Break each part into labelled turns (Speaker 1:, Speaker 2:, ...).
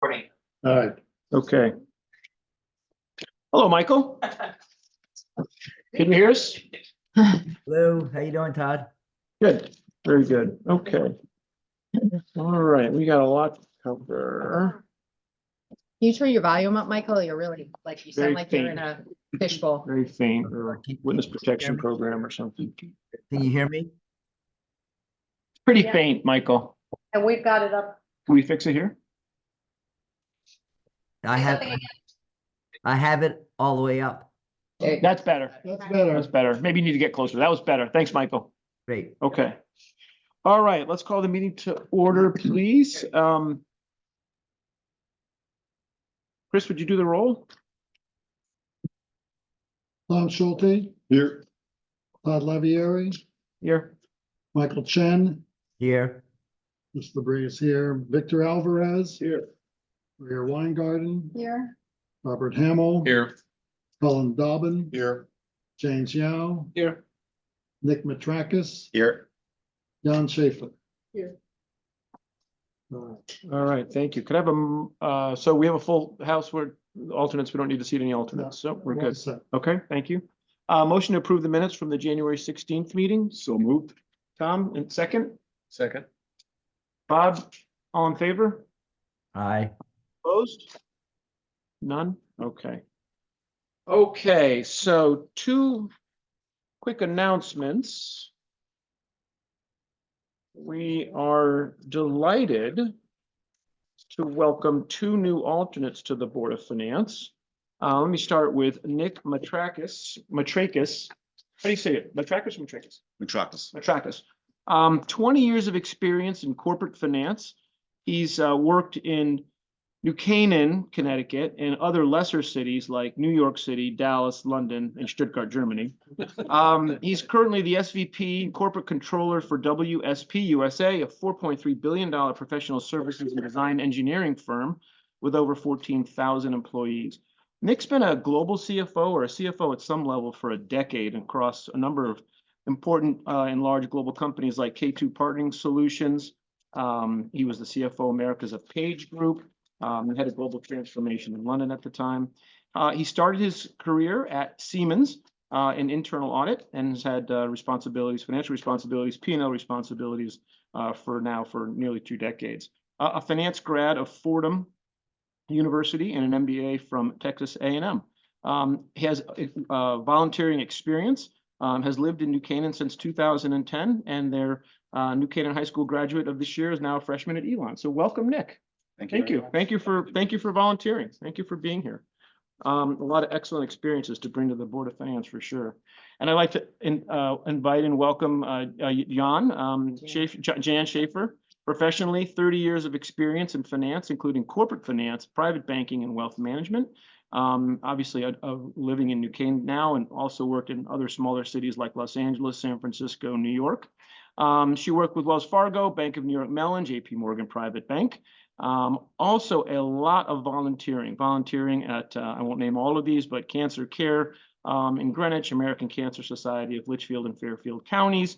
Speaker 1: Morning.
Speaker 2: All right.
Speaker 3: Okay. Hello, Michael. Can you hear us?
Speaker 4: Hello, how you doing, Todd?
Speaker 3: Good, very good. Okay. All right, we got a lot to cover.
Speaker 5: Can you turn your volume up, Michael? You're really, like, you
Speaker 3: Very
Speaker 5: sound like you're in a fishbowl.
Speaker 3: Very faint, or
Speaker 4: Can-
Speaker 3: witness
Speaker 4: can you
Speaker 3: protection
Speaker 4: hear me?
Speaker 3: program or something.
Speaker 4: Can you hear me?
Speaker 3: Pretty
Speaker 5: Yeah.
Speaker 3: faint, Michael.
Speaker 5: And we've got it up.
Speaker 3: Can we fix it here?
Speaker 4: I have it all the way up.
Speaker 3: That's better.
Speaker 2: That's better.
Speaker 3: That's better. Maybe you need to get closer. That was better. Thanks, Michael.
Speaker 4: Great.
Speaker 3: Okay. All right, let's call the meeting to order, please. Chris, would you do the roll?
Speaker 2: Tom Schulte. Here. Todd Lavieri,
Speaker 3: Here.
Speaker 2: Michael Chen,
Speaker 4: Here,
Speaker 2: Mr. Labrie is here, Victor Alvarez,
Speaker 3: Here.
Speaker 2: Maria Weingarten,
Speaker 5: Here.
Speaker 2: Robert Hamel.
Speaker 3: Here.
Speaker 2: Colin Dobbin,
Speaker 3: Here.
Speaker 2: James Yao,
Speaker 3: Here.
Speaker 2: Nick Matrakis,
Speaker 3: Here.
Speaker 2: Jan Schaefer.
Speaker 5: Here.
Speaker 2: All
Speaker 3: All right, thank you. Could I have so we have a full house where alternates, we don't need to seat any alternates, so we're
Speaker 2: right.
Speaker 3: good. Okay, thank you. Motion to approve the minutes from the January 16th meeting. So moved. Tom, and second? Second. Bob, all in favor?
Speaker 4: aye.
Speaker 3: Opposed? None? Okay. Okay, so two quick announcements. We are delighted to welcome two new alternates to the Board of Finance. Let me start with Nick Matrakis. How do you say it? Matrakis or Matrakis? Matrakis. 20 years of experience in corporate finance. He's worked in New Canaan, Connecticut, and other lesser cities like New York City, Dallas, London, and Stuttgart, Germany. He's currently the SVP and Corporate Controller for WSP USA, a $4.3 billion professional services and design engineering firm with over 14,000 employees. Nick's been a global CFO or a CFO at some level for a decade across a number of important and large global companies like K2 Partnering Solutions. He was the CFO Americas of Page Group. He had a global transformation in London at the time. He started his career at Siemens in internal audit and has had responsibilities, financial responsibilities, P&L responsibilities for nearly 2 decades. A finance grad of Fordham University and an MBA from Texas A&M. He has volunteering experience, has lived in New Canaan since 2010, and their New Canaan High School graduate of this year is now a freshman at Elon. So welcome, Nick. Thank you. Thank you for volunteering. Thank you for being here. A lot of excellent experiences to bring to the Board of Finance for sure. And I'd like to invite and welcome Jan Schaefer. Professionally, 30 years of experience in finance, including corporate finance, private banking, and wealth management. Obviously, living in New Canaan now, and also worked in other smaller cities like Los Angeles, San Francisco, New York. She worked with Wells Fargo, Bank of New York Mellon, JP Morgan Private Bank. Also a lot of volunteering at, I won't name all of these, but Cancer Care in Greenwich, American Cancer Society of Litchfield and Fairfield Counties.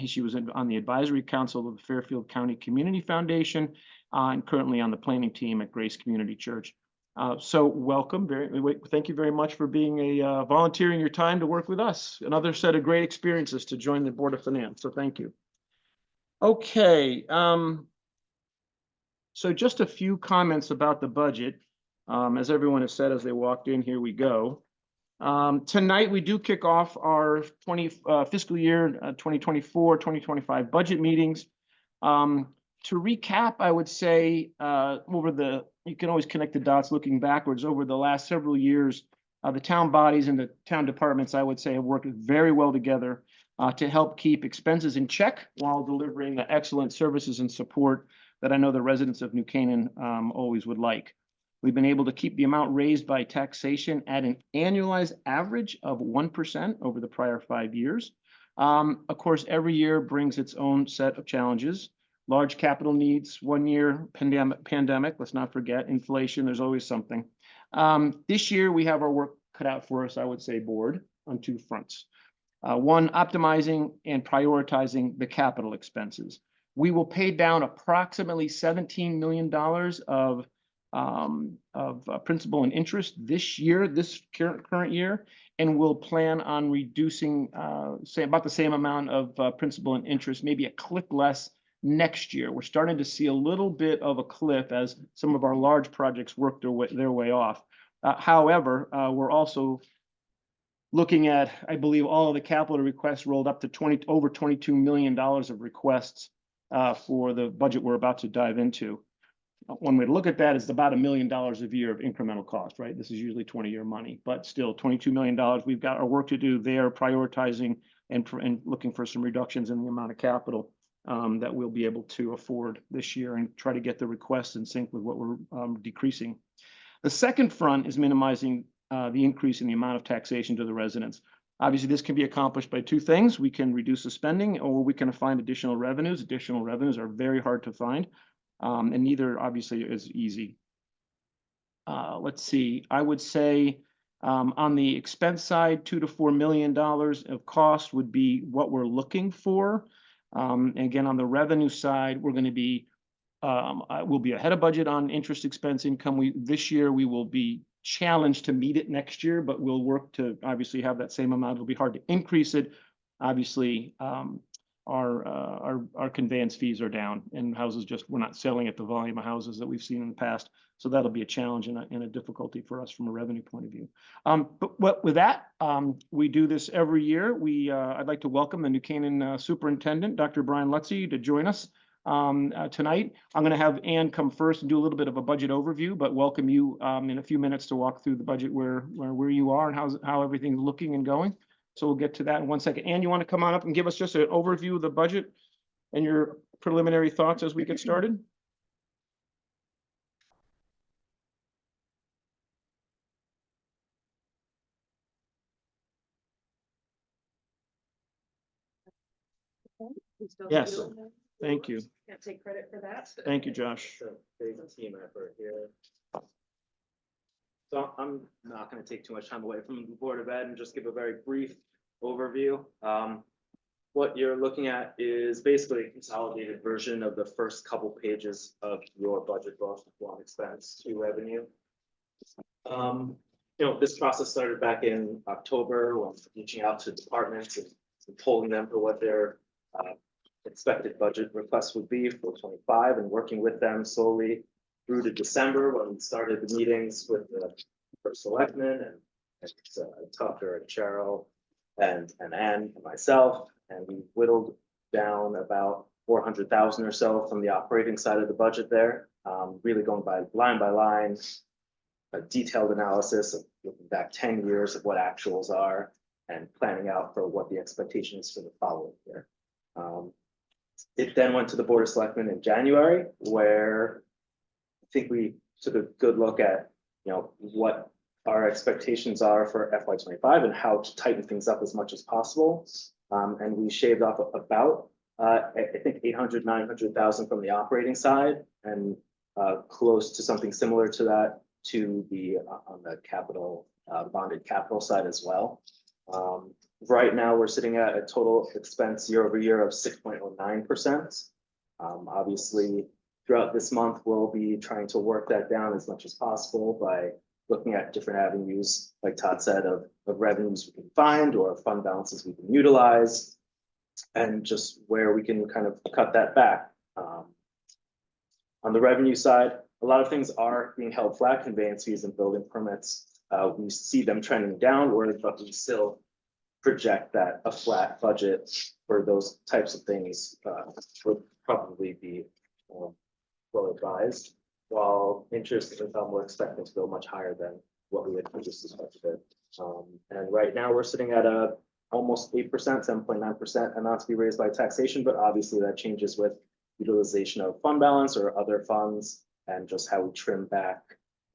Speaker 3: She was on the advisory council of the Fairfield County Community Foundation and currently on the planning team at Grace Community Church. So welcome. Thank you very much for being volunteering your time to work with us. Another set of great experiences to join the Board of Finance. So thank you. Okay. So just a few comments about the budget. As everyone has said as they walked in, here we go. Tonight, we do kick off our fiscal year 2024-2025 budget meetings. To recap, I would say you can always connect the dots looking backwards. Over the last several years, the town bodies and the town departments, I would say, have worked very well together to help keep expenses in check while delivering the excellent services and support that I know the residents of New Canaan always would like. We've been able to keep the amount raised by taxation at an annualized average of 1% over the prior 5 years. Of course, every year brings its own set of challenges. Large capital needs, 1 year pandemic, let's not forget, inflation, there's always something. This year, we have our work cut out for us, I would say, board, on 2 fronts. One, optimizing and prioritizing the capital expenses. We will pay down approximately $17 million of principal and interest this year, this current year, and we'll plan on reducing, say about the same amount of principal and interest, maybe a click less next year. We're starting to see a little bit of a cliff as some of our large projects work their way off. However, we're also looking at, I believe, all of the capital requests rolled up to over $22 million of requests for the budget we're about to dive into. One way to look at that is about $1 million a year of incremental cost, right? This is usually 20-year money, but still $22 million. We've got our work to do there, prioritizing and looking for some reductions in the amount of capital that we'll be able to afford this year and try to get the requests in sync with what we're decreasing. The second front is minimizing the increase in the amount of taxation to the residents. Obviously, this can be accomplished by two things. We can reduce the spending, or we can find additional revenues. Additional revenues are very hard to find, and neither obviously is easy. Let's see, I would say on the expense side, $2 to $4 million of cost would be what we're looking for. And again, on the revenue side, we're going to be, we'll be ahead of budget on interest expense income. This year we will be challenged to meet it next year, but we'll work to obviously have that same amount. It'll be hard to increase it. Obviously, our conveyance fees are down, and houses we're not selling at the volume of houses that we've seen in the past. So that'll be a challenge and a difficulty for us from a revenue point of view. But with that, we do this every year. I'd like to welcome the New Canaan Superintendent, Dr. Brian Lutze, to join us tonight. I'm going to have Ann come first and do a little bit of a budget overview, but welcome you in a few minutes to walk through the budget where you are and how everything's looking and going. So we'll get to that in 1 second. Ann, you want to come on up and give us just an overview of the budget and your preliminary thoughts as we get started? Yes, thank you.
Speaker 1: Can't take credit for that.
Speaker 3: Thank you, Josh.
Speaker 6: It's a big team effort here. So I'm not going to take too much time away from the Board of Ed and just give a very brief overview. What you're looking at is basically a consolidated version of the first couple pages of your budget book, one expense, two revenue. This process started back in October when reaching out to departments and polling them for what their expected budget requests would be for 25 and working with them slowly through to December when we started the meetings with the first selectmen and Tucker and Cheryl and Ann and myself, and we whittled down about 400,000 or so from the operating side of the budget there, really going by line, a detailed analysis of looking back 10 years of what actuals are and planning out for what the expectation is for the following year. It then went to the Board of Selectmen in January, where I think we took a good look at, what our expectations are for FY25 and how to tighten things up as much as possible. And we shaved off about, I think 900,000 from the operating side and close to something similar to that to the on the capital, bonded capital side as well. Right now, we're sitting at a total expense year over year of 6.09%. Obviously, throughout this month, we'll be trying to work that down as much as possible by looking at different avenues, like Todd said, of revenues we can find or fund balances we can utilize, and just where we can kind of cut that back. On the revenue side, a lot of things are being held flat, conveyance fees and building permits. We see them trending downward, but we still project that a flat budget for those types of things would probably be well advised, while interest income we're expecting to go much higher than what we had previously budgeted. And right now we're sitting at a almost 8%, 7.9% amount to be raised by taxation, but obviously that changes with utilization of fund balance or other funds and just how we trim back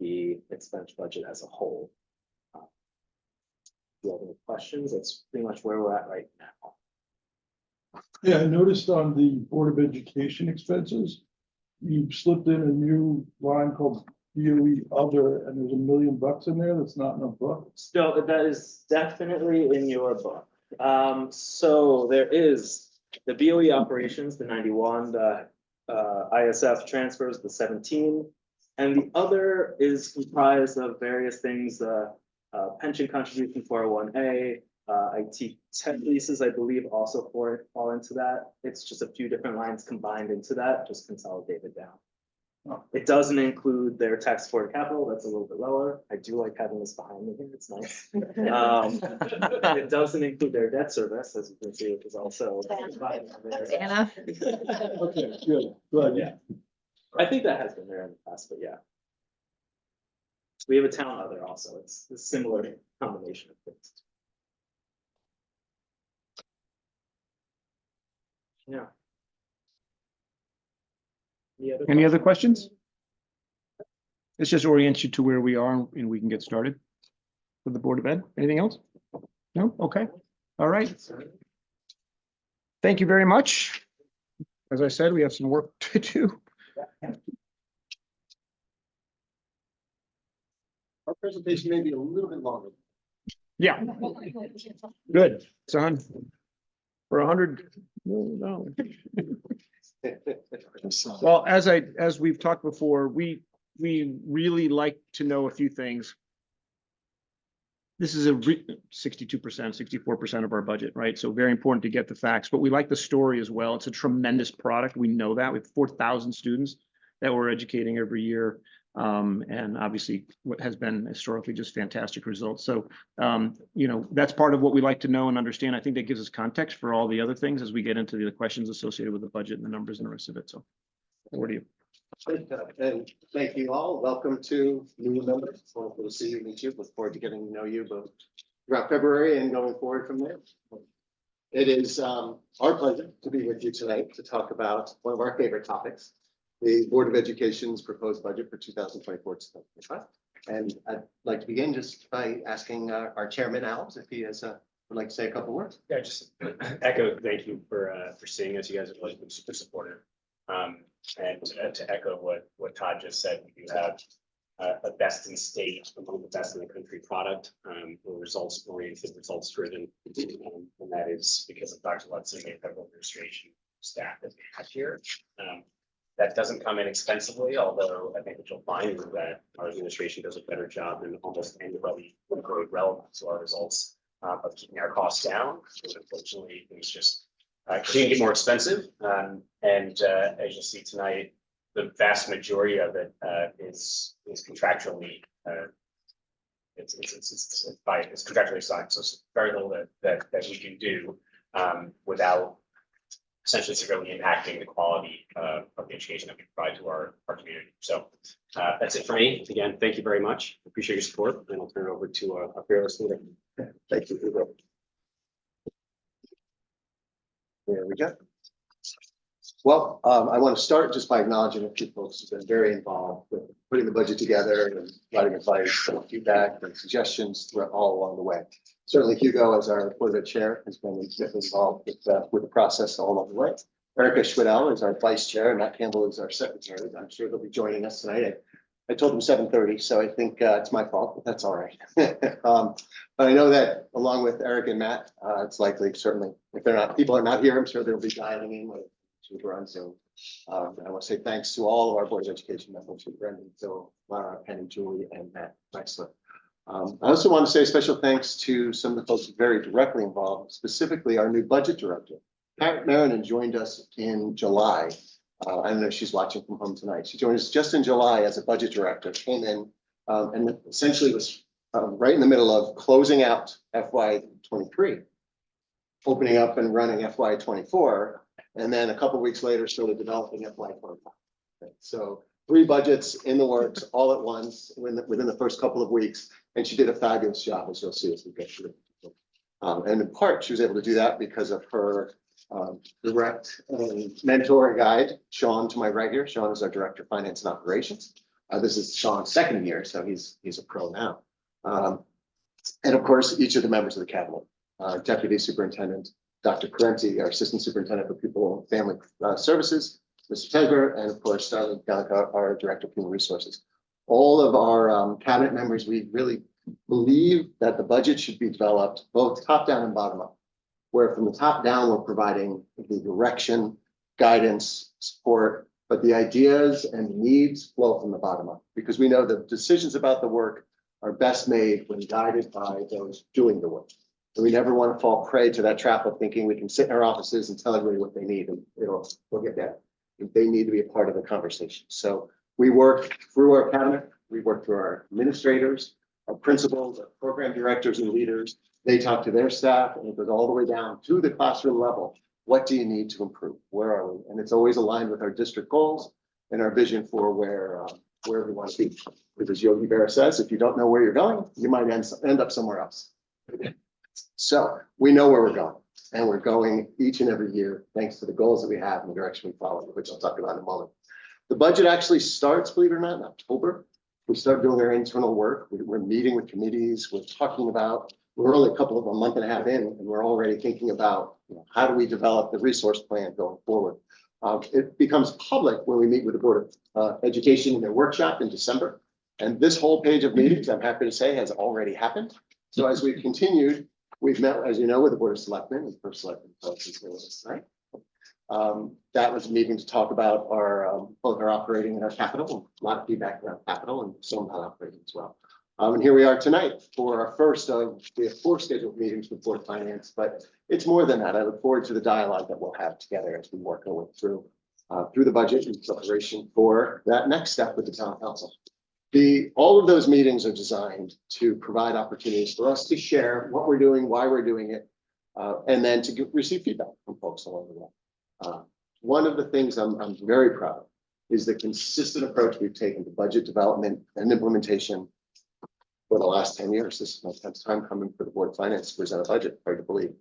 Speaker 6: the expense budget as a whole. If you have any questions, that's pretty much where we're at right now.
Speaker 7: Yeah, I noticed on the Board of Education expenses, you slipped in a new line called BOE other, and there's $1 million in there that's not in a book.
Speaker 6: So that is definitely in your book. So there is the BOE operations, the 91, the ISF transfers, the 17, And the other is comprised of various things, pension contribution 401A, IT tech leases, I believe also fall into that. It's just a few different lines combined into that, just consolidated down. It doesn't include their tax forward capital, that's a little bit lower. I do like having this behind me here, it's nice. It doesn't include their debt service, as you can see, which is also.
Speaker 5: Anna.
Speaker 7: Okay, good, good.
Speaker 6: Yeah. I think that has been there in the past, but yeah. We have a town other also, it's a similar combination of things. Yeah.
Speaker 3: Any other questions? Let's just orient you to where we are and we can get started with the Board of Ed. Anything else? No? Okay. All right. Thank you very much. As I said, we have some work to do.
Speaker 1: Our presentation may be a little bit longer.
Speaker 3: Yeah, good, son. For $100 million. Well, as we've talked before, we really like to know a few things. This is a 62%, 64% of our budget, right? So very important to get the facts, but we like the story as well. It's a tremendous product. We know that. We have 4,000 students that we're educating every year. And obviously what has been historically just fantastic results. So, you know, that's part of what we like to know and understand. I think that gives us context for all the other things as we get into the questions associated with the budget and the numbers and the rest of it. So over to you.
Speaker 1: And thank you all. Welcome to new members. It's wonderful to see you, meet you. Look forward to getting to know you both throughout February and going forward from there. It is our pleasure to be with you tonight to talk about one of our favorite topics, the Board of Education's proposed budget for 2024-2025. And I'd like to begin just by asking our chairman, Alex, if he has would like to say a couple words.
Speaker 8: Yeah, just echo, thank you for seeing us. You guys have always been super supportive. And to echo what Todd just said, we do have a best in state, among the best in the country product. We're results oriented, results driven. And that is because of Dr. Ludson and the federal administration staff that we have here. That doesn't come inexpensively, although I think what you'll find is that our administration does a better job than almost anybody grade relevant to our results of keeping our costs down. Unfortunately, things just continue to get more expensive. And as you'll see tonight, the vast majority of it is contractually it's contractually assigned. So it's very little that we can do without essentially severely impacting the quality of the education that we provide to our community. So that's it for me. Again, thank you very much. Appreciate your support, and I'll turn it over to our fearless leader.
Speaker 1: Thank you, Hugo. There we go. Well, I want to start just by acknowledging a few folks who've been very involved with putting the budget together and providing advice and feedback and suggestions throughout all along the way. Certainly Hugo, as our Board of Ed chair, has been involved with the process all along the way. Erica Schwedel is our vice chair, and Matt Campbell is our secretary. I'm sure they'll be joining us tonight. I told them 7:30, so I think it's my fault, but that's all right. But I know that along with Eric and Matt, it's likely, certainly, if people are not here, I'm sure they'll be dialing in with we're on Zoom. I want to say thanks to all of our Board of Education members, Brendan, Phil, Lara, Penny, Julie, and Matt Meisler. I also want to say a special thanks to some of the folks very directly involved, specifically our new budget director. Pat Marinan joined us in July. I don't know if she's watching from home tonight. She joined us just in July as a budget director, came in and essentially was right in the middle of closing out FY23, opening up and running FY24. And then a couple of weeks later, started developing FY25. So 3 budgets in the works all at once within the first couple of weeks. And she did a fabulous job, as you'll see as we get through. And in part, she was able to do that because of her direct mentor and guide, Sean, to my right here. Sean is our Director of Finance and Operations. This is Sean's second year, so he's a pro now. And of course, each of the members of the cabinet, Deputy Superintendent, Dr. Parenti, our Assistant Superintendent for People and Family Services, Mr. Tesber, and of course, Starling Gallica, our Director of Human Resources. All of our cabinet members, we really believe that the budget should be developed both top down and bottom up, where from the top down, we're providing the direction, guidance, support, but the ideas and needs flow from the bottom up, because we know the decisions about the work are best made when guided by those doing the work. And we never want to fall prey to that trap of thinking we can sit in our offices and tell everybody what they need and we'll get that. They need to be a part of the conversation. So we work through our cabinet, we work through our administrators, our principals, our program directors and leaders. They talk to their staff, and it goes all the way down to the classroom level. What do you need to improve? Where are we? And it's always aligned with our district goals and our vision for where we want to be. Because as Yogi Berra says, if you don't know where you're going, you might end up somewhere else. So we know where we're going, and we're going each and every year, thanks to the goals that we have and the direction we follow, which I'll talk about in a moment. The budget actually starts, believe it or not, in October. We start doing our internal work. We're meeting with committees. We're talking about, we're only a month and a half in, and we're already thinking about, how do we develop the resource plan going forward? It becomes public when we meet with the Board of Education in their workshop in December. And this whole page of meetings, I'm happy to say, has already happened. So as we've continued, we've met, as you know, with the Board of Selectmen, and First Selectman is here with us tonight. That was a meeting to talk about our both our operating and our capital. A lot of feedback around capital and some about operating as well. And here we are tonight for our first of, we have 4 scheduled meetings with Board of Finance, but it's more than that. I look forward to the dialogue that we'll have together as we work our way through the budget in preparation for that next step with the town council. All of those meetings are designed to provide opportunities for us to share what we're doing, why we're doing it, and then to receive feedback from folks along the way. One of the things I'm very proud of is the consistent approach we've taken to budget development and implementation for the last 10 years. This is my 10th time coming for the Board of Finance to present a budget, hard to believe.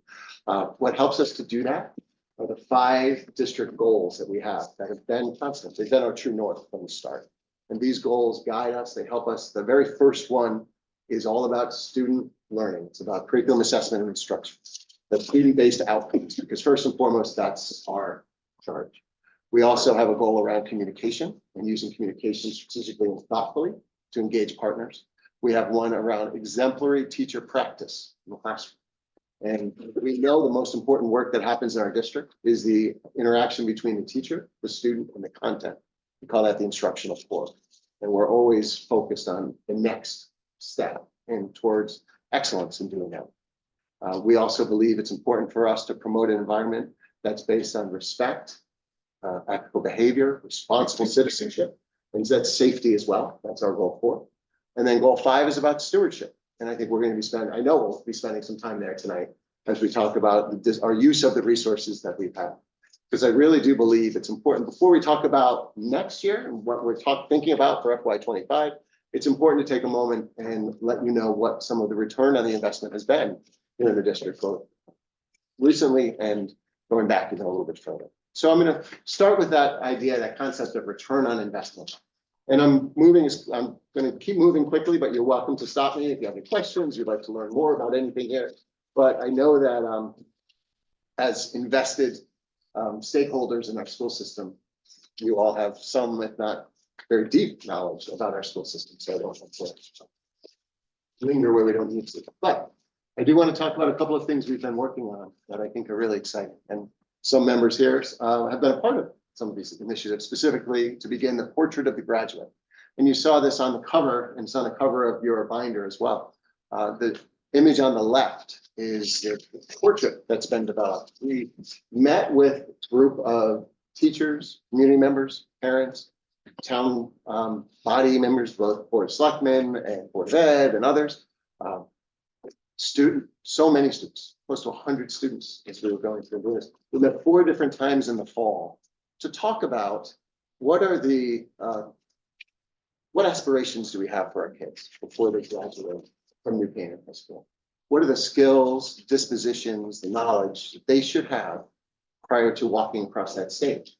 Speaker 1: What helps us to do that are the 5 district goals that we have that have been constant. They've been our true north from the start. And these goals guide us, they help us. The very first one is all about student learning. It's about curriculum assessment and instruction. The student-based outcomes, because first and foremost, that's our charge. We also have a goal around communication and using communication strategically and thoughtfully to engage partners. We have one around exemplary teacher practice in the classroom. And we know the most important work that happens in our district is the interaction between the teacher, the student, and the content. We call that the instructional core. And we're always focused on the next step and towards excellence in doing that. We also believe it's important for us to promote an environment that's based on respect, ethical behavior, responsible citizenship, and that's safety as well. That's our goal 4. And then goal 5 is about stewardship. And I think we're going to be spending, I know we'll be spending some time there tonight as we talk about our use of the resources that we've had. Because I really do believe it's important, before we talk about next year and what we're thinking about for FY25, it's important to take a moment and let you know what some of the return on the investment has been here in the district, both recently and going back even a little bit further. So I'm going to start with that idea, that concept of return on investment. And I'm going to keep moving quickly, but you're welcome to stop me if you have any questions, you'd like to learn more about anything here. But I know that as invested stakeholders in our school system, you all have some, if not very deep knowledge about our school system. So I don't want to linger where we don't need to. But I do want to talk about a couple of things we've been working on that I think are really exciting. And some members here have been a part of some of these initiatives, specifically to begin the portrait of the graduate. And you saw this on the cover, and it's on the cover of your binder as well. The image on the left is the portrait that's been developed. We met with a group of teachers, community members, parents, town body members, both Board of Selectmen and Board of Ed and others. So many students, close to 100 students as we were going through this. We met 4 different times in the fall to talk about what are the what aspirations do we have for our kids before they graduate from New Canaan High School? What are the skills, dispositions, the knowledge that they should have prior to walking across that stage?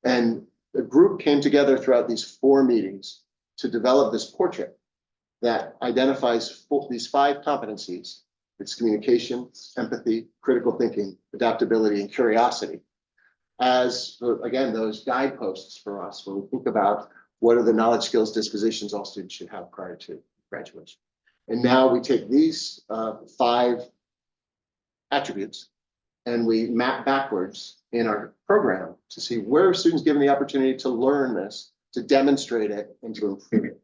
Speaker 1: And the group came together throughout these 4 meetings to develop this portrait that identifies these 5 competencies. It's communication, empathy, critical thinking, adaptability, and curiosity. As, again, those guideposts for us when we think about what are the knowledge, skills, dispositions all students should have prior to graduation. And now we take these 5 attributes and we map backwards in our program to see where are students given the opportunity to learn this, to demonstrate it and to improve it.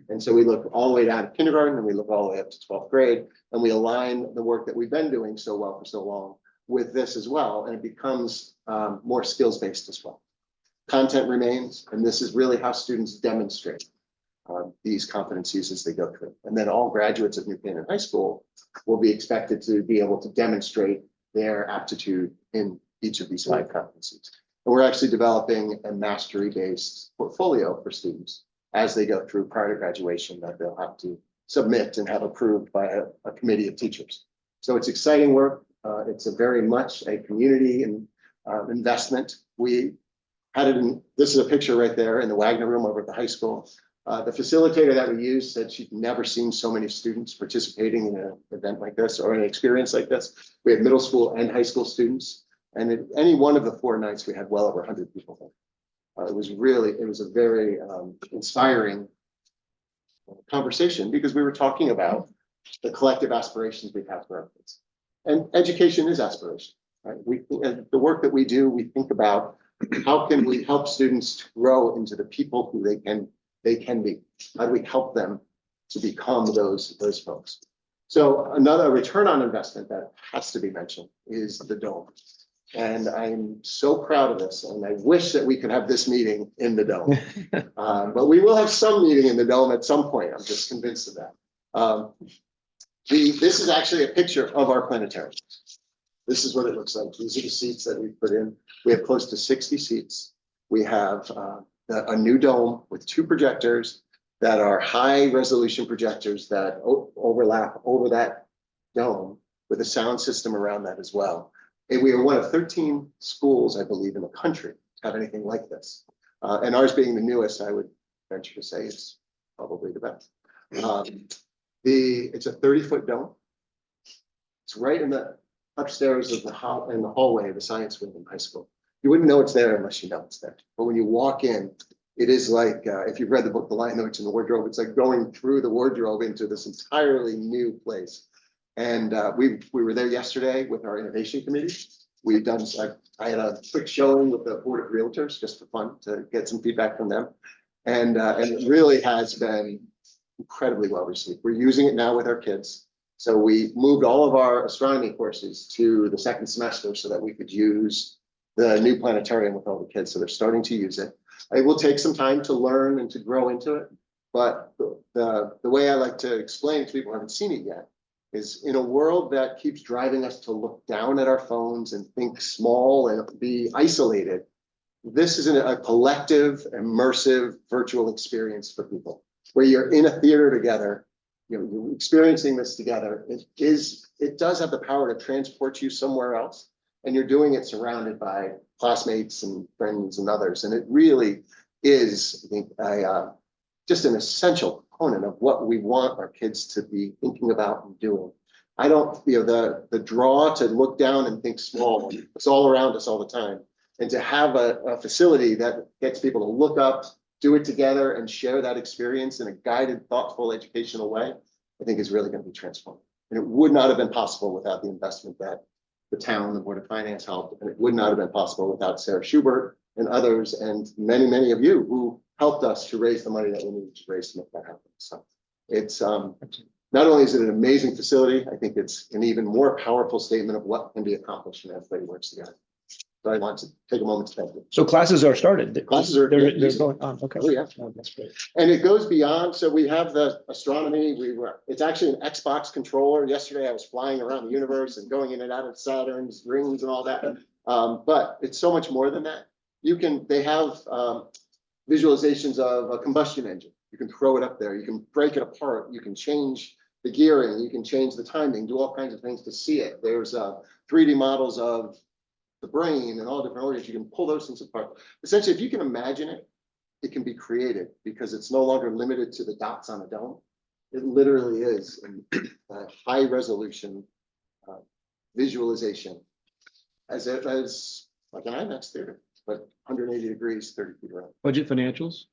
Speaker 1: And so we look all the way down to kindergarten and we look all the way up to 12th grade and we align the work that we've been doing so well for so long with this as well. And it becomes more skills-based as well. Content remains, and this is really how students demonstrate these competencies as they go through. And then all graduates of New Canaan High School will be expected to be able to demonstrate their aptitude in each of these 5 competencies. And we're actually developing a mastery-based portfolio for students as they go through prior to graduation that they'll have to submit and have approved by a committee of teachers. So it's exciting work. It's a very much a community and investment. We had it in, this is a picture right there in the Wagner Room over at the high school. The facilitator that we used said she'd never seen so many students participating in an event like this or an experience like this. We had middle school and high school students. And at any one of the 4 nights, we had well over 100 people there. It was a very inspiring conversation because we were talking about the collective aspirations we have for our kids. And education is aspiration, right? And the work that we do, we think about how can we help students to grow into the people who they can be? How do we help them to become those folks? So another return on investment that has to be mentioned is the dome. And I'm so proud of this, and I wish that we could have this meeting in the dome. But we will have some meeting in the dome at some point. I'm just convinced of that. This is actually a picture of our planetarium. This is what it looks like. These are the seats that we put in. We have close to 60 seats. We have a new dome with 2 projectors that are high resolution projectors that overlap over that dome with a sound system around that as well. And we are one of 13 schools, I believe, in the country to have anything like this. And ours being the newest, I would venture to say it's probably the best. It's a 30-foot dome. It's right in the upstairs of in the hallway of the science wing in high school. You wouldn't know it's there unless you know it's there. But when you walk in, it is like, if you've read the book, The Lion, the Witch, and the Wardrobe, it's like going through the wardrobe into this entirely new place. And we were there yesterday with our innovation committee. We've done, I had a quick showing with the Board of Realtors just for fun to get some feedback from them. And it really has been incredibly well received. We're using it now with our kids. So we moved all of our astronomy courses to the 2nd semester so that we could use the new planetarium with all the kids. So they're starting to use it. It will take some time to learn and to grow into it. But the way I like to explain it to people who haven't seen it yet is in a world that keeps driving us to look down at our phones and think small and be isolated, this is a collective, immersive virtual experience for people where you're in a theater together, you're experiencing this together. It does have the power to transport you somewhere else, and you're doing it surrounded by classmates and friends and others. And it really is, I think, just an essential component of what we want our kids to be thinking about and doing. I don't, the draw to look down and think small, it's all around us all the time. And to have a facility that gets people to look up, do it together and share that experience in a guided, thoughtful, educational way, I think is really going to be transformative. And it would not have been possible without the investment that the town, the Board of Finance helped, and it would not have been possible without Sarah Schubert and others and many, many of you who helped us to raise the money that we needed to raise to make that happen. So it's not only is it an amazing facility, I think it's an even more powerful statement of what can be accomplished when everybody works together. So I want to take a moment to thank you.
Speaker 3: So classes are started.
Speaker 1: Classes are-
Speaker 3: They're going on. Okay.
Speaker 1: Oh, yeah.
Speaker 3: Oh, that's great.
Speaker 1: And it goes beyond, so we have the astronomy, it's actually an Xbox controller. Yesterday I was flying around the universe and going in and out of Saturn's rings and all that. But it's so much more than that. They have visualizations of a combustion engine. You can throw it up there, you can break it apart, you can change the gearing, you can change the timing, do all kinds of things to see it. There's 3D models of the brain and all different organs. You can pull those things apart. Essentially, if you can imagine it, it can be created because it's no longer limited to the dots on a dome. It literally is a high resolution visualization as like an IMAX theater, but 180 degrees, 30 feet around.
Speaker 3: Budget financials?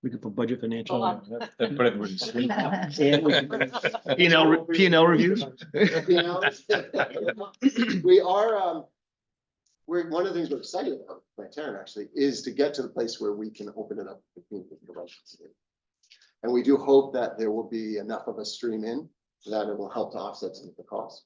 Speaker 3: We could put budget financial. P&L reviews?
Speaker 1: We are, one of the things we're excited about, Planetarium actually, is to get to the place where we can open it up to the community. And we do hope that there will be enough of a stream in that it will help to offset some of the costs.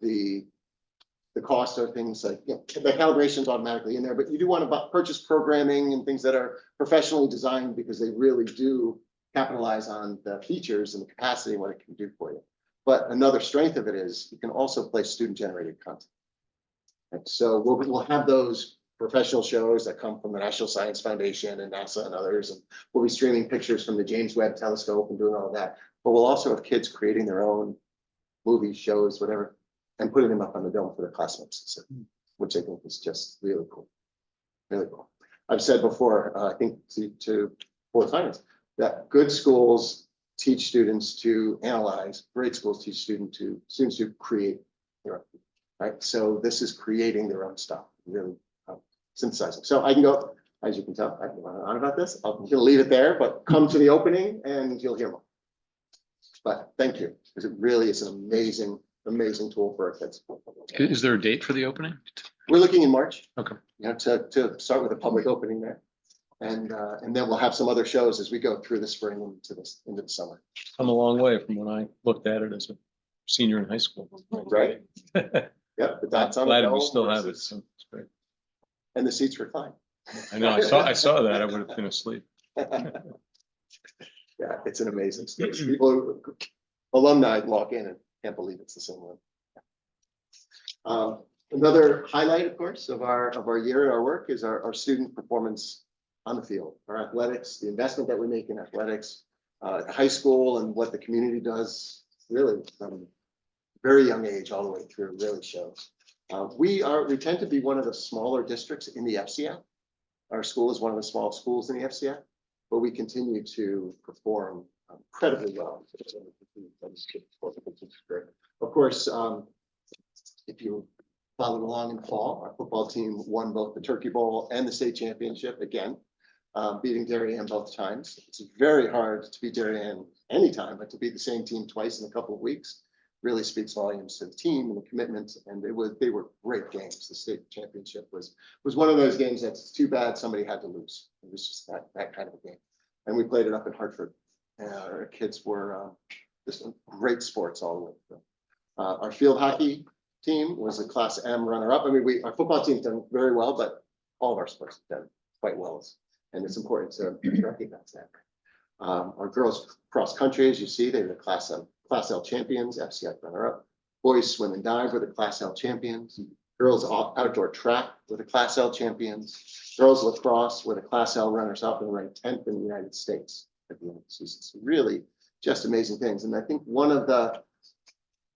Speaker 1: The cost are things like, the calibration is automatically in there, but you do want to purchase programming and things that are professionally designed because they really do capitalize on the features and the capacity and what it can do for you. But another strength of it is you can also play student generated content. And so we'll have those professional shows that come from the National Science Foundation and NASA and others, and we'll be streaming pictures from the James Webb Telescope and doing all that. But we'll also have kids creating their own movies, shows, whatever, and putting them up on the dome for their classmates, which I think is just really cool. Really cool. I've said before, I think to Board of Finance, that good schools teach students to analyze, great schools teach students to create their own, right? So this is creating their own stuff, really synthesizing. So I can go, as you can tell, I can go on about this. I'm gonna leave it there, but come to the opening and you'll hear more. But thank you, because it really is an amazing, amazing tool for our kids.
Speaker 9: Is there a date for the opening?
Speaker 1: We're looking in March.
Speaker 9: Okay.
Speaker 1: You know, to start with a public opening there. And then we'll have some other shows as we go through the spring into the summer.
Speaker 9: Come a long way from when I looked at it as a senior in high school.
Speaker 1: Right. Yep, the dots on the
Speaker 9: Glad we
Speaker 1: dome
Speaker 9: still have it,
Speaker 1: versus-
Speaker 9: so it's great.
Speaker 1: And the seats recline.
Speaker 9: I know, I saw that, I would have been asleep.
Speaker 1: Yeah, it's an amazing space. People, alumni walk in and can't believe it's the same one. Another highlight, of course, of our year and our work is our student performance on the field, our athletics, the investment that we make in athletics, high school and what the community does, really from very young age all the way through really shows. We tend to be one of the smaller districts in the FCF. Our school is one of the small schools in the FCF, but we continue to perform incredibly well. Of course, if you followed along in the fall, our football team won both the Turkey Bowl and the state championship again, beating Darien both times. It's very hard to beat Darien anytime, but to beat the same team twice in a couple of weeks really speaks volumes to the team and the commitment. And they were great games. The state championship was one of those games that's too bad somebody had to lose. It was just that kind of a game. And we played it up in Hartford. Our kids were just great sports all the way through. Our field hockey team was a Class M runner-up. I mean, our football team's done very well, but all of our sports have done quite well. And it's important to recognize that. Our girls cross country, as you see, they were the Class L champions, FCF runner-up. Boys swim and dive were the Class L champions. Girls outdoor track were the Class L champions. Girls lacrosse were the Class L runners-up and ranked 10th in the United States at the end of the season. So really just amazing things. And I think one of the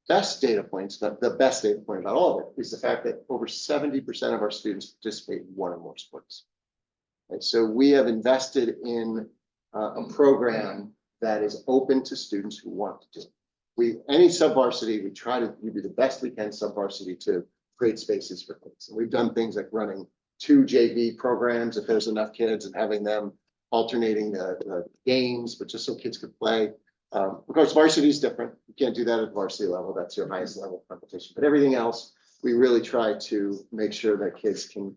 Speaker 1: best data points, the best data point about all of it is the fact that over 70% of our students participate in one or more sports. And so we have invested in a program that is open to students who want to do it. Any sub-varsity, we try to do the best we can sub-varsity to create spaces for kids. And we've done things like running 2 JV programs if there's enough kids and having them alternating the games, but just so kids could play. Of course, varsity is different. You can't do that at varsity level. That's your highest level of competition. But everything else, we really try to make sure that kids can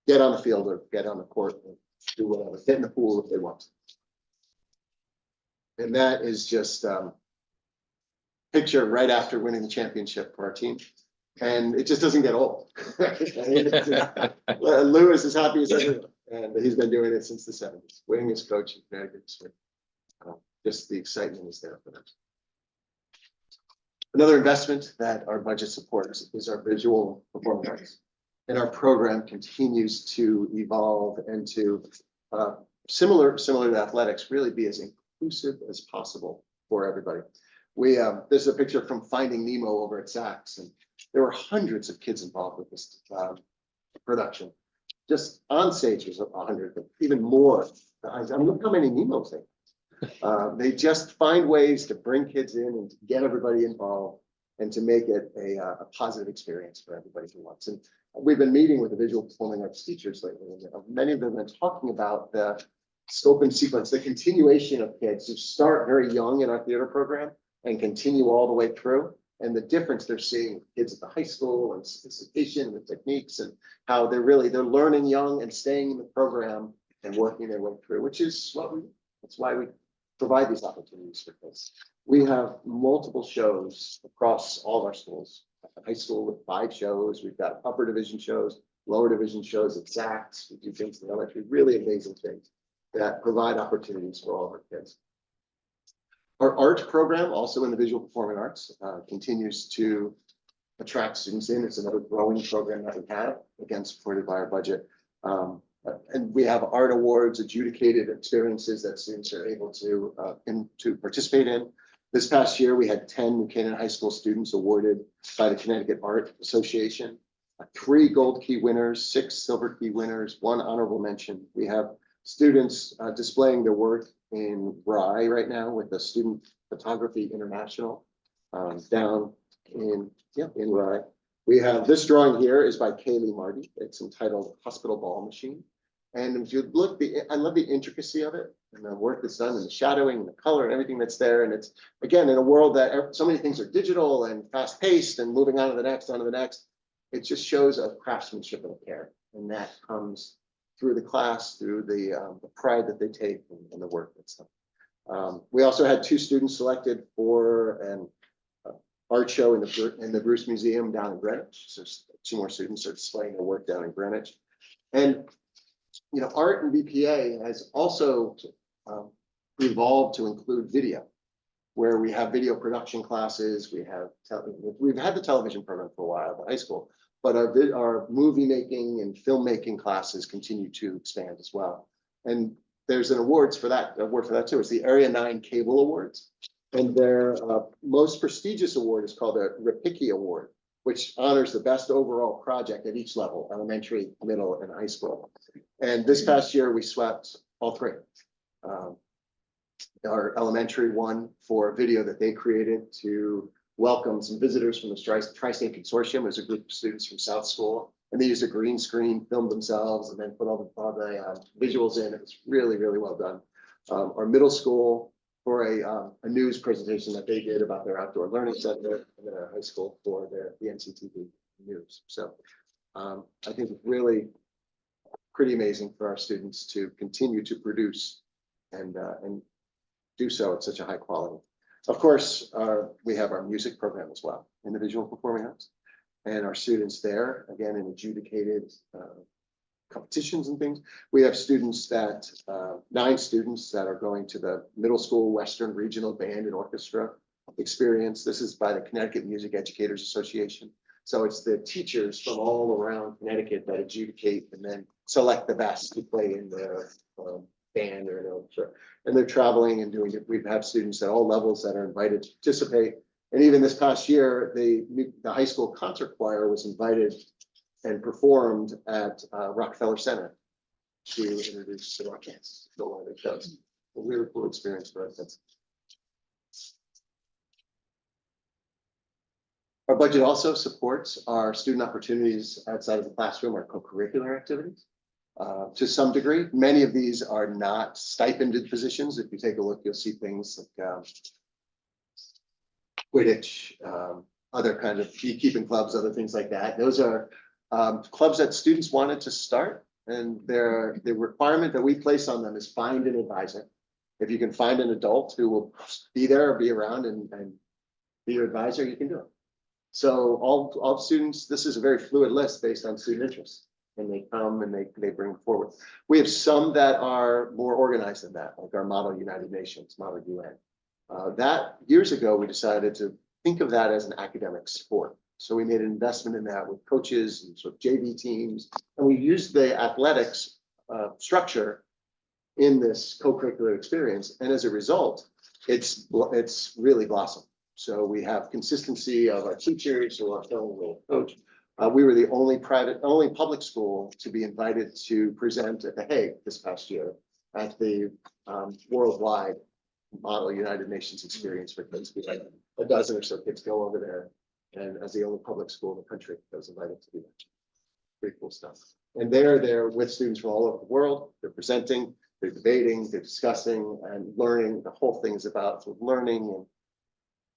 Speaker 1: get on the field or get on the court and do whatever, get in the pool if they want. And that is just picture right after winning the championship for our team. And it just doesn't get old. Lou is as happy as everyone, and he's been doing it since the 70s. Winning his coach is very good. Just the excitement is there for them. Another investment that our budget supports is our visual performing arts. And our program continues to evolve and to similar to athletics, really be as inclusive as possible for everybody. This is a picture from Finding Nemo over at Saks, and there were hundreds of kids involved with this production. Just on stage was 100, but even more. I mean, look how many Nemos they they just find ways to bring kids in and to get everybody involved and to make it a positive experience for everybody who wants. And we've been meeting with the visual performing arts teachers lately, and many of them have been talking about the scope and sequence, the continuation of kids who start very young in our theater program and continue all the way through. and the difference they're seeing with kids at the high school and sophistication and techniques and how they're learning young and staying in the program and working their way through, which is that's why we provide these opportunities for kids. We have multiple shows across all of our schools. At high school with 5 shows, we've got upper division shows, lower division shows, exacts, we do things in elementary, really amazing things that provide opportunities for all of our kids. Our art program, also in the visual performing arts, continues to attract students in. It's another growing program that we have, again, supported by our budget. And we have art awards, adjudicated experiences that students are able to participate in. This past year, we had 10 New Canaan High School students awarded by the Connecticut Art Association, 3 Gold Key winners, 6 Silver Key winners, 1 honorable mention. We have students displaying their work in Rye right now with the Student Photography International down in Rye. We have this drawing here is by Kaylee Marty. It's entitled Hospital Ball Machine. And if you look, I love the intricacy of it and the work that's done and the shadowing and the color and everything that's there. And it's, again, in a world that so many things are digital and fast paced and moving on to the next, it just shows a craftsmanship and a care. And that comes through the class, through the pride that they take in the work that's done. We also had 2 students selected for an art show in the Bruce Museum down in Greenwich. So 2 more students are displaying their work down in Greenwich. And art and VPA has also evolved to include video, where we have video production classes. We've had the television program for a while at the high school, but our movie making and filmmaking classes continue to expand as well. And there's an award for that too. It's the Area 9 Cable Awards. And their most prestigious award is called the Rapicki Award, which honors the best overall project at each level, elementary, middle, and high school. And this past year, we swept all 3. Our elementary won for a video that they created to welcome some visitors from the Tri-State Consortium. There's a group of students from South School, and they used a green screen, filmed themselves, and then put all the visuals in. It was really, really well done. Our middle school for a news presentation that they did about their outdoor learning center, and then our high school for the NCTV news. So I think it's really pretty amazing for our students to continue to produce and do so at such a high quality. Of course, we have our music program as well in the visual performing arts, and our students there, again, in adjudicated competitions and things. We have students that 9 students that are going to the middle school Western Regional Band and Orchestra experience. This is by the Connecticut Music Educators Association. So it's the teachers from all around Connecticut that adjudicate and then select the best to play in their band or an orchestra. And they're traveling and doing it. We've had students at all levels that are invited to participate. And even this past year, the high school concert choir was invited and performed at Rockefeller Center to introduce the Rockettes. So one of their shows. A really cool experience for us. Our budget also supports our student opportunities outside of the classroom, our co-curricular activities. To some degree, many of these are not stipended positions. If you take a look, you'll see things like Quidditch, other kind of beekeeping clubs, other things like that. Those are clubs that students wanted to start, and the requirement that we place on them is find an advisor. If you can find an adult who will be there or be around and be your advisor, you can do it. So all students, this is a very fluid list based on student interests, and they come and they bring forward. We have some that are more organized than that, like our Model United Nations, Model UN. That years ago, we decided to think of that as an academic sport. So we made an investment in that with coaches and sort of JV teams, and we used the athletics structure in this co-curricular experience. And as a result, it's really blossomed. So we have consistency of our teachers who are filling the role of coach. We were the only public school to be invited to present at The Hague this past year at the worldwide Model United Nations experience for kids. We had a dozen or so kids go over there, and as the only public school in the country that was invited to do that. Pretty cool stuff. And they're there with students from all over the world. They're presenting, they're debating, they're discussing and learning. The whole thing is about learning and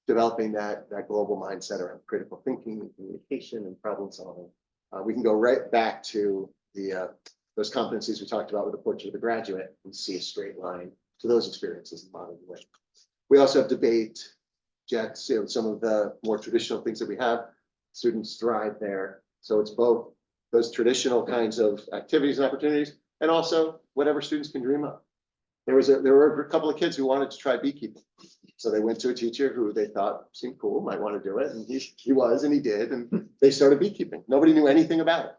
Speaker 1: developing that global mindset around critical thinking and communication and problem solving. We can go right back to those competencies we talked about with the portrait of the graduate and see a straight line to those experiences in modern way. We also have debate, jets, some of the more traditional things that we have. Students thrive there. So it's both those traditional kinds of activities and opportunities, and also whatever students can dream of. There were a couple of kids who wanted to try beekeeping. So they went to a teacher who they thought seemed cool, might want to do it. And he was, and he did. And they started beekeeping. Nobody knew anything about it.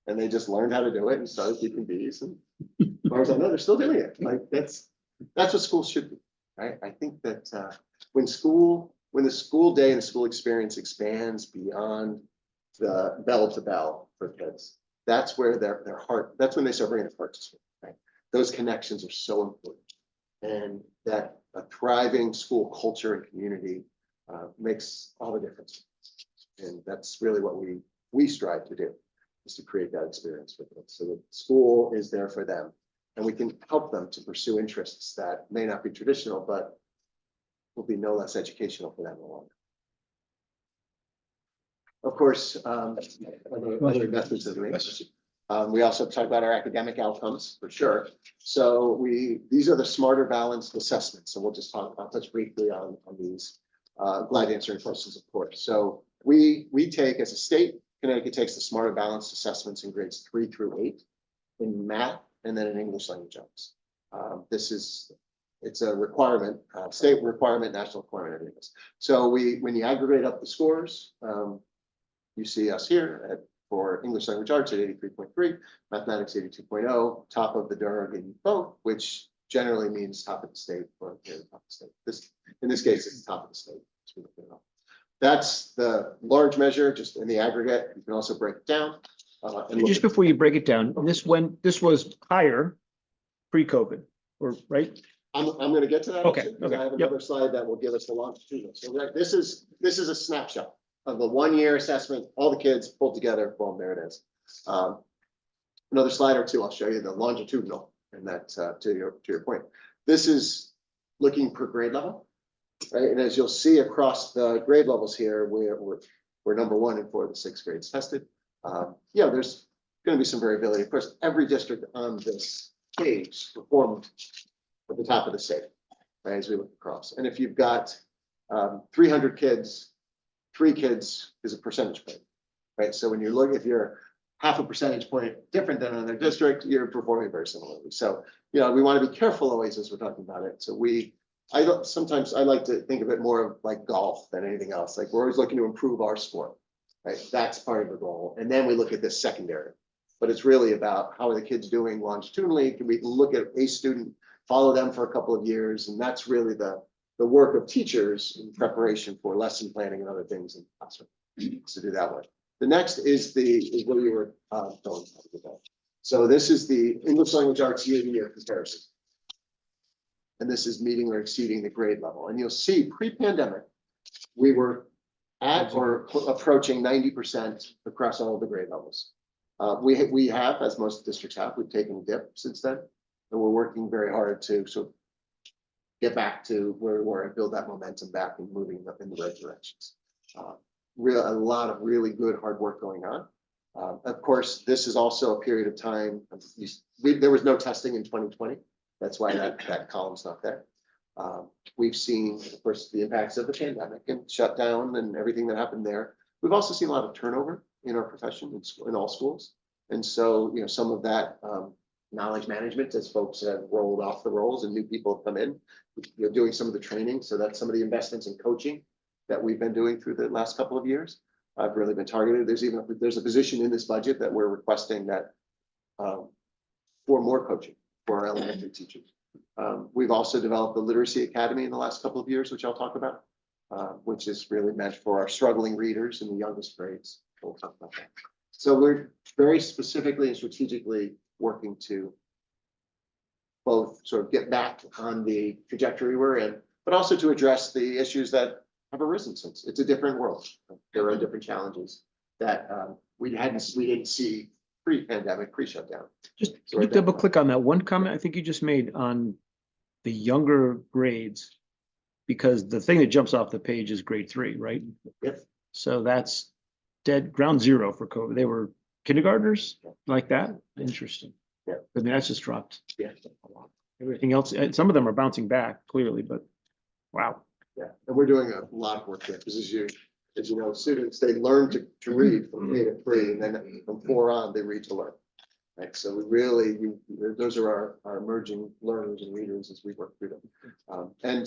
Speaker 1: And they just learned how to do it and started keeping bees. And as far as I know, they're still doing it. Like that's what schools should be, right? I think that when the school day and the school experience expands beyond the bell to bell for kids, that's where their heart, that's when they start bringing their heart to school, right? Those connections are so important. And that a thriving school culture and community makes all the difference. And that's really what we strive to do, is to create that experience for them. So that school is there for them. And we can help them to pursue interests that may not be traditional, but will be no less educational for them in the long run. Of course, other investments that we make. We also talk about our academic outcomes for sure. So these are the smarter balanced assessments. So I'll touch briefly on these. Glad to answer any questions, of course. So we take, as a state, Connecticut takes the smarter balanced assessments in grades 3 through 8 in math and then in English language arts. It's a requirement, state requirement, national requirement, everything else. So when you aggregate up the scores, you see us here for English language arts at 83.3, mathematics 82.0, top of the Derg in both, which generally means top of the state or top of the state. In this case, it's top of the state. That's the large measure, just in the aggregate. You can also break it down. And
Speaker 3: Just before you break it down, this was higher pre-COVID, or right?
Speaker 1: I'm going to get to that.
Speaker 3: Okay,
Speaker 1: actually, because
Speaker 3: okay,
Speaker 1: I have
Speaker 3: yep.
Speaker 1: another slide that will give us the longitudinal. So this is a snapshot of the 1 year assessment, all the kids pulled together. Boom, there it is. Another slide or two, I'll show you the longitudinal, and that to your point. This is looking per grade level, right? And as you'll see across the grade levels here, we're number 1 in 4 of the 6 grades tested. Yeah, there's going to be some variability. Of course, every district on this page performed at the top of the state, right, as we look across. And if you've got 300 kids, 3 kids is a percentage point, right? So when you look, if you're half a percentage point different than another district, you're performing very similarly. So, we want to be careful always as we're talking about it. So sometimes I like to think of it more of like golf than anything else. Like we're always looking to improve our score, right? That's part of the goal. And then we look at this secondary, but it's really about how are the kids doing longitudinally? Can we look at a student, follow them for a couple of years? And that's really the work of teachers in preparation for lesson planning and other things in the classroom to do that way. The next is what you were going about. So this is the English language arts year-to-year comparison. And this is meeting or exceeding the grade level. And you'll see pre-pandemic, we were at or approaching 90% across all of the grade levels. We have, as most districts have, we've taken a dip since then. And we're working very hard to sort of get back to where we were and build that momentum back and moving up in the right directions. A lot of really good hard work going on. Of course, this is also a period of time. There was no testing in 2020. That's why that column's not there. We've seen, of course, the impacts of the pandemic and shutdown and everything that happened there. We've also seen a lot of turnover in our profession in all schools. And so, some of that knowledge management as folks have rolled off the rolls and new people have come in, doing some of the training. So that's some of the investments in coaching that we've been doing through the last couple of years. I've really been targeted. There's a position in this budget that we're requesting that for more coaching for our elementary teachers. We've also developed the Literacy Academy in the last couple of years, which I'll talk about, which is really meant for our struggling readers in the youngest grades. We'll talk about that. So we're very specifically and strategically working to both sort of get back on the trajectory we're in, but also to address the issues that have arisen since. It's a different world. There are different challenges that we didn't see pre-pandemic, pre-shutdown.
Speaker 3: Just can you double click on that one comment I think you just made on the younger grades. because the thing that jumps off the page is grade 3, right?
Speaker 1: Yep.
Speaker 3: So that's dead ground zero for COVID. They were kindergartners like that. Interesting.
Speaker 1: Yeah.
Speaker 3: I mean, that's just dropped.
Speaker 1: Yeah.
Speaker 3: Everything else, some of them are bouncing back clearly, but wow.
Speaker 1: Yeah, and we're doing a lot of work there, because as you know, students, they learn to read from K to 3, and then from 4 on, they read to learn. Right, so we really, those are our emerging learners and readers as we work through them. And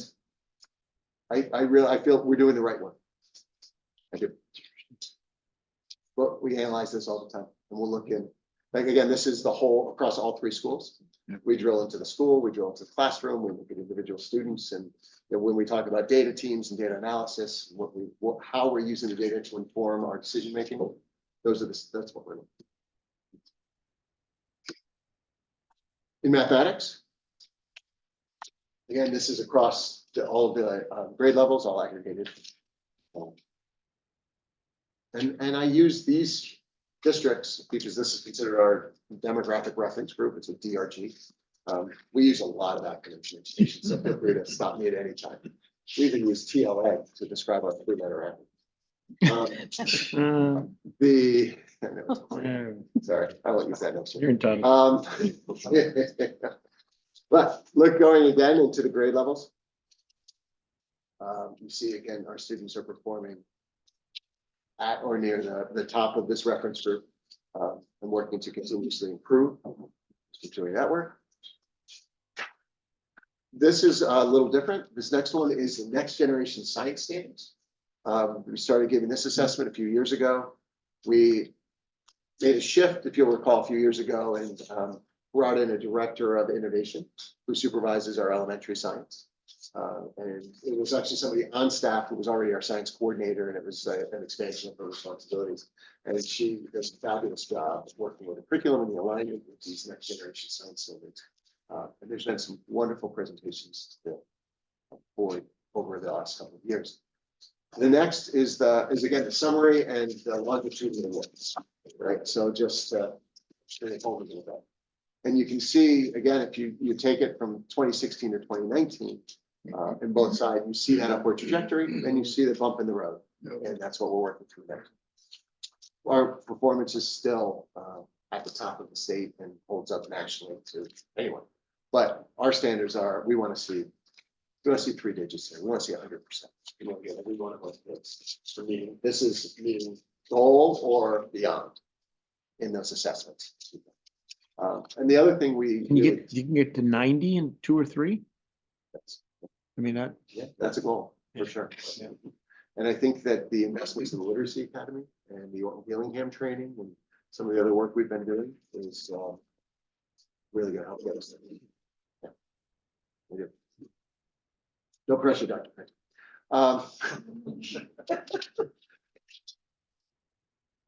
Speaker 1: I feel we're doing the right one. I do. But we analyze this all the time, and we'll look in, like, again, this is the whole, across all 3 schools. We drill into the school, we drill into the classroom, we look at individual students, and when we talk about data teams and data analysis, how we're using the data to inform our decision making, that's what we're looking at. In mathematics, again, this is across all of the grade levels, all aggregated. And I use these districts because this is considered our demographic reference group. It's a DRG. We use a lot of acronyms in education, so feel free to stop me at any time. We even use TLA to describe our 3-letter acronym. Sorry, I won't use that next year.
Speaker 3: You're entitled.
Speaker 1: But look, going again into the grade levels. You see again, our students are performing at or near the top of this reference group, and working to continuously improve. Keep doing that work. This is a little different. This next one is the next generation science standards. We started giving this assessment a few years ago. We made a shift, if you'll recall, a few years ago, and brought in a director of innovation who supervises our elementary science. And it was actually somebody on staff who was already our science coordinator, and it was an expansion of her responsibilities. And she does a fabulous job of working with the curriculum and the alignment with these next generation science standards. And there's been some wonderful presentations over the last couple of years. The next is again the summary and the longitudinal ones, right? So just really hold it a bit. And you can see again, if you take it from 2016 to 2019, in both sides, you see that upward trajectory, and you see the bump in the road, and that's what we're working through there. Our performance is still at the top of the state and holds up nationally to anyone. But our standards are, we want to see 3 digits here. We want to see 100%. We want to get every one of those kids for meeting. This is meeting goal or beyond in those assessments. And the other thing you
Speaker 3: can get to 90 in 2 or 3. I mean,
Speaker 1: that's a goal for sure. Yeah. And I think that the investments in the Literacy Academy and the Orton Gillingham training and some of the other work we've been doing is really going to help get us there. Yeah. We do. No pressure, Dr. Craig.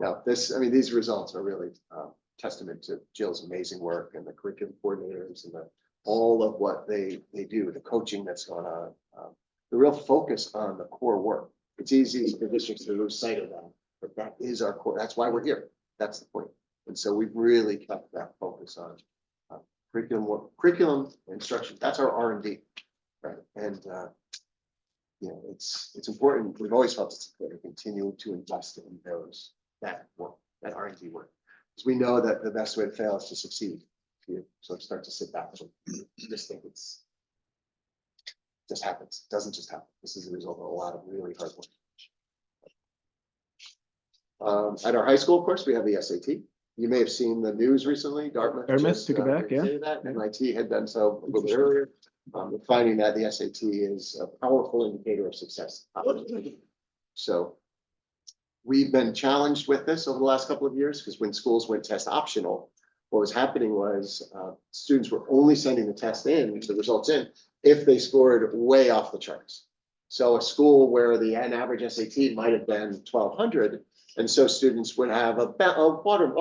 Speaker 1: Now, these results are really testament to Jill's amazing work and the curriculum coordinators and all of what they do, the coaching that's going on, the real focus on the core work. It's easy for districts to lose sight of that, but that is our core. That's why we're here. That's the point. And so we've really kept that focus on curriculum instruction. That's our R&D, right? And it's important. We've always felt it's important to continue to invest in that work, that R&D work, because we know that the best way to fail is to succeed. So start to sit back and just think just happens. It doesn't just happen. This is a result of a lot of really hard work. At our high school, of course, we have the SAT. You may have seen the news recently. Dartmouth
Speaker 3: took it back, yeah.
Speaker 1: MIT had done so a little bit earlier. Finding that the SAT is a powerful indicator of success. So we've been challenged with this over the last couple of years, because when schools went test optional, what was happening was students were only sending the results in, if they scored way off the charts. So a school where the average SAT might have been 1200, and so students would have a bellwether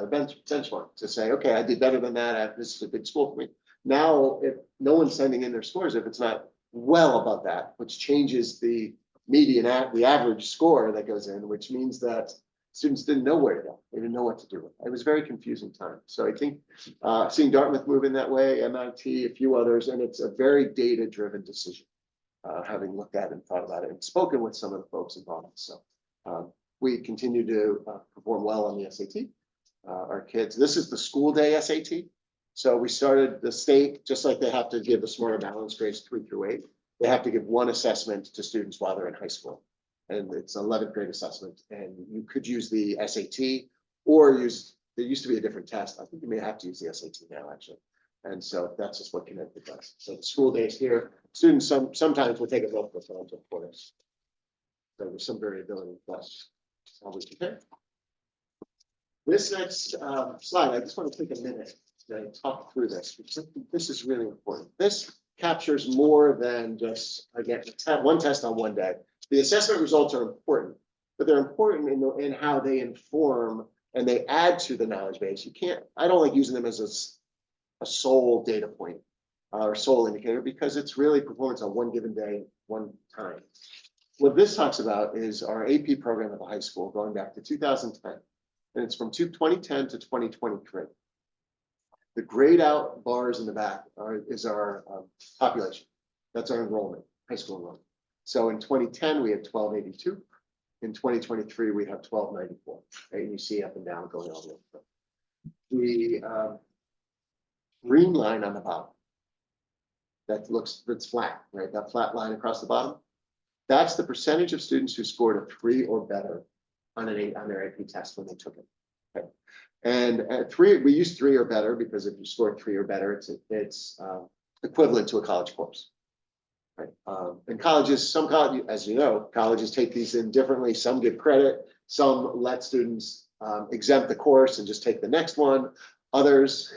Speaker 1: benchmark to say, okay, I did better than that. This is a good school for me. Now, if no one's sending in their scores, if it's not well above that, which changes the median, the average score that goes in, which means that students didn't know where to go. They didn't know what to do. It was a very confusing time. So I think seeing Dartmouth move in that way, MIT, a few others, and it's a very data-driven decision. having looked at and thought about it and spoken with some of the folks involved. So we continue to perform well on the SAT. Our kids, this is the school day SAT. So we started the state, just like they have to give the Smarter Balance grades 3 through 8, they have to give one assessment to students while they're in high school. And it's 11th grade assessment. And you could use the SAT or there used to be a different test. I think you may have to use the SAT now, actually. And so that's just what Connecticut does. So the school days here, students sometimes will take a multiple times, of course. So there's some variability, but how we compare. This next slide, I just want to take a minute to talk through this because this is really important. This captures more than just, again, one test on one day. The assessment results are important, but they're important in how they inform and they add to the knowledge base. I don't like using them as a sole data point or sole indicator because it's really performance on one given day, one time. What this talks about is our AP program at the high school going back to 2010, and it's from 2010 to 2023. The grayed out bars in the back is our population. That's our enrollment, high school enrollment. So in 2010, we had 1282. In 2023, we have 1294. Right? And you see up and down going all the way. The green line on the bottom, that's flat, right? That flat line across the bottom. That's the percentage of students who scored a 3 or better on their AP test when they took it. Okay. And at 3, we use 3 or better because if you score 3 or better, it's equivalent to a college course. Right. And colleges, some colleges, as you know, colleges take these in differently. Some give credit, some let students exempt the course and just take the next one. Others,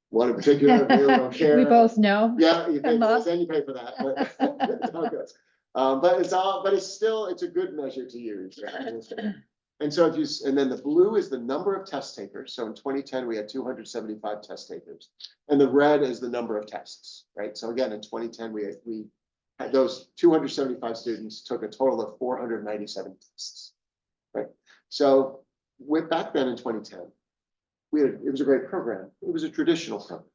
Speaker 1: one in particular, they don't care.
Speaker 5: We both know.
Speaker 1: Yeah, you pay for
Speaker 5: Love.
Speaker 1: this and you pay for that. But that's how it goes. But it's a good measure to use. Right? And so and then the blue is the number of test takers. So in 2010, we had 275 test takers. And the red is the number of tests, right? So again, in 2010, we had those 275 students took a total of 497 tests, right? So back then in 2010, it was a great program. It was a traditional program.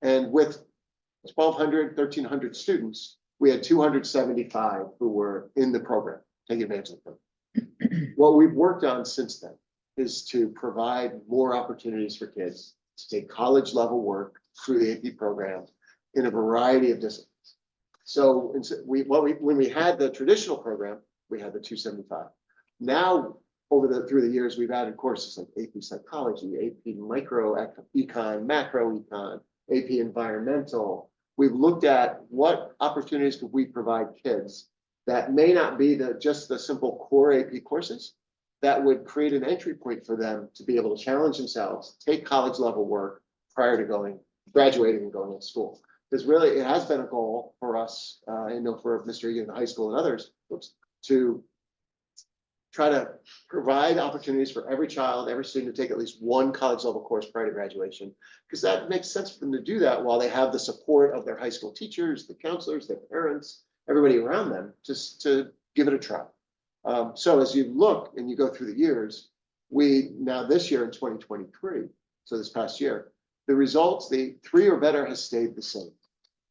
Speaker 1: And with 1,200, 1,300 students, we had 275 who were in the program, taking advantage of the program. What we've worked on since then is to provide more opportunities for kids to take college level work through the AP program in a variety of disciplines. So when we had the traditional program, we had the 275. Now, through the years, we've added courses like AP Psychology, AP Micro Econ, Macro Econ, AP Environmental. We've looked at what opportunities could we provide kids that may not be just the simple core AP courses that would create an entry point for them to be able to challenge themselves, take college level work prior to graduating and going to school. Because really, it has been a goal for us, I know for Mr. Egan in the high school and others, to try to provide opportunities for every child, every student to take at least one college level course prior to graduation, because that makes sense for them to do that while they have the support of their high school teachers, the counselors, their parents, everybody around them, just to give it a try. So as you look and you go through the years, now this year in 2023, so this past year, the results, the 3 or better has stayed the same.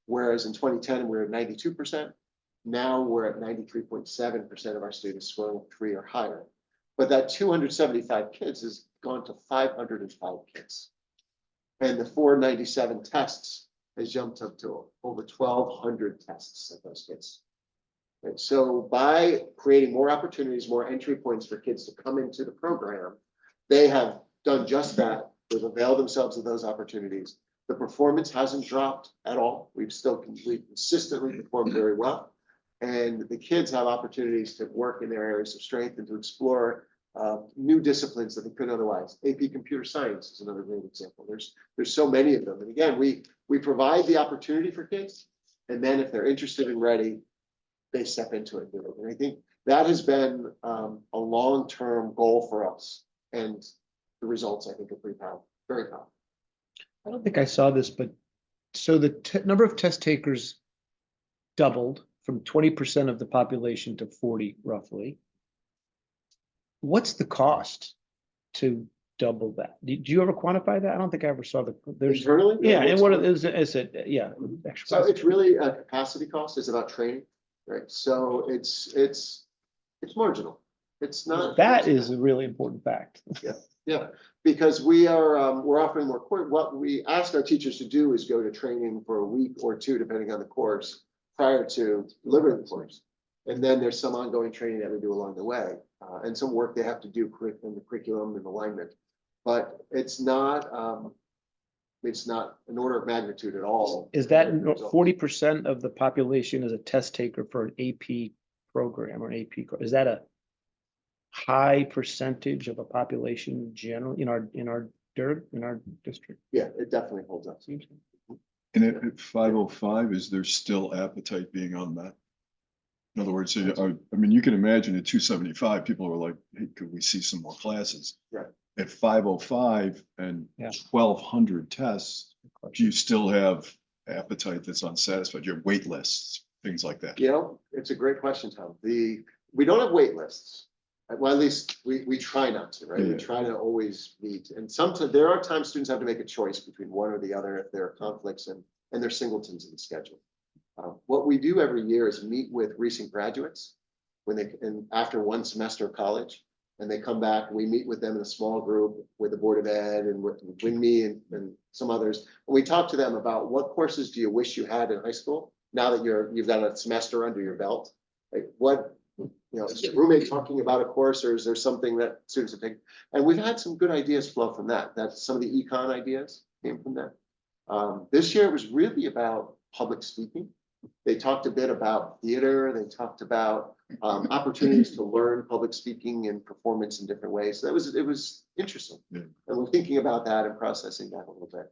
Speaker 1: Whereas in 2010, we were at 92%. Now we're at 93.7% of our students scoring 3 or higher. But that 275 kids has gone to 505 kids. And the 497 tests has jumped up to over 1,200 tests of those kids. And so by creating more opportunities, more entry points for kids to come into the program, they have done just that. They've availed themselves of those opportunities. The performance hasn't dropped at all. We've consistently performed very well. And the kids have opportunities to work in their areas of strength and to explore new disciplines that they couldn't otherwise. AP Computer Science is another great example. There's so many of them. And again, we provide the opportunity for kids. And then if they're interested and ready, they step into it. And I think that has been a long-term goal for us. And the results, I think, are pretty powerful, very powerful.
Speaker 3: I don't think I saw this, but so the number of test takers doubled from 20% of the population to 40 roughly. What's the cost to double that? Did you ever quantify that? I don't think I ever saw there's
Speaker 1: Internally?
Speaker 3: yeah, and what is it? Yeah.
Speaker 1: So it's really a capacity cost. It's about training. right? So it's marginal. It's not.
Speaker 9: That is a really important fact.
Speaker 1: Yeah, because we are, we're offering more what we ask our teachers to do is go to training for a week or two, depending on the course, prior to delivering the course. And then there's some ongoing training that we do along the way, and some work they have to do in the curriculum and alignment. But it's not an order of magnitude at all.
Speaker 9: Is that 40% of the population is a test taker for an AP program or an AP? Is that a high percentage of a population generally in our district?
Speaker 1: Yeah, it definitely holds up.
Speaker 10: And at 5:05, is there still appetite being unmet? In other words, I mean, you can imagine at 2:75, people are like, hey, could we see some more classes?
Speaker 1: Right.
Speaker 10: At 5:05 and
Speaker 9: Yeah.
Speaker 10: 1,200 tests, do you still have appetite that's unsatisfied? You have wait lists, things like that.
Speaker 1: You know, it's a great question, Tom. We don't have wait lists. Well, at least we try not to, right? We
Speaker 10: Yeah.
Speaker 1: try to always meet. And sometimes there are times students have to make a choice between one or the other if there are conflicts and they're singletons in the schedule. What we do every year is meet with recent graduates and after one semester of college, and they come back, we meet with them in a small group with the Board of Ed and with me and some others. And we talk to them about what courses do you wish you had in high school now that you've got a semester under your belt? Like is the roommate talking about a course, or is there something that students have taken? And we've had some good ideas flow from that. That's some of the econ ideas came from that. This year it was really about public speaking. They talked a bit about theater. They talked about opportunities to learn public speaking and performance in different ways. So it was interesting.
Speaker 10: Yeah.
Speaker 1: And we're thinking about that and processing that a little bit.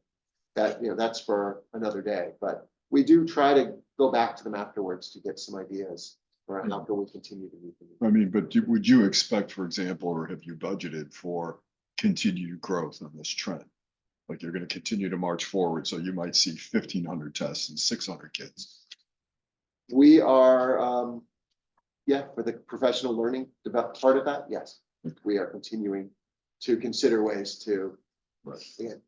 Speaker 1: That's for another day, but we do try to go back to them afterwards to get some ideas for how can we continue to meet them.
Speaker 10: I mean, but would you expect, for example, or have you budgeted for continued growth on this trend? Like you're going to continue to march forward, so you might see 1,500 tests and 600 kids.
Speaker 1: We are, for the professional learning part of that, yes. We are continuing to consider ways to, again,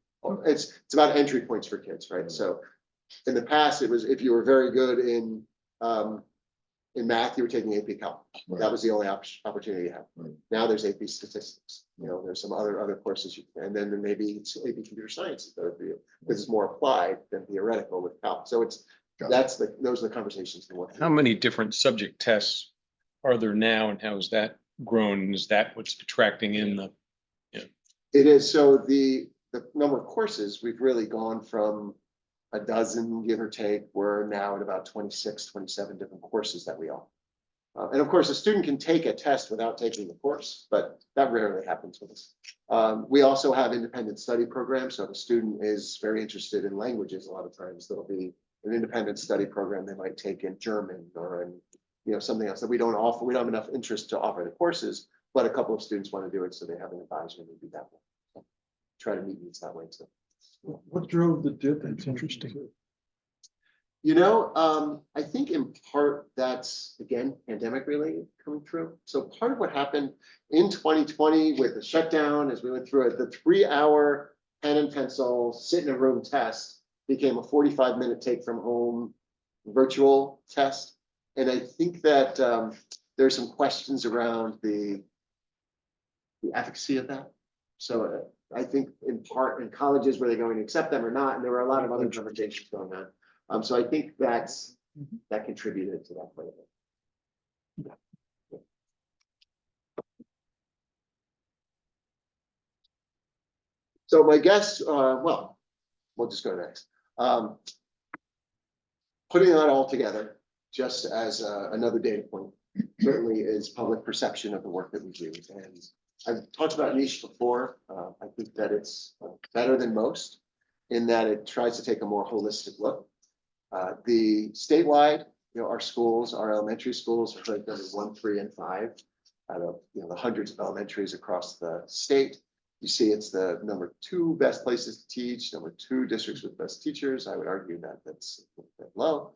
Speaker 1: it's about entry points for kids, right? So in the past, it was if you were very good in math, you were taking AP Calc.
Speaker 10: Right.
Speaker 1: That was the only opportunity you had.
Speaker 10: Right.
Speaker 1: Now there's AP Statistics. There's some other courses and then maybe it's AP Computer Science for you. This is more applied than theoretical with Calc. So those are the conversations.
Speaker 9: How many different subject tests are there now, and how has that grown? And is that what's attracting in the?
Speaker 1: It is. So the number of courses, we've really gone from a dozen, give or take. We're now at about 26, 27 different courses that we offer. And of course, a student can take a test without taking the course, but that rarely happens with us. We also have independent study programs. So if a student is very interested in languages, a lot of times there'll be an independent study program they might take in German or in something else that we don't offer. We don't have enough interest to offer the courses, but a couple of students want to do it, so they have an advisor and they do that way. So try to meet needs that way too.
Speaker 7: What drove the dip?
Speaker 9: That's interesting.
Speaker 1: I think in part that's, again, pandemic related coming through. So part of what happened in 2020 with the shutdown as we went through it, the 3-hour pen and pencil, sit in a room test became a 45-minute take from home virtual test. And I think that there's some questions around the efficacy of that. So I think in part in colleges, were they going to accept them or not? And there were a lot of other conversations going on. So I think that contributed to that quite a bit. So my guess, we'll just go next. Putting that all together, just as another data point, certainly is public perception of the work that we do. And I've talked about niche before. I think that it's better than most in that it tries to take a more holistic look. The statewide, our schools, our elementary schools are ranked number 1, 3, and 5 out of the hundreds of elementaries across the state. You see, it's the number 2 best places to teach, number 2 districts with best teachers. I would argue that that's a bit low.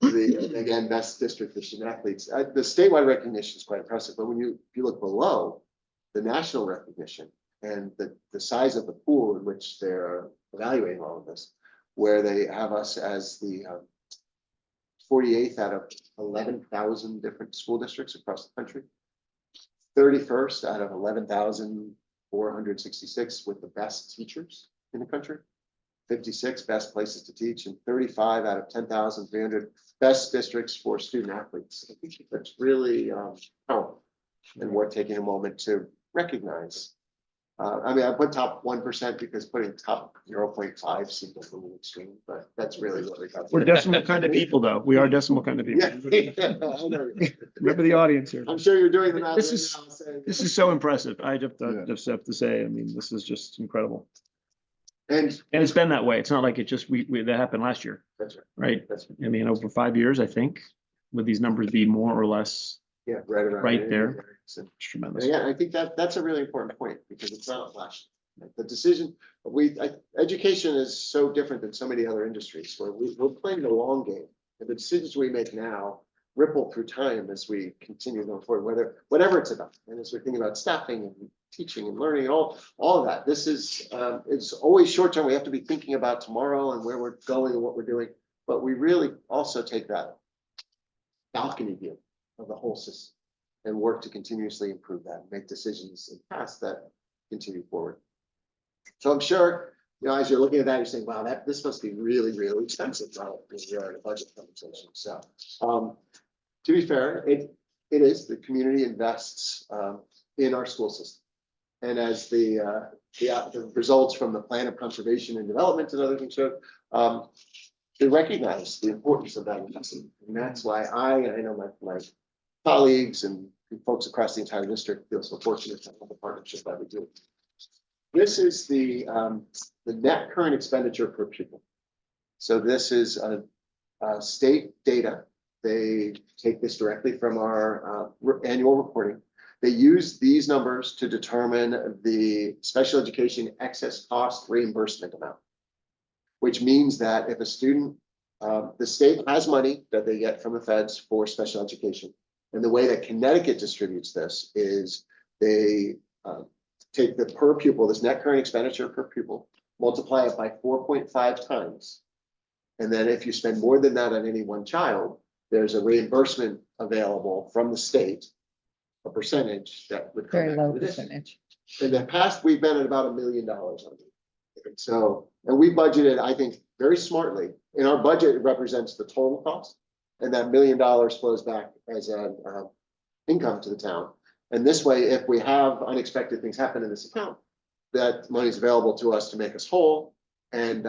Speaker 1: Again, best district for student athletes. The statewide recognition is quite impressive, but if you look below the national recognition and the size of the pool in which they're evaluating all of this, where they have us as the 48th out of 11,000 different school districts across the country. 31st out of 11,466 with the best teachers in the country. 56 best places to teach, and 35 out of 10,300 best districts for student athletes. I think that's really powerful and worth taking a moment to recognize. I mean, I put top 1% because putting top 0.5 seems a little extreme, but that's really what we got.
Speaker 3: We're decimal kind of people, though. We are decimal kind of people.
Speaker 1: Yeah. I know.
Speaker 3: Remember the audience here.
Speaker 1: I'm sure you're doing the math
Speaker 3: This
Speaker 1: right
Speaker 3: is-
Speaker 1: now, saying-
Speaker 3: This is so impressive. I
Speaker 10: Yeah.
Speaker 3: just have to say, I mean, this is just incredible.
Speaker 1: And
Speaker 3: And it's been that way. It's not like it just, that happened last year,
Speaker 1: that's right.
Speaker 3: right?
Speaker 1: That's,
Speaker 3: I mean, over 5 years, I think, would these numbers be more or less
Speaker 1: yeah, right around.
Speaker 3: Right there.
Speaker 1: So,
Speaker 3: tremendous?
Speaker 1: yeah, I think that's a really important point because it's not a flash. The decision, education is so different than so many other industries where we're playing the long game. And the decisions we make now ripple through time as we continue going forward, whatever it's about. And as we're thinking about staffing and teaching and learning, all of that, this is, it's always short term. We have to be thinking about tomorrow and where we're going and what we're doing. But we really also take that balcony view of the whole system and work to continuously improve that, make decisions in the past that continue forward. So I'm sure, as you're looking at that, you're saying, wow, this must be really, really expensive. Well, we are in a budget conversation. So to be fair, it is, the community invests in our school system. And as the results from the plan of conservation and development and other things showed, they recognize the importance of that investment. And that's why I know my colleagues and folks across the entire district feel so fortunate to have the partnership that we do. This is the net current expenditure per pupil. So this is state data. They take this directly from our annual reporting. They use these numbers to determine the special education excess cost reimbursement amount, which means that if a student, the state has money that they get from the feds for special education. And the way that Connecticut distributes this is they take the per pupil, this net current expenditure per pupil, multiply it by 4.5 times. And then if you spend more than that on any one child, there's a reimbursement available from the state, a percentage that would come
Speaker 5: Very
Speaker 1: back to
Speaker 5: low
Speaker 1: the district.
Speaker 5: percentage.
Speaker 1: In the past, we've been at about $1 million on it. And so, and we budgeted, I think, very smartly. In our budget, it represents the total cost. And that $1 million flows back as an income to the town. And this way, if we have unexpected things happen in this account, that money is available to us to make us whole. And,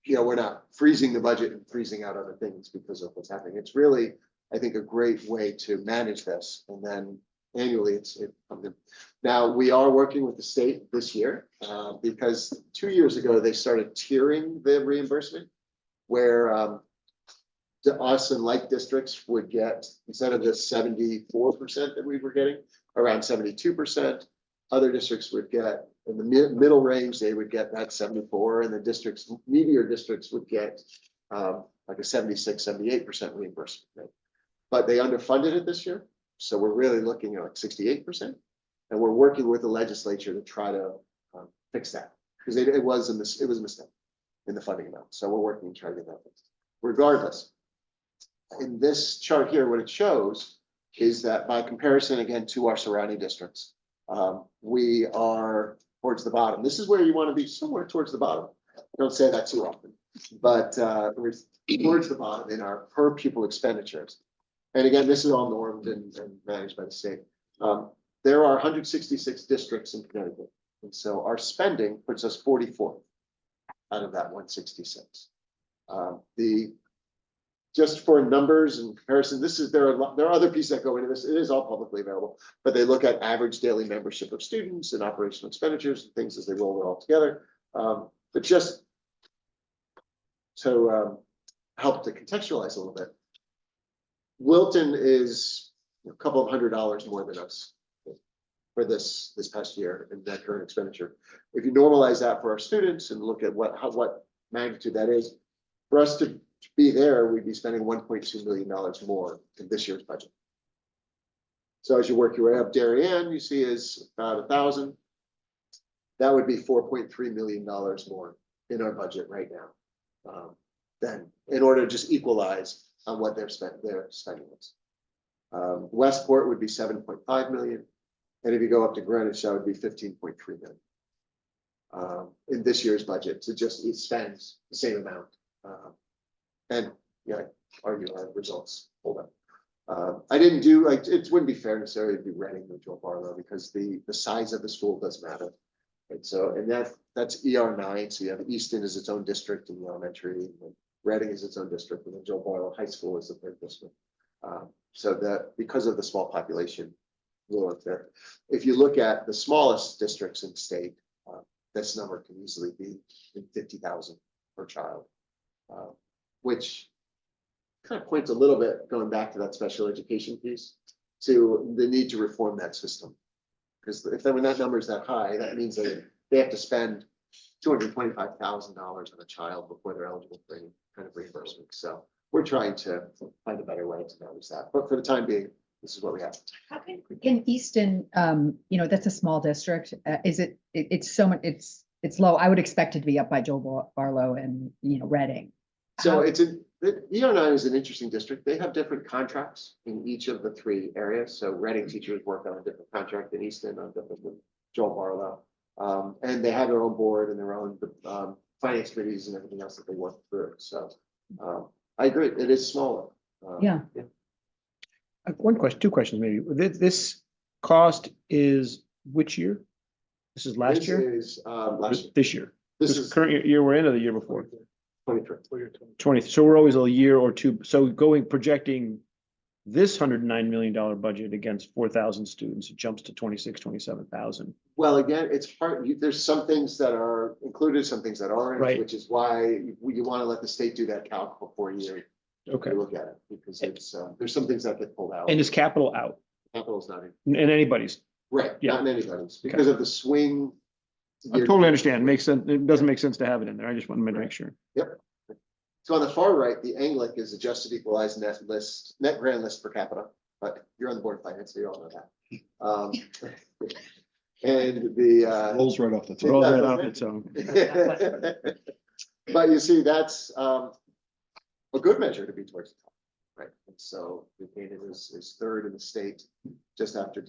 Speaker 1: we're not freezing the budget and freezing out other things because of what's happening. It's really, I think, a great way to manage this. And then annually, it comes in. Now, we are working with the state this year because 2 years ago, they started tiering the reimbursement where us and like districts would get, instead of the 74% that we were getting, around 72%. Other districts would get, in the middle range, they would get that 74, and the districts, meatier districts would get like a 76, 78% reimbursement rate. But they underfunded it this year. So we're really looking at like 68%. And we're working with the legislature to try to fix that. Because it was a mistake in the funding amount. So we're working to try to get that fixed. Regardless, in this chart here, what it shows is that by comparison, again, to our surrounding districts, we are towards the bottom. This is where you want to be, somewhere towards the bottom. I don't say that too often, but we're towards the bottom in our per pupil expenditures. And again, this is all normed and managed by the state. There are 166 districts in Connecticut. And so our spending puts us 44th out of that 166. Just for numbers and comparison, there are other pieces that go into this. It is all publicly available, but they look at average daily membership of students and operational expenditures and things as they roll it all together. But just to help to contextualize a little bit, Wilton is a couple of $100 more than us for this past year in that current expenditure. If you normalize that for our students and look at what magnitude that is, for us to be there, we'd be spending $1.2 million more in this year's budget. So as you work your way up, Darien, you see is about 1,000. That would be $4.3 million more in our budget right now. Then in order to just equalize on what their spending is. Westport would be 7.5 million. And if you go up to Greenwich, that would be 15.3 million. In this year's budget, so it spends the same amount. And yeah, I argue our results hold up. I didn't do, like, it wouldn't be fair necessarily to do Reading or Joe Barlow because the size of the school does matter. And so, and that's ER9, so you have Easton as its own district in the elementary, and Reading is its own district, and then Joe Barlow High School is the third district. So that because of the small population, there. If you look at the smallest districts in the state, this number can easily be 50,000 per child, which kind of points a little bit, going back to that special education piece, to the need to reform that system. Because when that number is that high, that means that they have to spend $225,000 on a child before they're eligible for any kind of reimbursement. So we're trying to find a better way to manage that. But for the time being, this is what we have.
Speaker 5: How can, in Easton, that's a small district. It's so much, it's low. I would expect it to be up by Joe Barlow and, Reading.
Speaker 1: So ER9 is an interesting district. They have different contracts in each of the three areas. So Reading teachers work on a different contract than Easton on different than Joel Barlow. And they have their own board and their own finance committees and everything else that they work through. So I agree, it is smaller.
Speaker 5: Yeah.
Speaker 9: Two questions maybe. This cost is which year? This is last
Speaker 1: This
Speaker 9: year?
Speaker 1: is last year.
Speaker 9: This year?
Speaker 1: This
Speaker 9: This
Speaker 1: is
Speaker 9: current year we're in or the year before?
Speaker 1: 23.
Speaker 9: 20, so we're always a year or two. So projecting this $109 million budget against 4,000 students, it jumps to 27,000.
Speaker 1: Well, again, it's hard. There's some things that are included, some things that aren't,
Speaker 9: Right.
Speaker 1: which is why you want to let the state do that calc before you
Speaker 9: Okay.
Speaker 1: look at it, because it's there's some things that get pulled out.
Speaker 9: And is capital out?
Speaker 1: Capital's not in,
Speaker 9: And anybody's?
Speaker 1: right,
Speaker 9: Yeah.
Speaker 1: not in anybody's, because of the swing.
Speaker 9: I totally understand. Makes sense. It doesn't make sense to have it in there. I just wanted to make sure.
Speaker 1: So on the far right, the ANGLIC is adjusted equalized net grand list per capita, but you're on the board of finance, so you all know that. And the
Speaker 10: Rolls right off the
Speaker 9: Roll
Speaker 10: top.
Speaker 9: that off its own.
Speaker 1: but you see, that's a good measure to be towards the top, right? And so New Canaan is third in the state, just after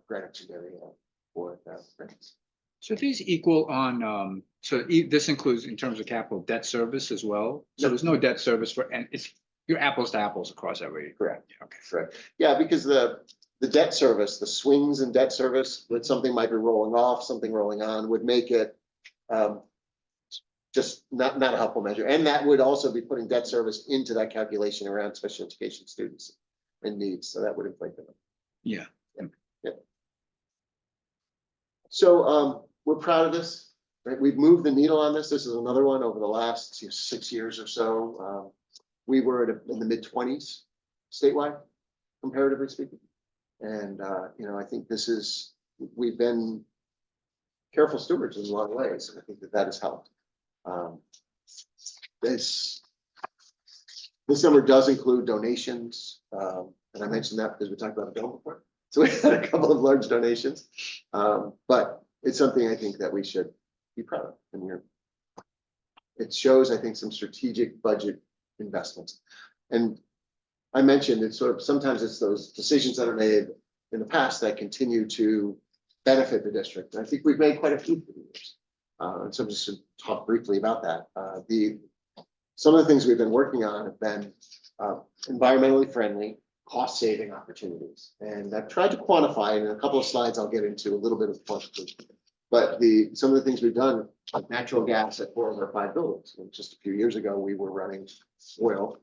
Speaker 1: Greenwich and Darien for grants.
Speaker 11: So these equal on, this includes in terms of capital debt service as well? So there's no debt service and you're apples to apples across every.
Speaker 1: Correct.
Speaker 11: Okay.
Speaker 1: Correct. Yeah, because the debt service, the swings in debt service, that something might be rolling off, something rolling on, would make it just not a helpful measure. And that would also be putting debt service into that calculation around special education students and needs. So that would inflate them.
Speaker 11: Yeah.
Speaker 1: So we're proud of this, right? We've moved the needle on this. This is another one over the last 6 years or so. We were in the mid-20s statewide, comparatively speaking. And, I think we've been careful stewards in a lot of ways. And I think that has helped. This number does include donations. And I mentioned that because we talked about a bill before. So we had a couple of large donations, but it's something I think that we should be proud of. And it shows, I think, some strategic budget investments. And I mentioned it's sometimes it's those decisions that are made in the past that continue to benefit the district. And I think we've made quite a few for the years. And so just to talk briefly about that. Some of the things we've been working on have been environmentally friendly, cost-saving opportunities. And I've tried to quantify, and in a couple of slides, I'll get into a little bit of quantification. But some of the things we've done, like natural gas at 4 of our 5 buildings. And just a few years ago, we were running oil.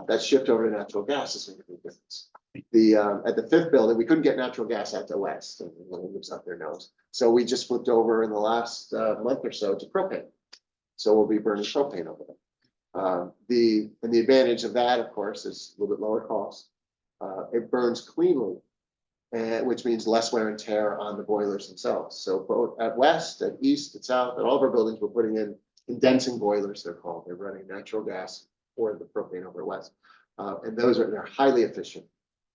Speaker 1: That shift over to natural gas is making a big difference. At the 5th building, we couldn't get natural gas out to west, and anyone who lives out there knows. So we just flipped over in the last month or so to propane. So we'll be burning propane over there. The advantage of that, of course, is a little bit lower cost. It burns cleanly, which means less wear and tear on the boilers themselves. So both at west, at east, at south, at all of our buildings, we're putting in condensing boilers, they're called. They're running natural gas or the propane over west. And they're highly efficient.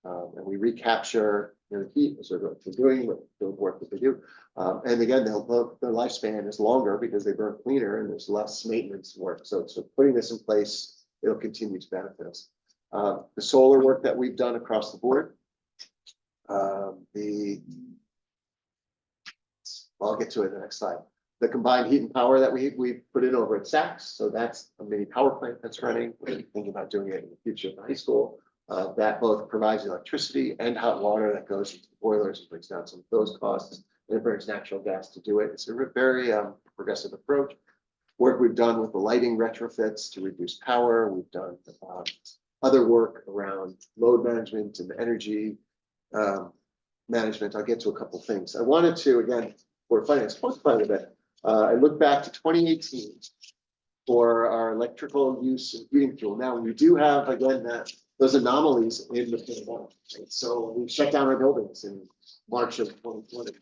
Speaker 1: And we recapture the heat as we're doing the work that they do. And again, their lifespan is longer because they burn cleaner and there's less maintenance work. So putting this in place, it'll continue to benefit us. The solar work that we've done across the board. I'll get to it in the next slide. The combined heat and power that we put in over at Saks, so that's a mini power plant that's running. We're thinking about doing it in the future at the high school. That both provides electricity and hot water that goes into the boilers and brings down some of those costs. And it burns natural gas to do it. It's a very progressive approach. Work we've done with the lighting retrofits to reduce power. We've done other work around load management and energy management. I'll get to a couple things. I wanted to, again, for finance, quite a bit. I look back to 2018 for our electrical use and heating fuel. Now, we do have, again, those anomalies in the pandemic. Right? So we shut down our buildings in March of 2020.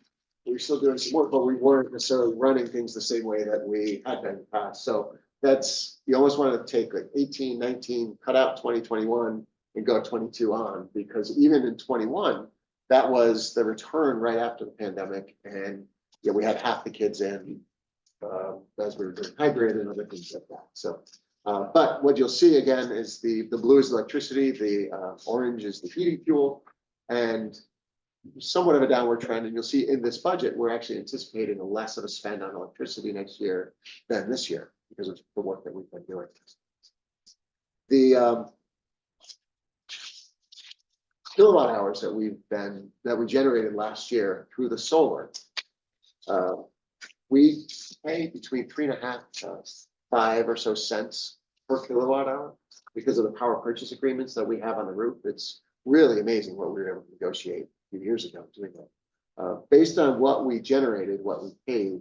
Speaker 1: We're still doing some work, but we weren't necessarily running things the same way that we had been in the past. So that's, you almost want to take like 18, 19, cut out 2021 and go 22 on, because even in 21, that was the return right after the pandemic. And yeah, we had half the kids in as we were doing hybrid and other things like that. So, but what you'll see again is the blue is electricity, the orange is the heating fuel, and somewhat of a downward trend. And you'll see in this budget, we're actually anticipating less of a spend on electricity next year than this year because of the work that we've been doing. The kilowatt hours that we generated last year through the solar, we pay between 3.5 to 5 or so cents per kilowatt hour because of the power purchase agreements that we have on the roof. It's really amazing what we were able to negotiate a few years ago doing that. Based on what we generated, what we paid,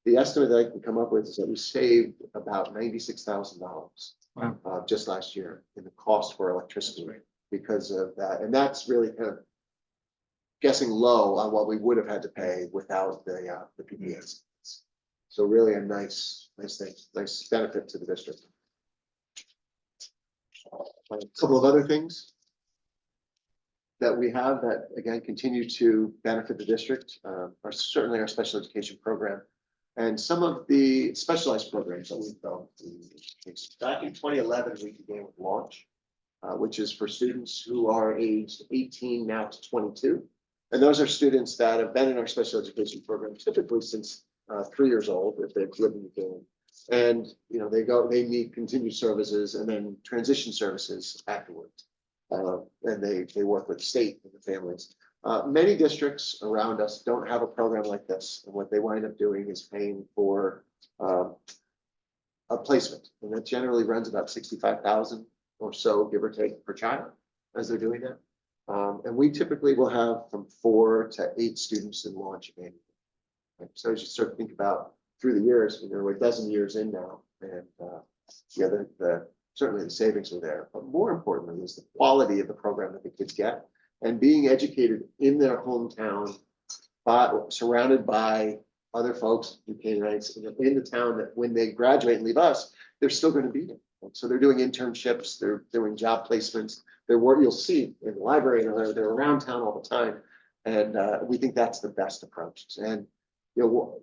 Speaker 1: the estimate that I can come up with is that we saved about $96,000 just last year in the cost for electricity because of that. And that's really kind of guessing low on what we would have had to pay without the PPAs. So really a nice thing, nice benefit to the district. A couple of other things that we have that again continue to benefit the district are certainly our special education program and some of the specialized programs that we've built. Back in 2011, we began with Launch, which is for students who are aged 18 now to 22. And those are students that have been in our special education program typically since 3 years old if they've lived in the game. And you know, they need continued services and then transition services afterwards. And they work with the state and the families. Many districts around us don't have a program like this. And what they wind up doing is paying for a placement. And that generally runs about $65,000 or so, give or take, per child as they're doing that. And we typically will have from 4 to 8 students in Launch annually. Right? So as you start to think about through the years, we're a dozen years in now, and yeah, certainly the savings are there. But more importantly is the quality of the program that the kids get and being educated in their hometown, surrounded by other folks, Canaanites in the town that when they graduate and leave us, they're still going to be there. So they're doing internships, they're doing job placements, they're what you'll see in the library, and they're around town all the time. And we think that's the best approach. And you know,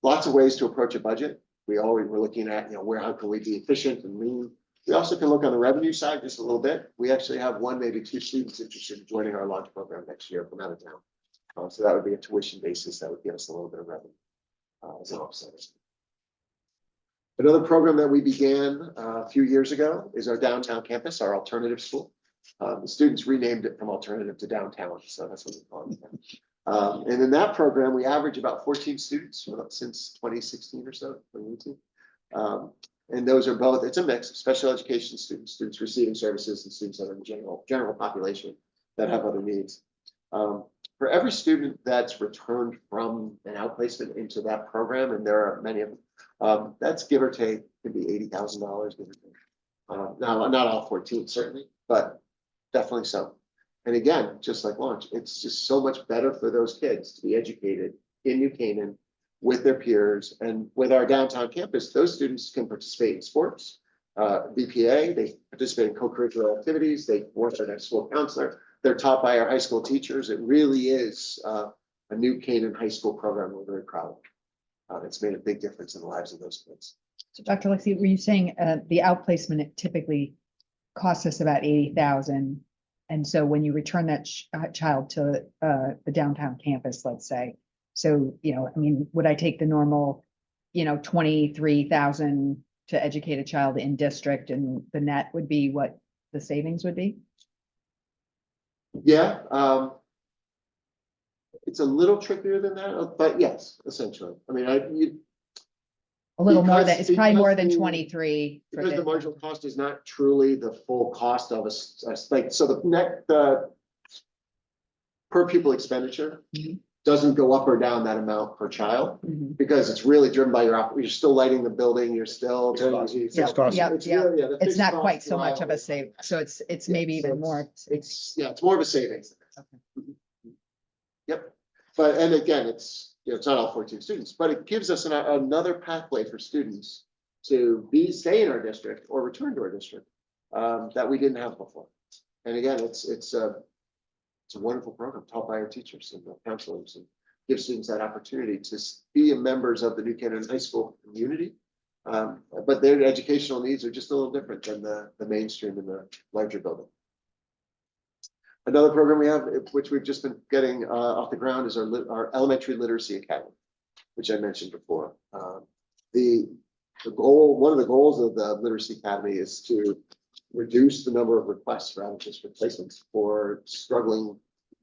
Speaker 1: lots of ways to approach a budget. We're looking at, you know, how can we be efficient and lean. We also can look on the revenue side just a little bit. We actually have 1, maybe 2 students interested in joining our Launch program next year from out of town. So that would be a tuition basis that would give us a little bit of revenue as an offset. Another program that we began a few years ago is our downtown campus, our alternative school. The students renamed it from alternative to downtown, so that's what we call it now. And in that program, we average about 14 students since 2016 or so, 2018. And those are both, it's a mix of special education students, students receiving services, and students that are in general population that have other needs. For every student that's returned from an outplacement into that program, and there are many of them, that's give or take, could be $80,000, give or take. Now, not all 14 certainly, but definitely some. And again, just like Launch, it's just so much better for those kids to be educated in New Canaan with their peers. And with our downtown campus, those students can participate in sports, BPA, they participate in co-curricular activities, they work with their school counselor, they're taught by our high school teachers. It really is a New Canaan high school program we're very proud of. It's made a big difference in the lives of those kids.
Speaker 5: So Dr. Lexi, were you saying the outplacement typically costs us about 80,000. And so when you return that child to the downtown campus, let's say, so, you know, I mean, would I take the normal, you know, 23,000 to educate a child in district, and the net would be what the savings would be?
Speaker 1: Yeah, it's a little trickier than that, but yes, essentially. I mean,
Speaker 5: A little more than,
Speaker 1: Because-
Speaker 5: it's probably more than
Speaker 1: because the-
Speaker 5: 23. for
Speaker 1: because the
Speaker 5: the-
Speaker 1: marginal cost is not truly the full cost of like, so the net, the per pupil expenditure
Speaker 5: Mhm.
Speaker 1: doesn't go up or down that amount per child,
Speaker 5: Mhm.
Speaker 1: because it's really driven by you're still lighting the building, you're still.
Speaker 9: Fixed costs.
Speaker 5: Yep,
Speaker 1: It's
Speaker 5: yep.
Speaker 1: really, yeah, the
Speaker 5: It's
Speaker 1: fixed
Speaker 5: not
Speaker 1: cost
Speaker 5: quite so much of a
Speaker 1: while-
Speaker 5: save, so it's
Speaker 1: Yeah,
Speaker 5: maybe
Speaker 1: so
Speaker 5: even more.
Speaker 1: It's more of a savings. Yep, but, and again, it's, you know, it's not all 14 students, but it gives us another pathway for students to stay in our district or return to our district, that we didn't have before. And again, it's a wonderful program taught by our teachers and the counselors, and give students that opportunity to be members of the New Canaan High School community. But their educational needs are just a little different than the mainstream in the larger building. Another program we have, which we've just been getting off the ground, is our Elementary Literacy Academy, which I mentioned before. The goal, one of the goals of the Literacy Academy is to reduce the number of requests rather than just replacements for struggling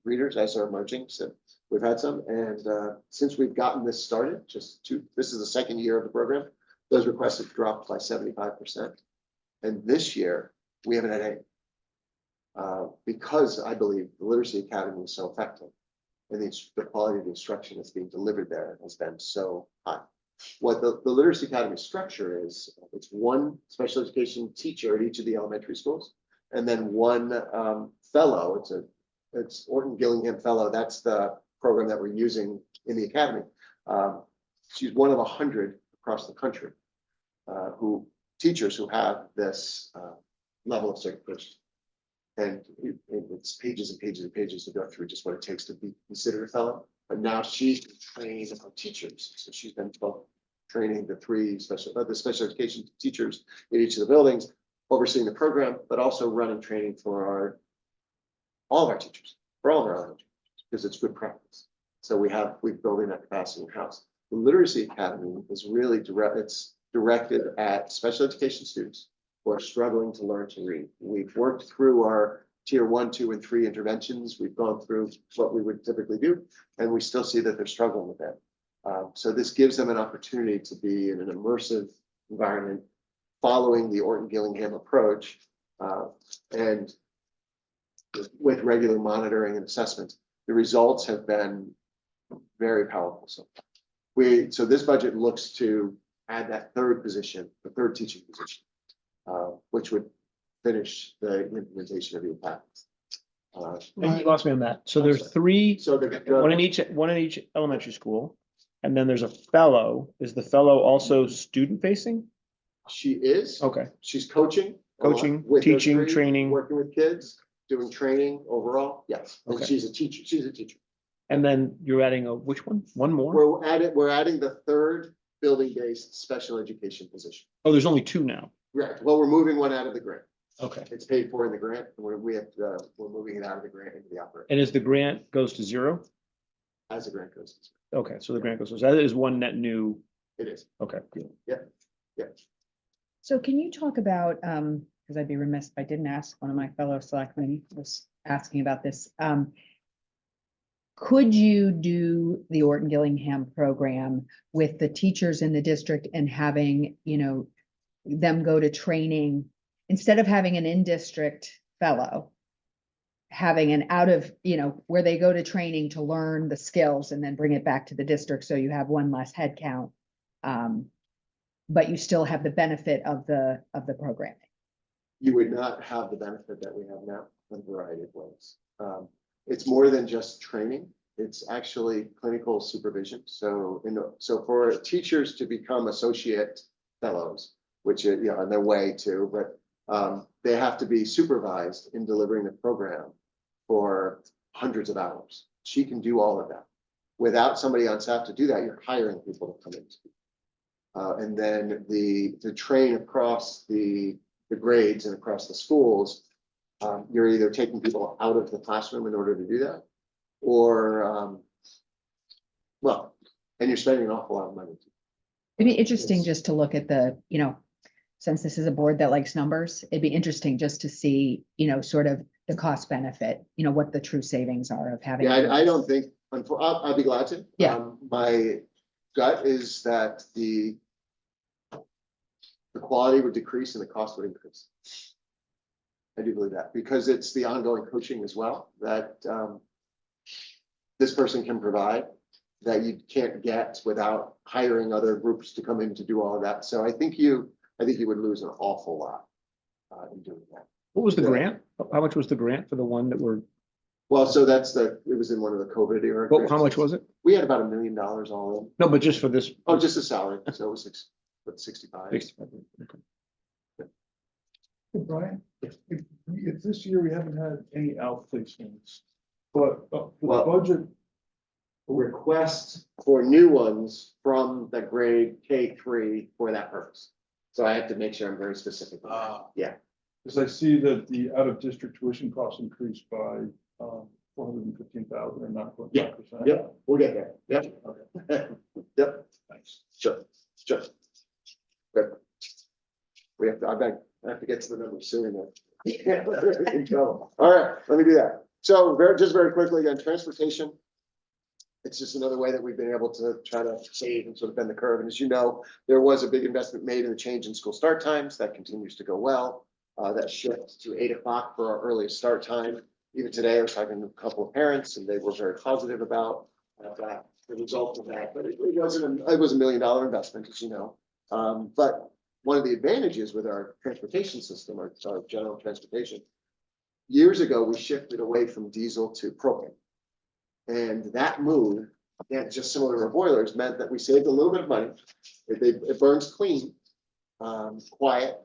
Speaker 1: readers as they're emerging. So we've had some, and since we've gotten this started, this is the second year of the program, those requests have dropped by 75%. And this year, we haven't had any. Because I believe the Literacy Academy is so effective, and the quality of the instruction that's being delivered there has been so high. What the Literacy Academy structure is, it's one special education teacher at each of the elementary schools, and then one fellow. It's Orton Gillingham Fellow. That's the program that we're using in the academy. She's one of 100 across the country teachers who have this level of certification. And it's pages and pages and pages to go through just what it takes to be considered a fellow. But now she's trained our teachers. So she's been both training the special education teachers in each of the buildings, overseeing the program, but also running training for all of our teachers, for all of our elementary teachers, because it's good practice. So we're building that capacity in-house. The Literacy Academy is really directed at special education students who are struggling to learn to read. We've worked through our tier 1, 2, and 3 interventions. We've gone through what we would typically do, and we still see that they're struggling with that. So this gives them an opportunity to be in an immersive environment, following the Orton Gillingham approach, and with regular monitoring and assessment. The results have been very powerful. So this budget looks to add that third position, the third teaching position, which would finish the implementation of the impact.
Speaker 9: You lost me on that. So there's three,
Speaker 1: So
Speaker 9: one in each elementary school. And then there's a fellow. Is the fellow also student facing?
Speaker 1: she is,
Speaker 9: Okay,
Speaker 1: she's coaching. a lot
Speaker 9: Coaching,
Speaker 1: with those
Speaker 9: teaching,
Speaker 1: three,
Speaker 9: training.
Speaker 1: Working with kids, doing training overall, yes. And
Speaker 9: Okay.
Speaker 1: she's a teacher.
Speaker 9: and then you're adding which one? One more?
Speaker 1: We're adding the third building-based special education position.
Speaker 9: Oh, there's only two now.
Speaker 1: Right, well, we're moving one out of the grant.
Speaker 9: Okay.
Speaker 1: It's paid for in the grant, and we're moving it out of the grant into the operating
Speaker 9: And is the grant goes to zero?
Speaker 1: as the grant goes.
Speaker 9: Okay, so the grant goes, so that is one net new.
Speaker 1: It is,
Speaker 9: Okay, good.
Speaker 1: yeah.
Speaker 5: So can you talk about, because I'd be remiss if I didn't ask, one of my fellow selectmen was asking about this. Could you do the Orton Gillingham program with the teachers in the district and having, them go to training, instead of having an in-district fellow, having an out of, where they go to training to learn the skills and then bring it back to the district, so you have one less head count. But you still have the benefit of the programming.
Speaker 1: You would not have the benefit that we have now in a variety of ways. It's more than just training. It's actually clinical supervision. So for teachers to become associate fellows, which are, on their way to, but they have to be supervised in delivering the program for hundreds of hours. She can do all of that. Without somebody on staff to do that, you're hiring people to come in. And then to train across the the grades and across the schools, you're either taking people out of the classroom in order to do that, or, well, and you're spending an awful lot of money.
Speaker 5: It'd be interesting
Speaker 1: Yes.
Speaker 5: just to look at the, since this is a board that likes numbers, it'd be interesting just to see, sort of the cost benefit, what the true savings are of having.
Speaker 1: Yeah, I don't think, I'll be glad to.
Speaker 5: Yeah.
Speaker 1: My gut is that the quality would decrease and the cost would increase. I do believe that, because it's the ongoing coaching as well that this person can provide that you can't get without hiring other groups to come in to do all of that. So I think you would lose an awful lot in doing that.
Speaker 3: What was the
Speaker 1: Yeah.
Speaker 3: grant? How much was the grant for the one that were,
Speaker 1: Well, so it was in one of the COVID era.
Speaker 3: how much was it?
Speaker 1: We had about $1 million all in.
Speaker 3: No, but just for this.
Speaker 1: Oh, just the salary. So it was 65.
Speaker 3: 65, okay.
Speaker 7: Hey, Brian, if this year we haven't had any outplacements, but for the
Speaker 1: Well-
Speaker 7: budget,
Speaker 1: Request for new ones from the grade K3 for that purpose. So I have to make sure I'm very specific. Yeah,
Speaker 7: because I see that the out-of-district tuition costs increased by 415,000 or 9.5%.
Speaker 1: yep, we'll get there. Yep. Yep,
Speaker 7: Thanks.
Speaker 1: sure. Good. I have to get to the numbers soon. In trouble. All right, let me do that. So very quickly again, transportation. It's just another way that we've been able to try to save and sort of bend the curve. And as you know, there was a big investment made in the change in school start times. That continues to go well. That shift to 8 o'clock for our earliest start time. Even today, I was talking to a couple of parents and they were very positive about that, the result of that. But it was $1 million investment, as you know. But one of the advantages with our transportation system, our general transportation, years ago, we shifted away from diesel to propane. And that move, again, just similar to our boilers, meant that we saved a little bit of money. It burns clean, quiet.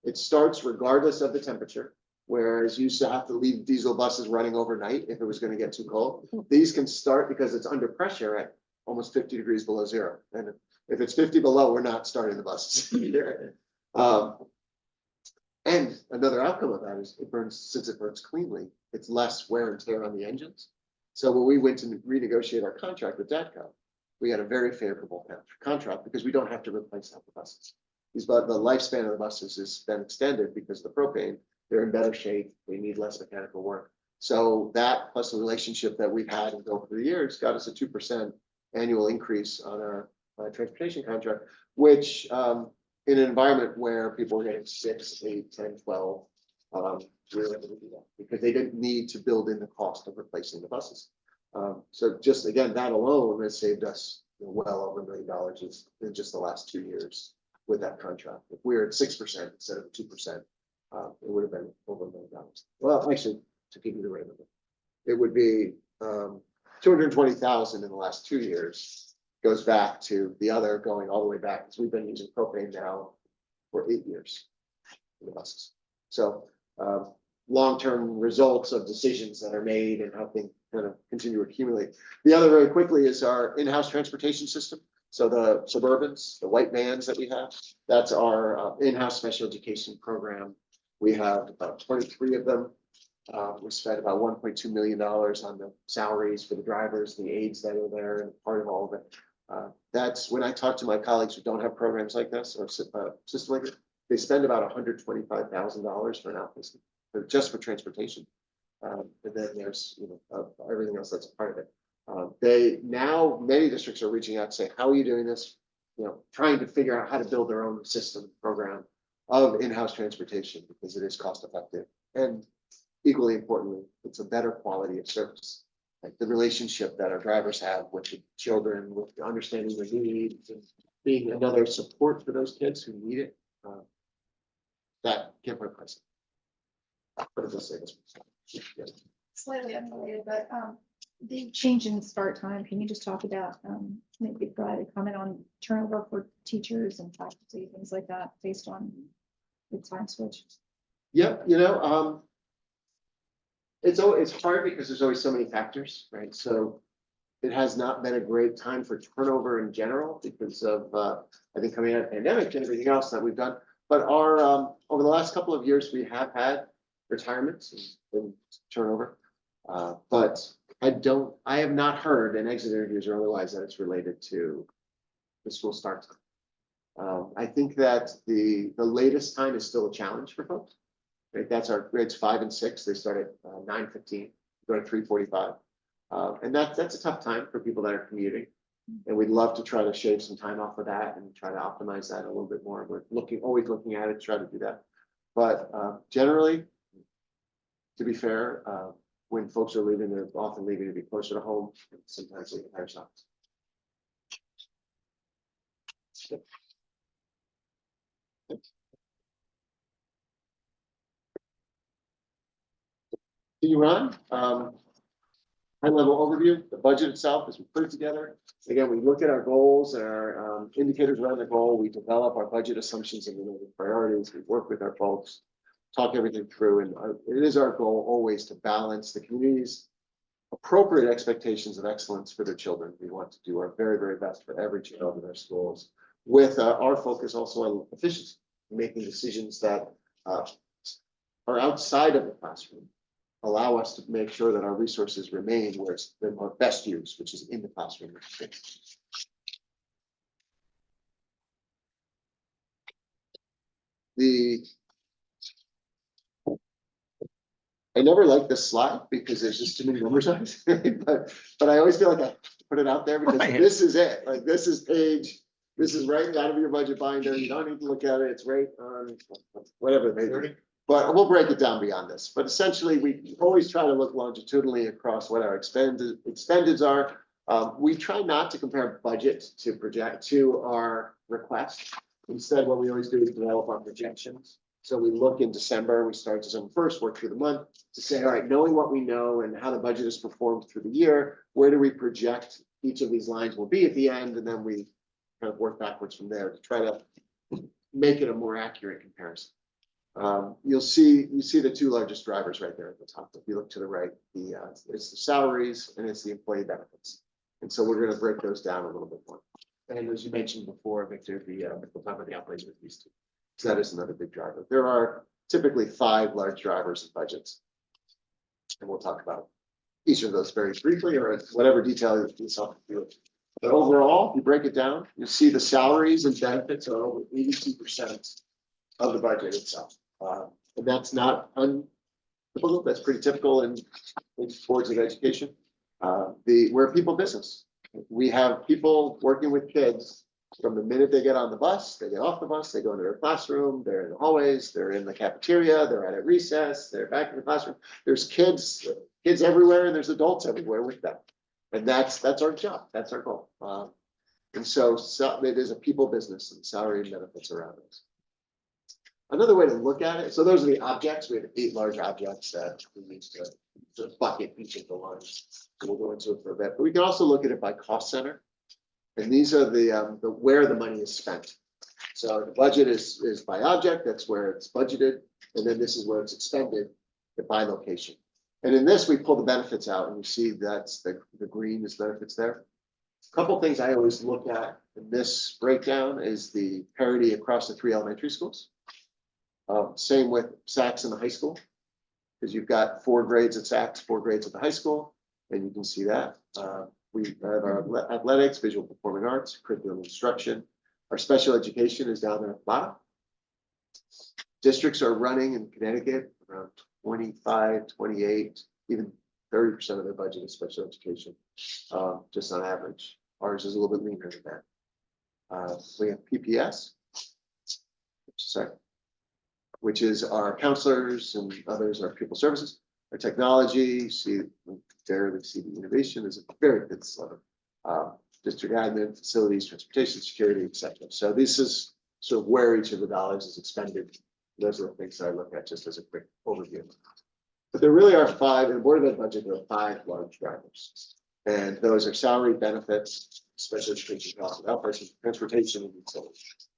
Speaker 1: It starts regardless of the temperature, whereas you used to have to leave diesel buses running overnight if it was going to get too cold. These can start because it's under pressure at almost 50 degrees below zero. And if it's 50 below, we're not starting the buses. And another outcome of that is since it burns cleanly, it's less wear and tear on the engines. So when we went to renegotiate our contract with DATCO, we had a very favorable contract because we don't have to replace half the buses. The lifespan of the buses has been extended because of the propane. They're in better shape. They need less mechanical work. So that plus the relationship that we've had over the years got us a 2% annual increase on our transportation contract, which in an environment where people were getting 6, 8, 10, 12, we were able to do that because they didn't need to build in the cost of replacing the buses. So just again, that alone has saved us well over $1 million in just the last 2 years with that contract. If we were at 6% instead of 2%, it would have been over $1 million. Well, actually, to give you the right number, it would be 220,000 in the last 2 years. Goes back to the other going all the way back because we've been using propane now for 8 years in the buses. So long-term results of decisions that are made and how things kind of continue to accumulate. The other very quickly is our in-house transportation system. So the Suburbans, the white vans that we have, that's our in-house special education program. We have about 23 of them. We spent about $1.2 million on the salaries for the drivers, the aides that are there, and part of all of it. That's when I talk to my colleagues who don't have programs like this or system like it, they spend about $125,000 for an outplacement, just for transportation. And then there's everything else that's a part of it. Many districts are reaching out to say, how are you doing this? Trying to figure out how to build their own system program of in-house transportation because it is cost effective. And equally importantly, it's a better quality of service. Like the relationship that our drivers have with the children, with understanding their needs and being another support for those kids who need it. That can't put a price. What does that say? Yeah.
Speaker 12: Slightly unrelated, but the change in start time, can you just talk about, maybe provide a comment on turnover for teachers and faculty, things like that, based on the time switch?
Speaker 1: Yep, it's hard because there's always so many factors, right? So it has not been a great time for turnover in general because of, I think coming out of the pandemic and everything else that we've done. But over the last couple of years, we have had retirements and turnover. But I have not heard in exit interviews or otherwise that it's related to the school start time. I think that the latest time is still a challenge for folks. Right? That's our grades 5 and 6. They start at 9:15, go to 3:45. And that's a tough time for people that are commuting. And we'd love to try to shave some time off of that and try to optimize that a little bit more. We're always looking at it, try to do that. But generally, to be fair, when folks are leaving, they're often leaving to be closer to home. Sometimes they get higher stops. Continue on. High level overview, the budget itself as we put it together. Again, we look at our goals and our indicators around the goal. We develop our budget assumptions and the priorities. We work with our folks, talk everything through. And it is our goal always to balance the community's appropriate expectations of excellence for their children. We want to do our very, very best for every child in our schools with our focus also on efficiency, making decisions that are outside of the classroom, allow us to make sure that our resources remain where it's our best use, which is in the classroom. I never like this slide because there's just too many numbers on it, but I always feel like I have to put it out there because this is it. Like this is right out of your budget binder. You don't need to look at it. It's right on whatever it may be. But we'll break it down beyond this. But essentially, we always try to look longitudinally across what our expenditures are. We try not to compare budget to our request. Instead, what we always do is develop our projections. So we look in December, we start December 1st, work through the month to say, all right, knowing what we know and how the budget is performed through the year, where do we project each of these lines will be at the end? And then we kind of work backwards from there to try to make it a more accurate comparison. You see the two largest drivers right there at the top. If you look to the right, it's the salaries and it's the employee benefits. And so we're going to break those down a little bit more. And as you mentioned before, Victor, we'll talk about the outlays with these two. So that is another big driver. There are typically 5 large drivers in budgets. And we'll talk about each of those very briefly or whatever detail you self feel. But overall, if you break it down, you see the salaries and benefits are over 82% of the budget itself. And that's not untypical, that's pretty typical in boards of education. We're a people business. We have people working with kids from the minute they get on the bus, they get off the bus, they go into their classroom, they're in the hallways, they're in the cafeteria, they're at recess, they're back in the classroom. There's kids everywhere and there's adults everywhere with them. And that's our job, that's our goal. And so it is a people business and salary and benefits around us. Another way to look at it, so those are the objects. We have 8 large objects that we use to bucket each of the lines. So we'll go into it for a bit, but we can also look at it by cost center. And these are the where the money is spent. So the budget is by object, that's where it's budgeted. And then this is where it's expended by location. And in this, we pull the benefits out and you see that's the green is benefits there. A couple things I always look at in this breakdown is the parity across the 3 elementary schools. Same with SACs in the high school, because you've got 4 grades at SACs, 4 grades at the high school, and you can see that. We have our athletics, visual performing arts, curriculum instruction. Our special education is down there at the bottom. Districts are running in Connecticut around 25, 28, even 30% of their budget is special education, just on average. Ours is a little bit leaner than that. We have PPS, which is our counselors and others, our pupil services, our technology, barely see the innovation is a very good sliver. District admin, facilities, transportation, security, etc. So this is sort of where each of the dollars is expended. Those are the things that I look at just as a quick overview. But there really are 5, in the Board of Ed budget, there are 5 large drivers. And those are salary, benefits, special education costs, outplacement, transportation, and utilities.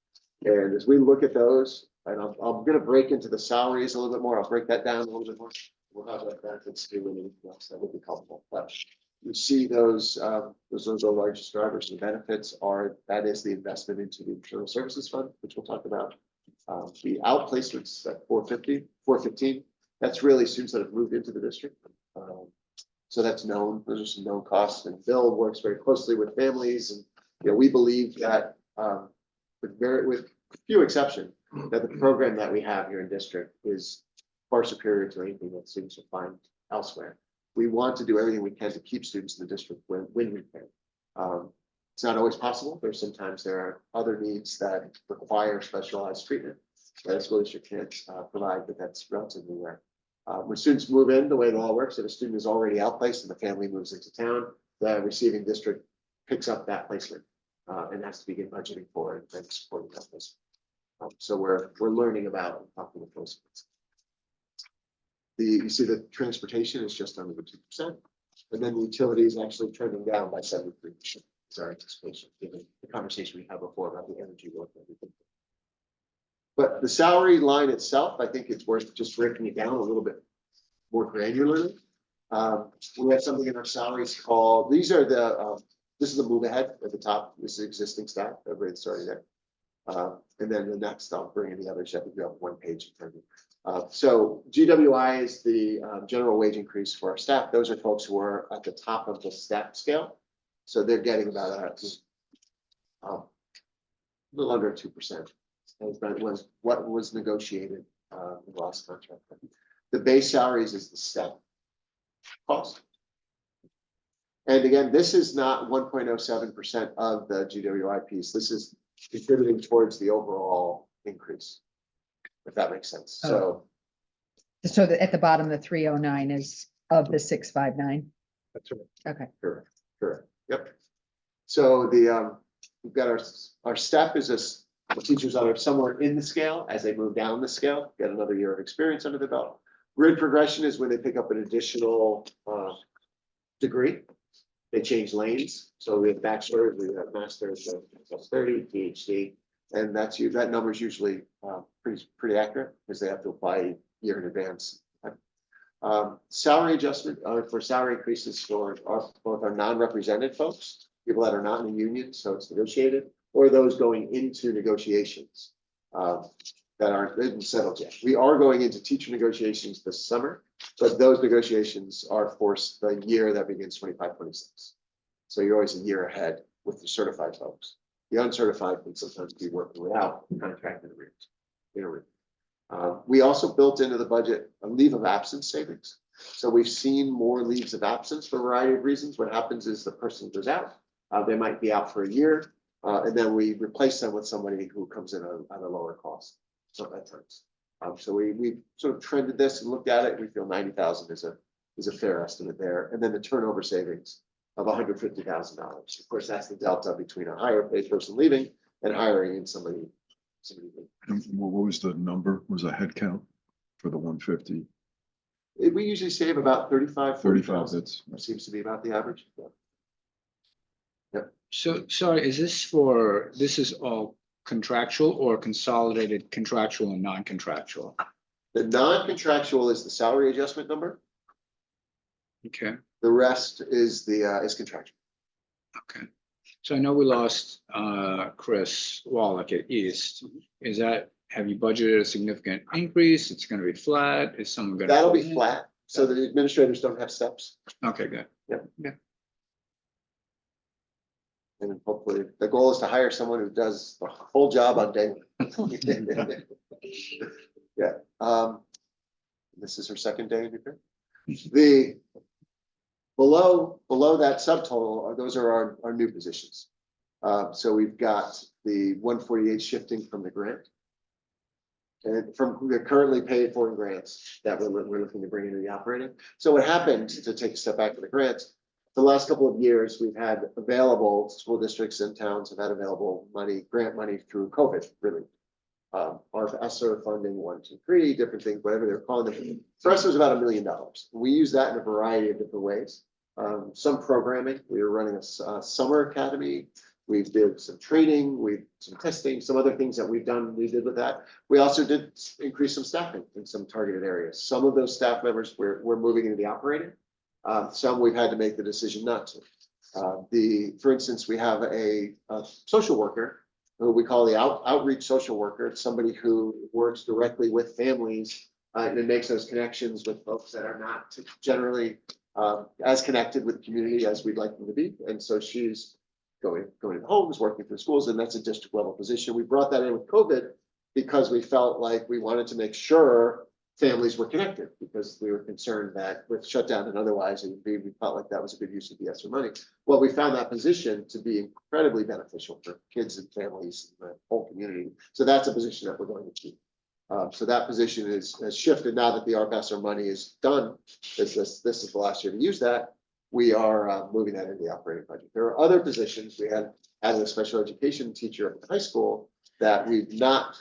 Speaker 1: And as we look at those, and I'm going to break into the salaries a little bit more. I'll break that down a little bit more. We'll have about benefits too and anything else that would be helpful. But you see those are the largest drivers. The benefits that is the investment into the internal services fund, which we'll talk about. The outplacements at 415, that's really students that have moved into the district. So that's known, those are some known costs, and Bill works very closely with families, and, you know, we believe that, with few exception, that the program that we have here in district is far superior to anything that students will find elsewhere. We want to do everything we can to keep students in the district when we can. It's not always possible. Sometimes there are other needs that require specialized treatment that a school district can't provide, but that's relatively rare. When students move in, the way the law works, if a student is already outplaced and the family moves into town, the receiving district picks up that placement and has to begin budgeting for it and supporting that placement. So we're learning about and talking with those. You see the transportation is just under the 2%, and then the utility is actually trending down by 73%. Is our anticipation, given the conversation we had before about the energy work that we did. But the salary line itself, I think it's worth just breaking it down a little bit more granularly. We have something in our salaries called, these are the, this is the move ahead at the top. This is existing staff, everybody's already there. And then the next, I'll bring in the others. I think we have one page in front of you. So GWI is the general wage increase for our staff. Those are folks who are at the top of the step scale. So they're getting about a little under 2%. That was what was negotiated in the last contract. The base salaries is the step cost. And again, this is not 1.07% of the GWI piece. This is contributing towards the overall increase, if that makes sense. So
Speaker 5: at the bottom, the 309 is of the 659.
Speaker 1: that's right.
Speaker 5: Okay.
Speaker 1: Correct. Yep. So we've got our step is the teachers that are somewhere in the scale as they move down the scale, get another year of experience under the belt. Grid progression is when they pick up an additional degree. They change lanes. So we have bachelor's, we have master's, plus 30, PhD, and that number is usually pretty accurate because they have to apply a year in advance. Salary adjustment for salary increases for both our non-represented folks, people that are not in the union, so it's negotiated, or those going into negotiations that aren't settled yet. We are going into teacher negotiations this summer, but those negotiations are for the year that begins 25-26. So you're always a year ahead with the certified folks. The uncertified can sometimes be working without contract arrears. We also built into the budget a leave of absence savings. So we've seen more leaves of absence for a variety of reasons. What happens is the person goes out, they might be out for a year, and then we replace them with somebody who comes in at a lower cost. So at times. So we sort of trended this and looked at it. We feel 90,000 is a fair estimate there. And then the turnover savings of $150,000. Of course, that's the delta between a higher paid person leaving and hiring in somebody.
Speaker 10: And what was the number? Was a head count for the 150?
Speaker 1: We usually save about 35.
Speaker 10: 35, that's.
Speaker 1: Seems to be about the average. Yep.
Speaker 11: So, sorry, this is all contractual or consolidated contractual and non-contractual?
Speaker 1: The non-contractual is the salary adjustment number.
Speaker 11: Okay,
Speaker 1: The rest is is contractual.
Speaker 11: okay. So I know we lost Chris Wallach at East. Have you budgeted a significant increase? It's gonna be flat? Is someone gonna?
Speaker 1: That'll be flat. So the administrators don't have steps.
Speaker 11: Okay, good.
Speaker 1: And hopefully the goal is to hire someone who does the whole job on day one. Yeah. This is her second day in New York. Below that subtotal, those are our new positions. So we've got the 148 shifting from the grant. And we're currently paid for in grants that we're looking to bring into the operating. So what happened, to take a step back to the grants, the last couple of years, we've had available, school districts and towns have had available grant money through COVID, really. Our ESSER funding, 1, 2, 3, different things, whatever they're calling them. For us, it was about $1 million. We use that in a variety of different ways. Some programming, we were running a summer academy. We did some training, some testing, some other things that we did with that. We also did increase some staffing in some targeted areas. Some of those staff members we're moving into the operating. Some we've had to make the decision not to. For instance, we have a social worker who we call the outreach social worker. It's somebody who works directly with families and it makes those connections with folks that are not generally as connected with the community as we'd like them to be. And so she's going to homes, working through schools, and that's a district level position. We brought that in with COVID because we felt like we wanted to make sure families were connected, because we were concerned that with shutdown and otherwise, it would be, we felt like that was a good use of the ESSER money. Well, we found that position to be incredibly beneficial for kids and families and the whole community. So that's a position that we're going to keep. So that position has shifted now that the ARPASSER money is done. This is the last year to use that. We are moving that into the operating budget. There are other positions. We had added a special education teacher at the high school that we've not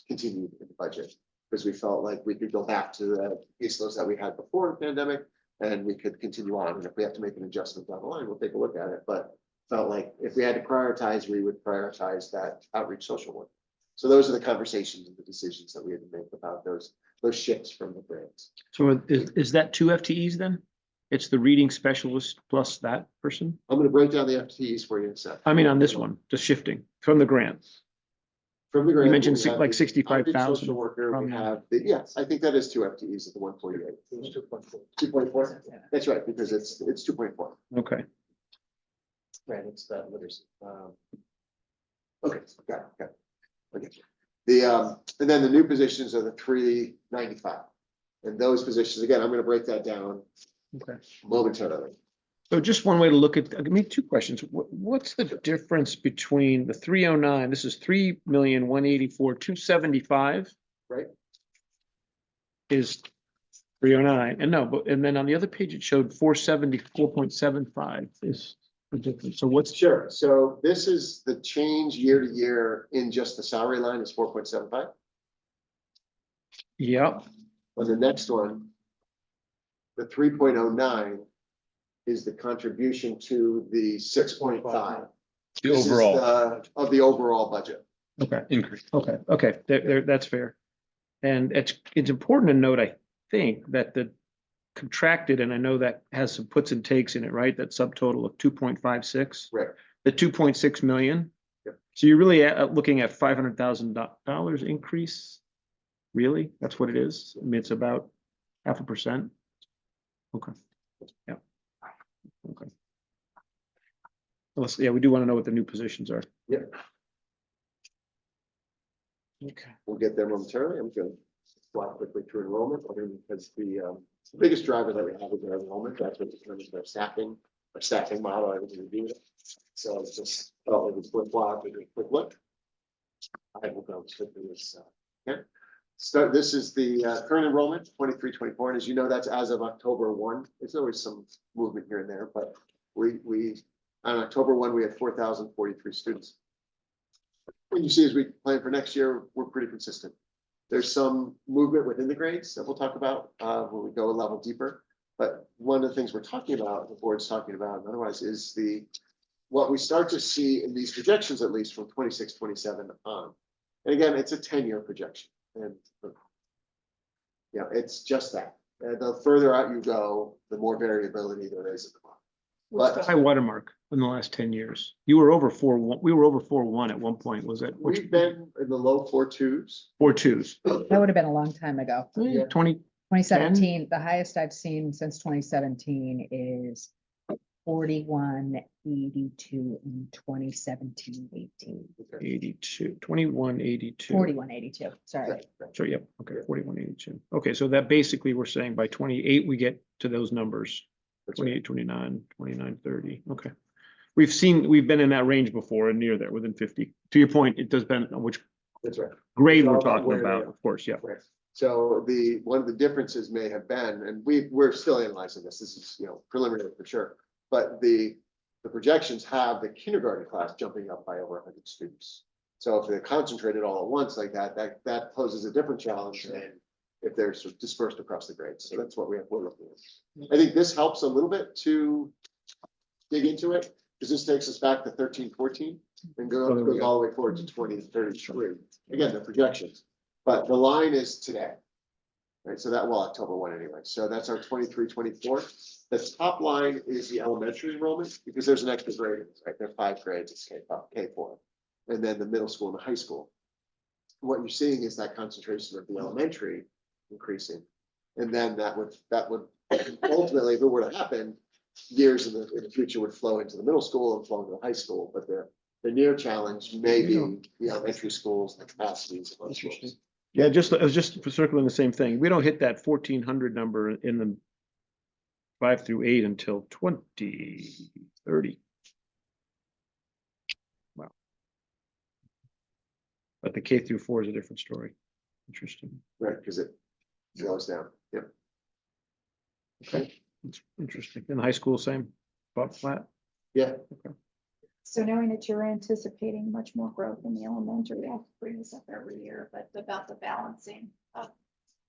Speaker 1: continued in the budget, because we felt like we could go back to the caseloads that we had before the pandemic and we could continue on. And if we have to make an adjustment down the line, we'll take a look at it. But felt like if we had to prioritize, we would prioritize that outreach social work. So those are the conversations and the decisions that we had to make about those shifts from the grants.
Speaker 3: So is that 2 FTEs then? It's the reading specialist plus that person?
Speaker 1: I'm going to break down the FTEs for you in a second.
Speaker 3: I mean, on this one, just shifting from the grants.
Speaker 1: From the grant.
Speaker 3: You mentioned
Speaker 1: we have
Speaker 3: like
Speaker 1: the
Speaker 3: 65,000
Speaker 1: Social worker,
Speaker 3: from
Speaker 1: we
Speaker 3: that.
Speaker 1: have, yes, I think that is 2 FTEs at the 148. 2.4, that's right, because it's 2.4.
Speaker 3: Okay.
Speaker 1: Right, it's that literacy. Okay, got it. Okay. The, and then the new positions are the 395. And those positions, again, I'm gonna break that down
Speaker 3: Okay.
Speaker 1: momentarily.
Speaker 3: So just one way to look at, I mean, 2 questions. What's the difference between the 309, this is 3,184,275?
Speaker 1: Right.
Speaker 3: Is 309, and no, but, and then on the other page, it showed 474.75 is the difference. So what's,
Speaker 1: Sure, so this is the change year to year in just the salary line is 4.75.
Speaker 3: yeah,
Speaker 1: On the next one, the 3.09 is the contribution to the 6.5.
Speaker 8: The
Speaker 1: This is
Speaker 8: overall
Speaker 1: of the overall budget.
Speaker 3: okay.
Speaker 8: increase.
Speaker 3: Okay, that's fair. And it's important to note, I think, that the contracted, and I know that has some puts and takes in it, right? That subtotal of 2.56.
Speaker 1: Right.
Speaker 3: The 2.6 million.
Speaker 1: Yep.
Speaker 3: So you're really looking at $500,000 increase? Really? That's what it is? I mean, it's about 0.5%. Okay. Yeah. Okay. Yeah, we do want to know what the new positions are.
Speaker 1: Yep.
Speaker 3: Okay.
Speaker 1: We'll get there momentarily. I'm going to fly quickly through enrollment, because the biggest driver that we have is our enrollment. That's what determines our staffing model, everything we do. So it's just, oh, it was worthwhile to do a quick look. I will go through this. Okay. So this is the current enrollment, 23-24, and as you know, that's as of October 1. There's always some movement here and there, but we on October 1, we had 4,043 students. And you see, as we plan for next year, we're pretty consistent. There's some movement within the grades that we'll talk about when we go a level deeper. But one of the things we're talking about, the board's talking about, and otherwise, is what we start to see in these projections, at least from 26, 27 on. And again, it's a 10-year projection. And yeah, it's just that. The further out you go, the more variability there is in the model.
Speaker 3: What's the high watermark in the last 10 years? You were over 4.1. We were over 4.1 at one point. Was it?
Speaker 1: We've been in the low 4.2s.
Speaker 3: 4.2s.
Speaker 5: That would have been a long time ago.
Speaker 1: Yeah.
Speaker 5: 2017, the highest I've seen since 2017 is 4182 in 2017-18.
Speaker 3: 82, 2182.
Speaker 5: 4182, sorry.
Speaker 1: Right.
Speaker 3: Sure, yep, okay, 4182. Okay, so that basically we're saying by 28, we get to those numbers.
Speaker 1: That's right.
Speaker 3: 28, 29, 29, 30, okay. We've been in that range before and near there, within 50. To your point, it does depend on which
Speaker 1: That's right.
Speaker 3: grade
Speaker 1: It's all
Speaker 3: we're
Speaker 1: about
Speaker 3: talking
Speaker 1: where they
Speaker 3: about,
Speaker 1: are.
Speaker 3: of course, yeah.
Speaker 1: Right. So one of the differences may have been, and we're still analyzing this. This is, preliminary for sure. But the projections have the kindergarten class jumping up by over 100 students. So if they're concentrated all at once like that poses a different challenge than if they're sort of dispersed across the grades. So that's what we're looking at. I think this helps a little bit to dig into it, because this takes us back to 13-14 and goes all the way forward to 2033. Again, the projections, but the line is today. Right, so that, October 1 anyway. So that's our 23-24. The top line is the elementary enrollment, because there's an extra grade, right? There are 5 grades, it's K4. and then the middle school and the high school. What you're seeing is that concentration of the elementary increasing. And then that would ultimately, if it were to happen, years in the future would flow into the middle school and flow into the high school, but the near challenge may be the elementary schools and the capacities of those schools.
Speaker 3: Interesting. Yeah, I was just circling the same thing. We don't hit that 1,400 number in the 5 through 8 until 2030. Wow. But the K through 4 is a different story. Interesting.
Speaker 1: Right, because it slows down. Yep. Okay.
Speaker 3: It's interesting. In high school, same, about flat.
Speaker 1: Yeah.
Speaker 12: So knowing that you're anticipating much more growth in the elementary, I have to bring this up every year, but about the balancing of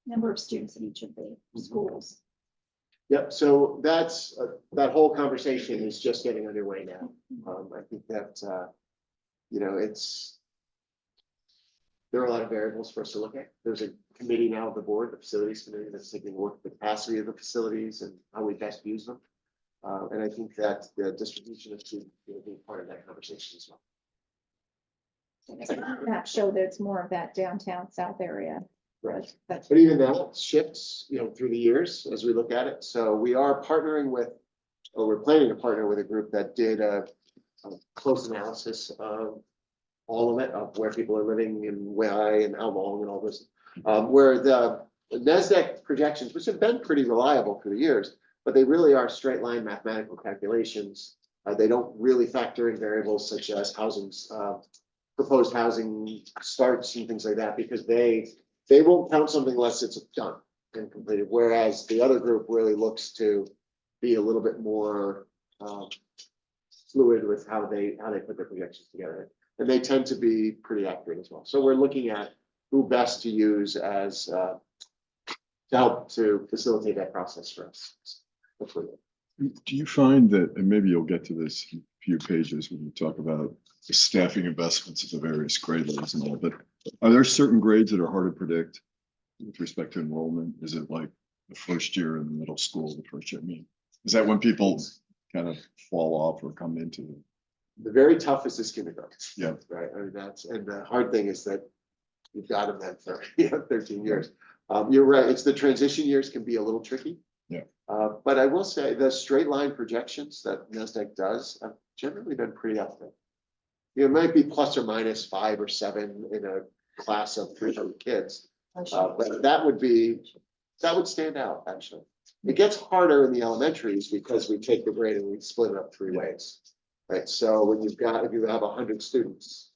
Speaker 12: number of students in each of the schools.
Speaker 1: Yep, so that's, that whole conversation is just getting underway now. I think that, there are a lot of variables for us to look at. There's a committee now of the board, the facilities committee, that's taking a look at the capacity of the facilities and how we best use them. And I think that the distribution of students will be part of that conversation as well.
Speaker 12: That show that it's more of that downtown south area.
Speaker 1: Right.
Speaker 12: That's
Speaker 1: But even that shifts, through the years as we look at it. So we are partnering with, or we're planning to partner with a group that did a close analysis of all of it, of where people are living and why and how long and all this. Where the NASDAQ projections, which have been pretty reliable through the years, but they really are straight line mathematical calculations. They don't really factor in variables such as housing's, proposed housing starts and things like that, because they won't count something unless it's done and completed. Whereas the other group really looks to be a little bit more fluid with how they put their projections together. And they tend to be pretty accurate as well. So we're looking at who best to use as to help to facilitate that process for us. Hopefully.
Speaker 10: Do you find that, and maybe you'll get to this in a few pages when you talk about the staffing investments at the various grade levels and all, but are there certain grades that are hard to predict with respect to enrollment? Is it like the first year in the middle school, the first year? I mean, is that when people kind of fall off or come into?
Speaker 1: The very toughest is kindergarten.
Speaker 10: Yeah.
Speaker 1: Right. I mean, and the hard thing is that you've got them then for 13 years. You're right. It's the transition years can be a little tricky.
Speaker 10: Yeah.
Speaker 1: But I will say the straight line projections that NASDAQ does have generally been pretty accurate. It might be plus or minus 5 or 7 in a class of 300 kids. But that would stand out actually. It gets harder in the elementaries because we take the grade and we split it up 3 ways. Right, so when if you have 100 students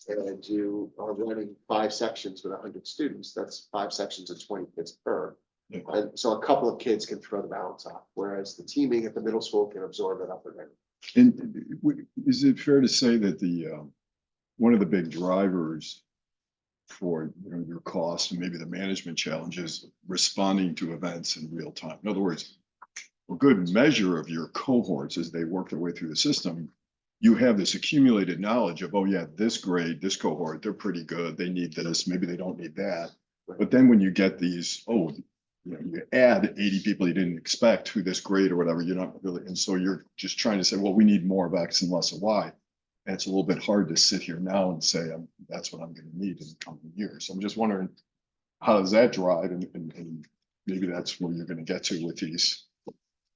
Speaker 1: and you are running 5 sections with 100 students, that's 5 sections of 20 kids per.
Speaker 10: Yeah.
Speaker 1: And so a couple of kids can throw the balance off, whereas the teaming at the middle school can absorb it up or down.
Speaker 10: And is it fair to say that the one of the big drivers for your cost and maybe the management challenges responding to events in real time? In other words, a good measure of your cohorts as they work their way through the system, you have this accumulated knowledge of, oh yeah, this grade, this cohort, they're pretty good. They need this, maybe they don't need that. But then when you get these, you add 80 people you didn't expect to this grade or whatever, you're not really, and so you're just trying to say, well, we need more of X and less of Y. And it's a little bit hard to sit here now and say, that's what I'm going to need in the coming years. So I'm just wondering, how does that drive? And maybe that's where you're going to get to with these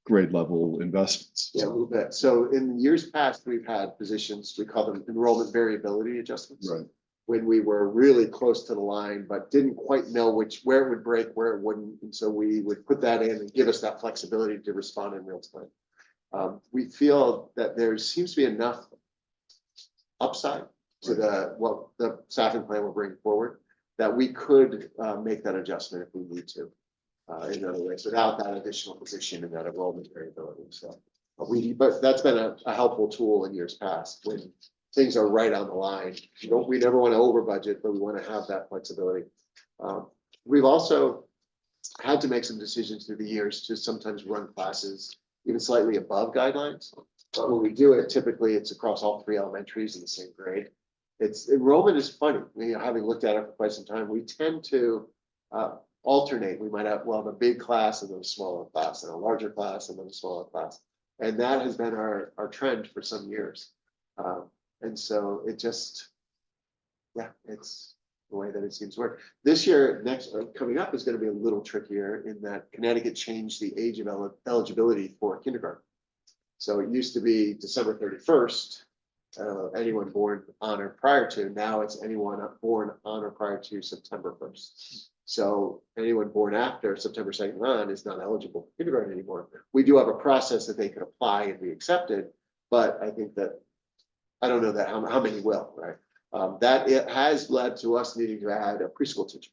Speaker 10: grade level investments.
Speaker 1: Yeah, a little bit. So in years past, we've had positions, we call them enrollment variability adjustments.
Speaker 10: Right.
Speaker 1: When we were really close to the line, but didn't quite know where it would break, where it wouldn't. And so we would put that in and give us that flexibility to respond in real time. We feel that there seems to be enough upside to what the staffing plan will bring forward, that we could make that adjustment if we need to. In other ways, without that additional position and that enrollment variability. So but that's been a helpful tool in years past when things are right on the line. We never want to over budget, but we want to have that flexibility. We've also had to make some decisions through the years to sometimes run classes even slightly above guidelines. But when we do it, typically it's across all 3 elementaries in the same grade. Enrollment is funny. Having looked at it for quite some time, we tend to alternate. We might have, the big class and then a smaller class and a larger class and then a smaller class. And that has been our trend for some years. And so it just, yeah, it's the way that it seems to work. This year, coming up is gonna be a little trickier in that Connecticut changed the age of eligibility for kindergarten. So it used to be December 31st, anyone born on or prior to, now it's anyone born on or prior to September 1st. So anyone born after September 2nd on is not eligible for kindergarten anymore. We do have a process that they could apply and be accepted, but I think that, I don't know that how many will, right? That it has led to us needing to add a preschool teacher.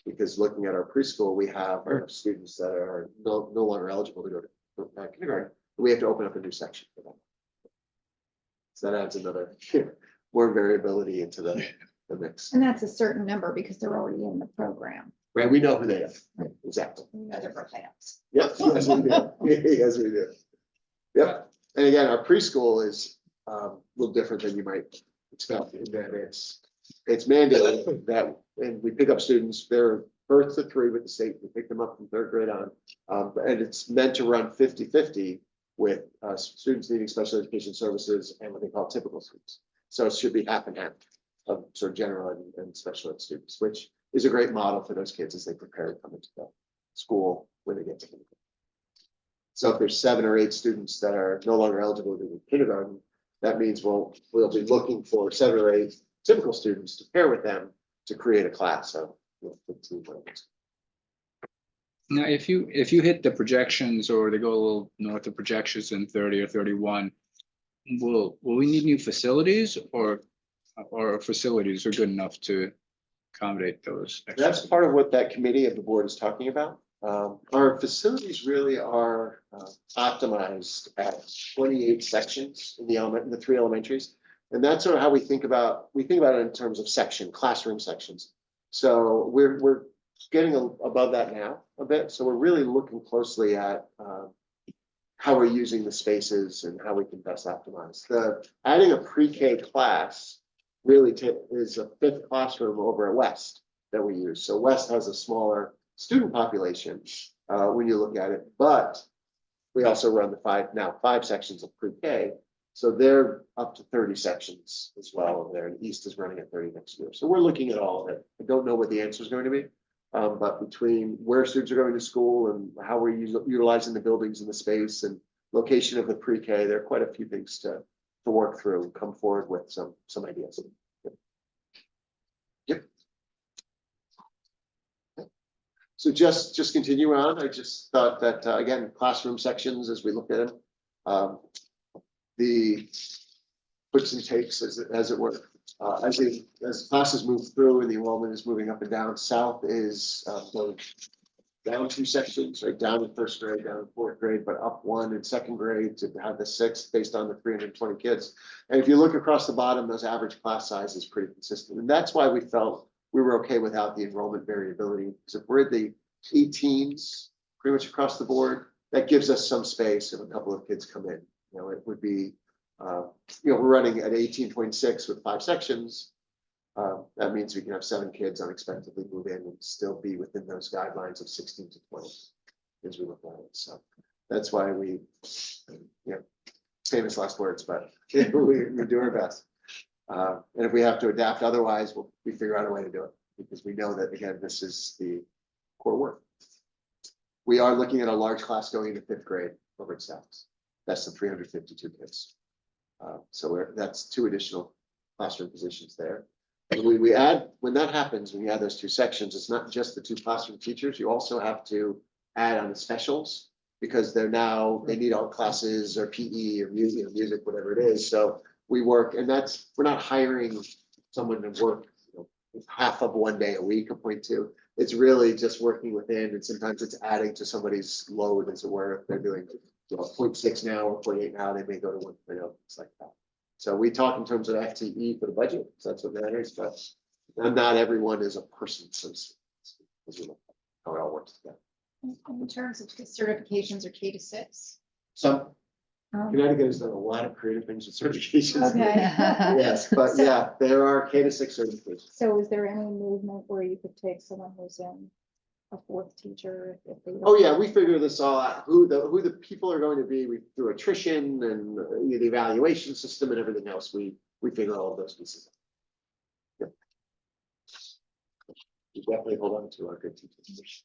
Speaker 1: Because looking at our preschool, we have our students that are no longer eligible to go to kindergarten. We have to open up a new section for them. So that adds another more variability into the mix.
Speaker 12: And that's a certain number because they're already in the program.
Speaker 1: Right, we know who they are. Exactly.
Speaker 12: We know their plans.
Speaker 1: Yep, yes, we do. Yes, we do. Yep. And again, our preschool is a little different than you might expect in that it's mandated that, and we pick up students, they're birth to 3 with the state, we pick them up from 3rd grade on. And it's meant to run 50-50 with students needing special education services and what they call typical students. So it should be half and half of sort of general and special ed students, which is a great model for those kids as they prepare to come into the school when they get to kindergarten. So if there's 7 or 8 students that are no longer eligible to do kindergarten, that means we'll be looking for 7 or 8 typical students to pair with them to create a class of 15 players.
Speaker 11: Now, if you hit the projections or they go a little north of projections in 30 or 31, will we need new facilities or facilities are good enough to accommodate those?
Speaker 1: That's part of what that committee of the board is talking about. Our facilities really are optimized at 28 sections in the 3 elementaries. And that's sort of how we think about it in terms of classroom sections. So we're getting above that now a bit. So we're really looking closely at how we're using the spaces and how we can best optimize. Adding a pre-K class really is a 5th classroom over at West that we use. So West has a smaller student population when you look at it, but we also run the 5 sections of pre-K. So they're up to 30 sections as well over there, and East is running at 30 next year. So we're looking at all of it. I don't know what the answer is going to be, but between where students are going to school and how we're utilizing the buildings and the space and location of the pre-K, there are quite a few things to work through and come forward with some ideas. Yep. So just continue on. I just thought that, again, classroom sections, as we look at them, the puts and takes as it were, as classes move through and the enrollment is moving up and down. South is going down 2 sections, right, down in 1st grade, down in 4th grade, but up 1 in 2nd grade to have the 6th based on the 320 kids. And if you look across the bottom, those average class size is pretty consistent. And that's why we felt we were okay without the enrollment variability. So if we're at the 18s pretty much across the board, that gives us some space if a couple of kids come in. You know, it would be, we're running at 18.6 with 5 sections. That means we can have 7 kids unexpectedly move in and still be within those guidelines of 16 to 20 as we look at it. So that's why we, famous last words, but we do our best. And if we have to adapt otherwise, we figure out a way to do it because we know that, again, this is the core work. We are looking at a large class going into 5th grade over at South. That's the 352 kids. So that's 2 additional classroom positions there. And when that happens, when you add those 2 sections, it's not just the 2 classroom teachers. You also have to add on the specials because they need all classes or PE or music, whatever it is. So we work, and we're not hiring someone to work half of 1 day a week or 0.2. It's really just working within, and sometimes it's adding to somebody's load, as it were. If they're doing 0.6 now or 0.8 now, they may go to 1.0, things like that. So we talk in terms of FTE for the budget, so that's what matters, but not everyone is a person, so how it all works together.
Speaker 12: In terms of the certifications or K-6.
Speaker 1: Some Connecticut has done a lot of creative things with certifications.
Speaker 12: Okay.
Speaker 1: Yes, but
Speaker 12: So-
Speaker 1: yeah, there are K-6 certifications.
Speaker 12: So is there any movement where you could take someone who's in a 4th teacher if they?
Speaker 1: Oh, yeah, we figure this all out, who the people are going to be through attrition and the evaluation system and everything else. We figure all of those pieces out. we definitely hold on to our good teachers.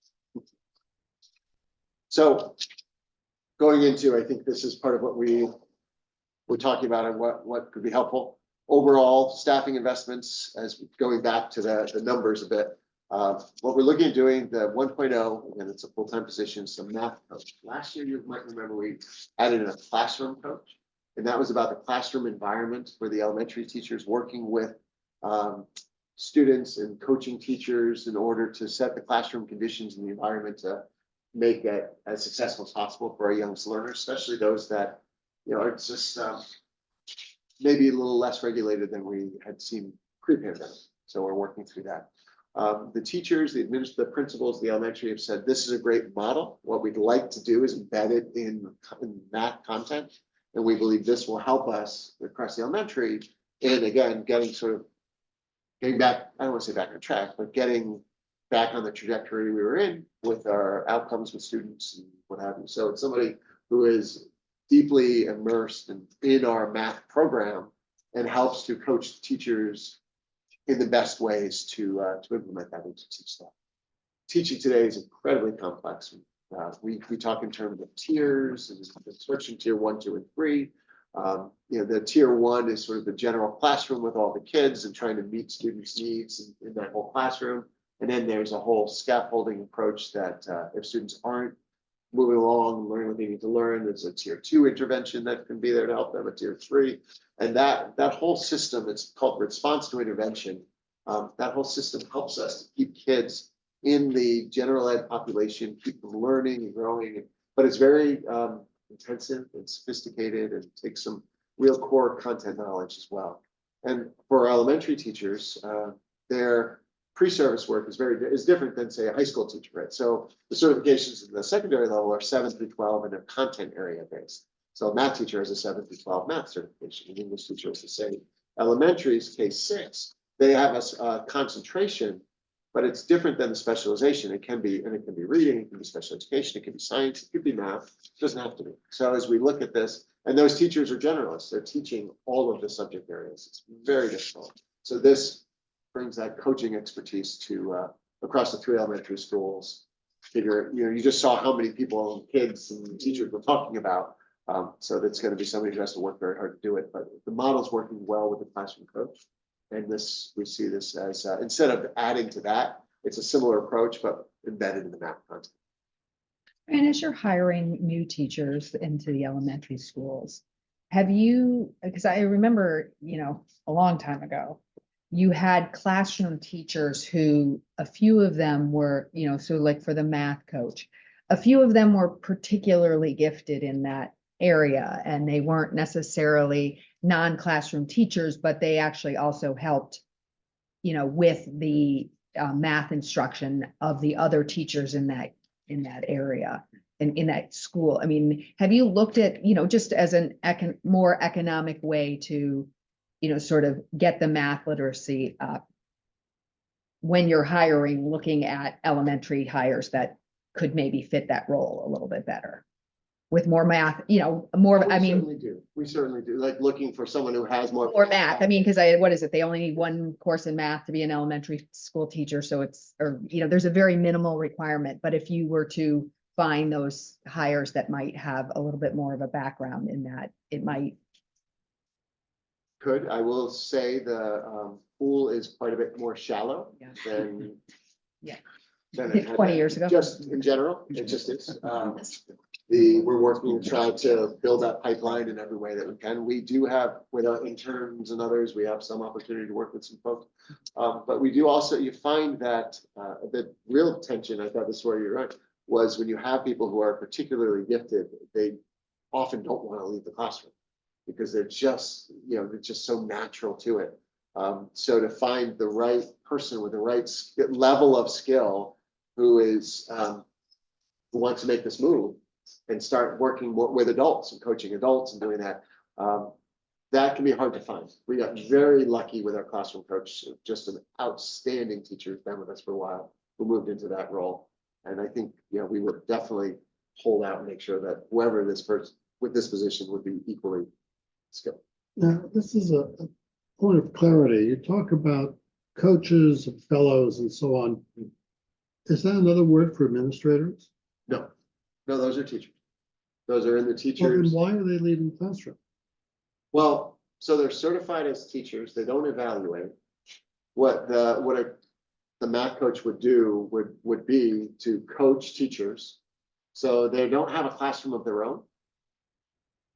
Speaker 1: So going into, I think this is part of what we're talking about and what could be helpful. Overall staffing investments, as going back to the numbers a bit. What we're looking at doing, the 1.0, and it's a full-time position, some math coach. Last year, you might remember we added in a classroom coach. And that was about the classroom environment for the elementary teachers working with students and coaching teachers in order to set the classroom conditions and the environment to make it as successful as possible for our youngest learners, especially those that, you know, it's just maybe a little less regulated than we had seen pre-pandemic. So we're working through that. The teachers, the principals, the elementary have said, this is a great model. What we'd like to do is embed it in math content. And we believe this will help us across the elementary. And again, getting back, I don't want to say back on track, but getting back on the trajectory we were in with our outcomes with students and what have you. So it's somebody who is deeply immersed in our math program and helps to coach teachers in the best ways to implement that and to teach that. Teaching today is incredibly complex. We talk in terms of tiers and switching tier 1, 2, and 3. You know, the tier 1 is sort of the general classroom with all the kids and trying to meet students' needs in that whole classroom. And then there's a whole scaffolding approach that if students aren't moving along and learning what they need to learn, there's a tier 2 intervention that can be there to help them, a tier 3. And that whole system, it's called response to intervention. That whole system helps us to keep kids in the general ed population, keep them learning and growing, but it's very intensive and sophisticated and takes some real core content knowledge as well. And for elementary teachers, their pre-service work is different than, say, a high school teacher, right? So the certifications at the secondary level are 7 through 12 and they're content area based. So a math teacher has a 7 through 12 math certification, an English teacher is the same. Elementary is K-6. They have a concentration, but it's different than the specialization. It can be reading, it can be special education, it can be science, it could be math, it doesn't have to be. So as we look at this, and those teachers are generalists, they're teaching all of the subject areas. It's very difficult. So this brings that coaching expertise to across the 3 elementary schools. You just saw how many people and kids and teachers we're talking about. So that's going to be somebody who has to work very hard to do it. But the model's working well with the classroom coach. And we see this as, instead of adding to that, it's a similar approach, but embedded in the math content.
Speaker 5: And as you're hiring new teachers into the elementary schools, have you, because I remember, you know, a long time ago, you had classroom teachers who, a few of them were, you know, so like for the math coach, a few of them were particularly gifted in that area, and they weren't necessarily non-classroom teachers, but they actually also helped, you know, with the math instruction of the other teachers in that area and in that school. I mean, have you looked at, you know, just as an more economic way to, you know, sort of get the math literacy up when you're hiring, looking at elementary hires that could maybe fit that role a little bit better with more math, you know, more, I mean.
Speaker 1: We certainly do, like looking for someone who has more.
Speaker 5: Or math, I mean, because what is it? They only need 1 course in math to be an elementary school teacher. So it's, or, you know, there's a very minimal requirement, but if you were to find those hires that might have a little bit more of a background in that, it might.
Speaker 1: I will say the pool is quite a bit more shallow than.
Speaker 5: Yeah.
Speaker 1: Than it had
Speaker 5: 20
Speaker 1: been.
Speaker 5: years ago.
Speaker 1: Just in general, it just is. We're working to try to build that pipeline in every way that we can. We do have, with our interns and others, we have some opportunity to work with some folks. But we do also, you find that the real tension, I thought this is where you're right, was when you have people who are particularly gifted, they often don't want to leave the classroom because they're just, you know, they're just so natural to it. So to find the right person with the right level of skill who is, who wants to make this move and start working more with adults and coaching adults and doing that, that can be hard to find. We got very lucky with our classroom coach, just an outstanding teacher who's been with us for a while, who moved into that role. And I think, you know, we would definitely hold out and make sure that whoever this person with this position would be equally skilled.
Speaker 2: Now, this is a point of clarity. You talk about coaches, and fellows and so on. Is that another word for administrators?
Speaker 1: No, no, those are teachers. Those are in the
Speaker 2: Well, then
Speaker 1: teachers.
Speaker 2: why are they leaving the classroom?
Speaker 1: Well, so they're certified as teachers. They don't evaluate. What the math coach would do would be to coach teachers. So they don't have a classroom of their own.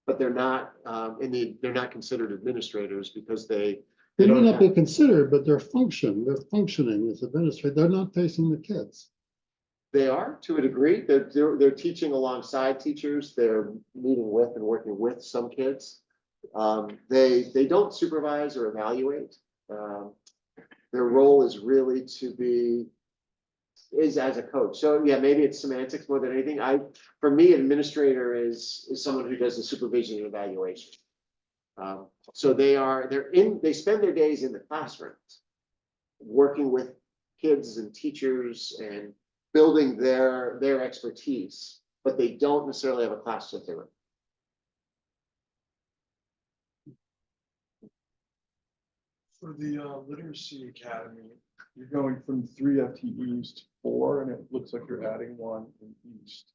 Speaker 1: But they're not they're not considered administrators because they
Speaker 2: They may
Speaker 1: don't
Speaker 2: not be
Speaker 1: have-
Speaker 2: considered, but they're functioning as administrators. They're not facing the kids.
Speaker 1: They are to a degree. They're teaching alongside teachers. They're meeting with and working with some kids. They don't supervise or evaluate. Their role is really is as a coach. So yeah, maybe it's semantics more than anything. For me, administrator is someone who does the supervision and evaluation. So they spend their days in the classrooms, working with kids and teachers and building their expertise, but they don't necessarily have a class of their own.
Speaker 7: For the literacy academy, you're going from 3 FTEs to 4, and it looks like you're adding 1 in East.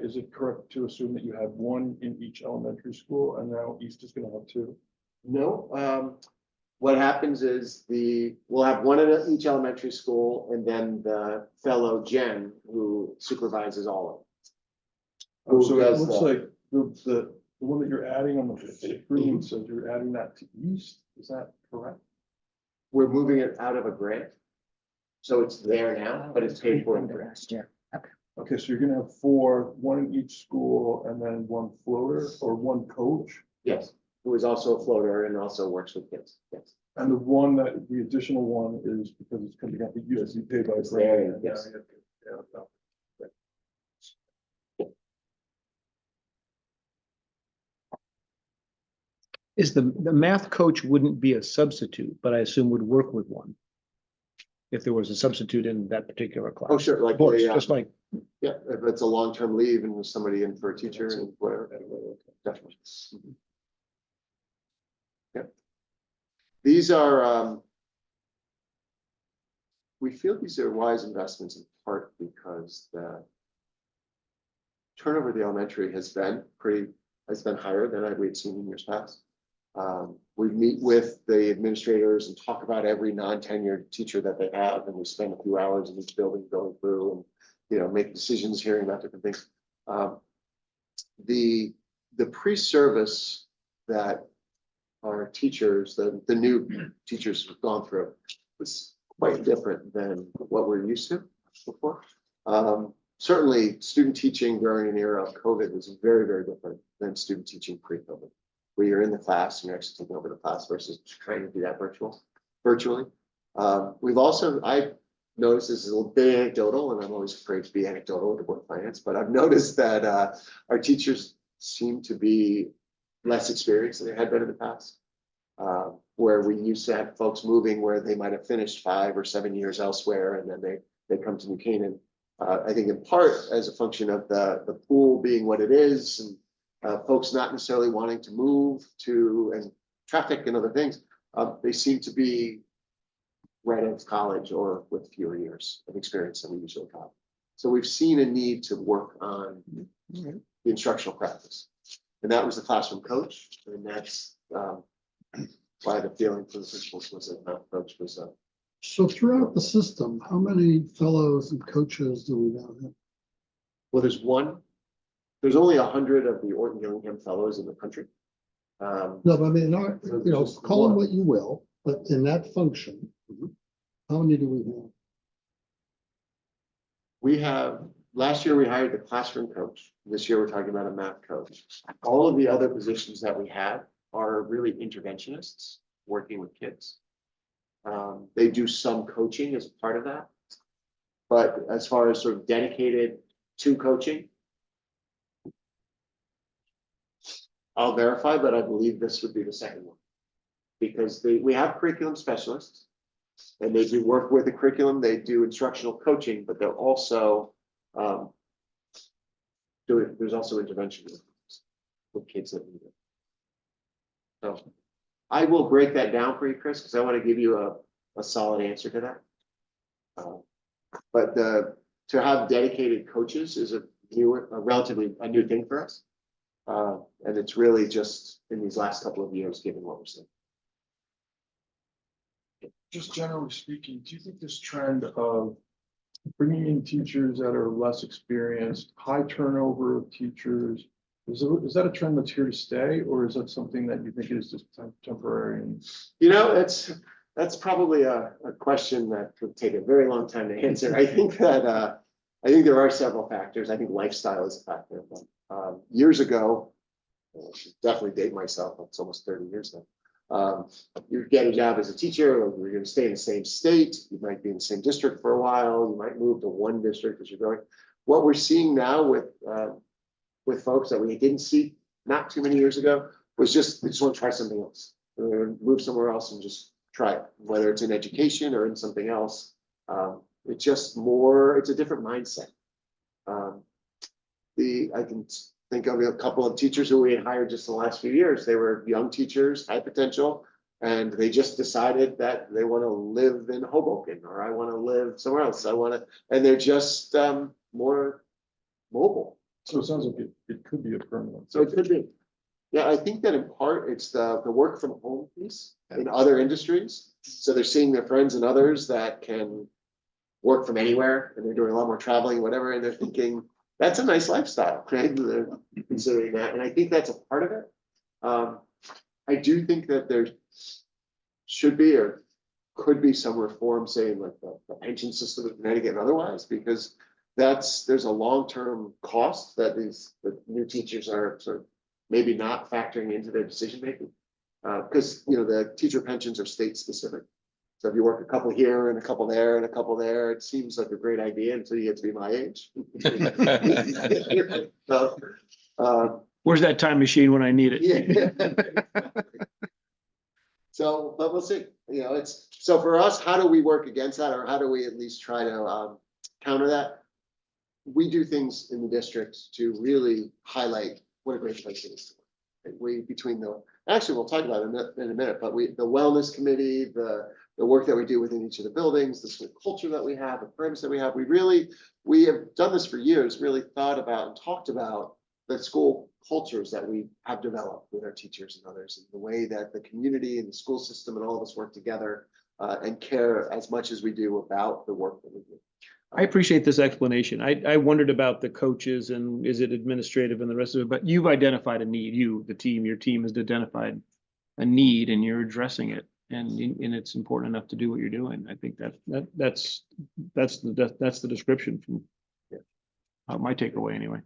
Speaker 7: Is it correct to assume that you had 1 in each elementary school and now East is gonna have 2?
Speaker 1: No, what happens is we'll have 1 in each elementary school and then the fellow Jen who supervises all of them.
Speaker 7: Oh, so
Speaker 1: Who
Speaker 7: it
Speaker 1: does
Speaker 7: looks
Speaker 1: that?
Speaker 7: like the one that you're adding on the agreement says you're adding that to East, is that correct?
Speaker 1: We're moving it out of a grant. So it's there now, but it's paid for in grant.
Speaker 5: Last year.
Speaker 7: Okay, so you're gonna have 4, 1 in each school and then 1 floater or 1 coach?
Speaker 1: Yes, who is also a floater and also works with kids. Yes.
Speaker 7: And the additional 1 is because it's coming up, you guys pay by
Speaker 1: It's there,
Speaker 7: grant.
Speaker 1: yes.
Speaker 9: Is the math coach wouldn't be a substitute, but I assume would work with one. If there was a substitute in that particular class.
Speaker 1: Oh, sure, like
Speaker 9: Of course,
Speaker 1: the,
Speaker 9: just like,
Speaker 1: yeah, if it's a long-term leave and there's somebody in for a teacher and whatever. Definitely. Mhm. Yep. These are, we feel these are wise investments in part because the turnover of the elementary has been higher than we'd seen in years past. We meet with the administrators and talk about every non-tenured teacher that they have, and we spend a few hours in each building going through and, making decisions, hearing about different things. The pre-service that our teachers, the new teachers have gone through was quite different than what we're used to before. Certainly, student teaching during an era of COVID was very, very different than student teaching pre-COVID, where you're in the class and you're actually taking over the class versus trying to do that virtually. I've noticed, this is a little bit anecdotal, and I'm always afraid to be anecdotal with the board of finance, but I've noticed that our teachers seem to be less experienced than they had been in the past. Where we used to have folks moving where they might have finished 5 or 7 years elsewhere, and then they come to New Canaan. I think in part as a function of the pool being what it is, and folks not necessarily wanting to move and traffic and other things, they seem to be right out of college or with fewer years of experience than we usually have. So we've seen a need to work on the instructional practice. And that was the classroom coach, and that's why the feeling for the principals was that that coach was
Speaker 2: So throughout the system, how many fellows and coaches do we now have?
Speaker 1: well, there's only 100 of the Orton Gillingham fellows in the country.
Speaker 2: No, but I mean,
Speaker 1: Just
Speaker 2: call them
Speaker 1: one.
Speaker 2: what you will, but in that function, how many do we have?
Speaker 1: Last year we hired the classroom coach. This year we're talking about a math coach. All of the other positions that we have are really interventionists working with kids. They do some coaching as part of that. But as far as sort of dedicated to coaching, I'll verify, but I believe this would be the second one. Because we have curriculum specialists and they do work with the curriculum, they do instructional coaching, but they're also there's also intervention with kids that need it. So I will break that down for you, Chris, because I want to give you a solid answer to that. But to have dedicated coaches is a relatively new thing for us. And it's really just in these last couple of years, given what we're seeing.
Speaker 7: Just generally speaking, do you think this trend of bringing in teachers that are less experienced, high turnover of teachers, is that a trend that's here to stay, or is that something that you think is just temporary? And
Speaker 1: You know, that's probably a question that would take a very long time to answer. I think that I think there are several factors. I think lifestyle is a factor. Years ago, I should definitely date myself. It's almost 30 years now. You get a job as a teacher, or you're going to stay in the same state. You might be in the same district for a while. You might move to one district as you're going. What we're seeing now with folks that we didn't see not too many years ago was just, they just want to try something else. Move somewhere else and just try it, whether it's in education or in something else. It's just more, it's a different mindset. I can think of a couple of teachers who we had hired just in the last few years. They were young teachers, high potential, and they just decided that they want to live in Hoboken, or I want to live somewhere else. And they're just more mobile.
Speaker 7: so it sounds like it could be a permanent.
Speaker 1: So it could be. Yeah, I think that in part it's the work from home piece in other industries. So they're seeing their friends and others that can work from anywhere, and they're doing a lot more traveling, whatever, and they're thinking, that's a nice lifestyle, right? And they're considering that, and I think that's a part of it. I do think that there should be or could be some reform, say, in like the pension system in Connecticut and otherwise, because there's a long-term cost that the new teachers are sort of maybe not factoring into their decision making. Because the teacher pensions are state specific. So if you work a couple here and a couple there and a couple there, it seems like a great idea until you get to be my age. So,
Speaker 3: Where's that time machine when I need it?
Speaker 1: yeah. So, but we'll see. So for us, how do we work against that, or how do we at least try to counter that? We do things in the district to really highlight what a great place it is. Actually, we'll talk about it in a minute, but the wellness committee, the work that we do within each of the buildings, the school culture that we have, the programs that we have, we have done this for years, really thought about and talked about the school cultures that we have developed with our teachers and others, and the way that the community and the school system and all of us work together and care as much as we do about the work that we do.
Speaker 3: I appreciate this explanation. I wondered about the coaches and is it administrative and the rest of it, but you've identified a need. Your team has identified a need and you're addressing it. And it's important enough to do what you're doing. I think that's the description from my takeaway anyway.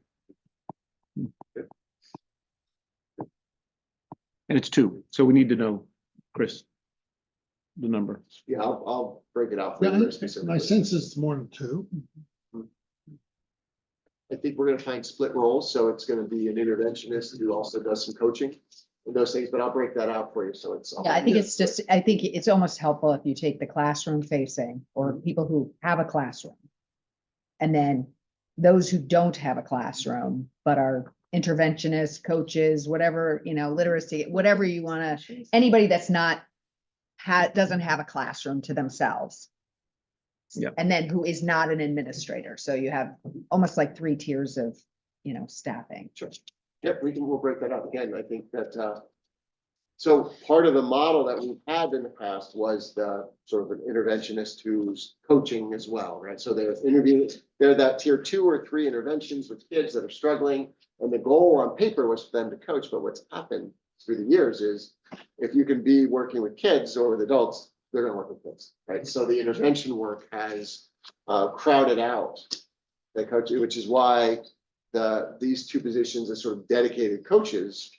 Speaker 3: And it's 2, so we need to know, Chris, the number.
Speaker 1: Yeah, I'll break it out. For
Speaker 2: Yeah,
Speaker 1: you specifically.
Speaker 2: my sense is it's more than 2.
Speaker 1: I think we're going to find split roles, so it's going to be an interventionist who also does some coaching and those things, but I'll break that out for you, so it's.
Speaker 5: Yeah, I think it's almost helpful if you take the classroom facing or people who have a classroom. And then those who don't have a classroom, but are interventionists, coaches, whatever, literacy, whatever you want to, anybody that's doesn't have a classroom to themselves.
Speaker 3: Yeah.
Speaker 5: And then who is not an administrator. So you have almost like 3 tiers of, staffing.
Speaker 1: Sure. Yep, we'll break that out again. I think that, so part of the model that we've had in the past was the sort of an interventionist who's coaching as well, right? So they're that tier 2 or 3 interventions with kids that are struggling. And the goal on paper was for them to coach, but what's happened through the years is if you can be working with kids or with adults, they're going to work with kids, right? So the intervention work has crowded out the coaching, which is why these 2 positions as sort of dedicated coaches,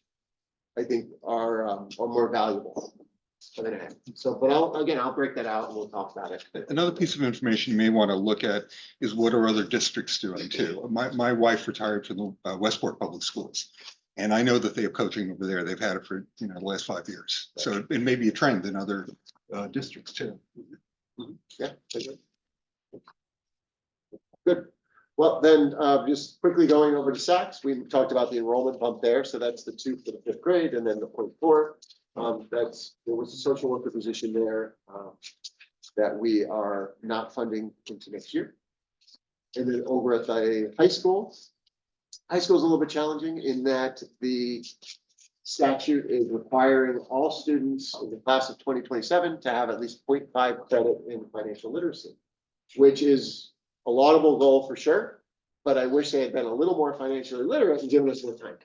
Speaker 1: I think are more valuable. So, but I'll break that out and we'll talk about it.
Speaker 10: Another piece of information you may want to look at is what are other districts doing too. My wife retired from the Westport Public Schools. And I know that they have coaching over there. They've had it for the last 5 years. So it may be a trend in other districts too.
Speaker 1: Yeah. Good. Well, then just quickly going over to Saks, we talked about the enrollment bump there. So that's the 2 for the 5th grade and then the 0.4. There was a social worker position there. that we are not funding into next year. And then over at the high school is a little bit challenging in that the statute is requiring all students in the class of 2027 to have at least 0.5 credit in financial literacy, which is a laudable goal for sure, but I wish they had been a little more financially literate and given us more time.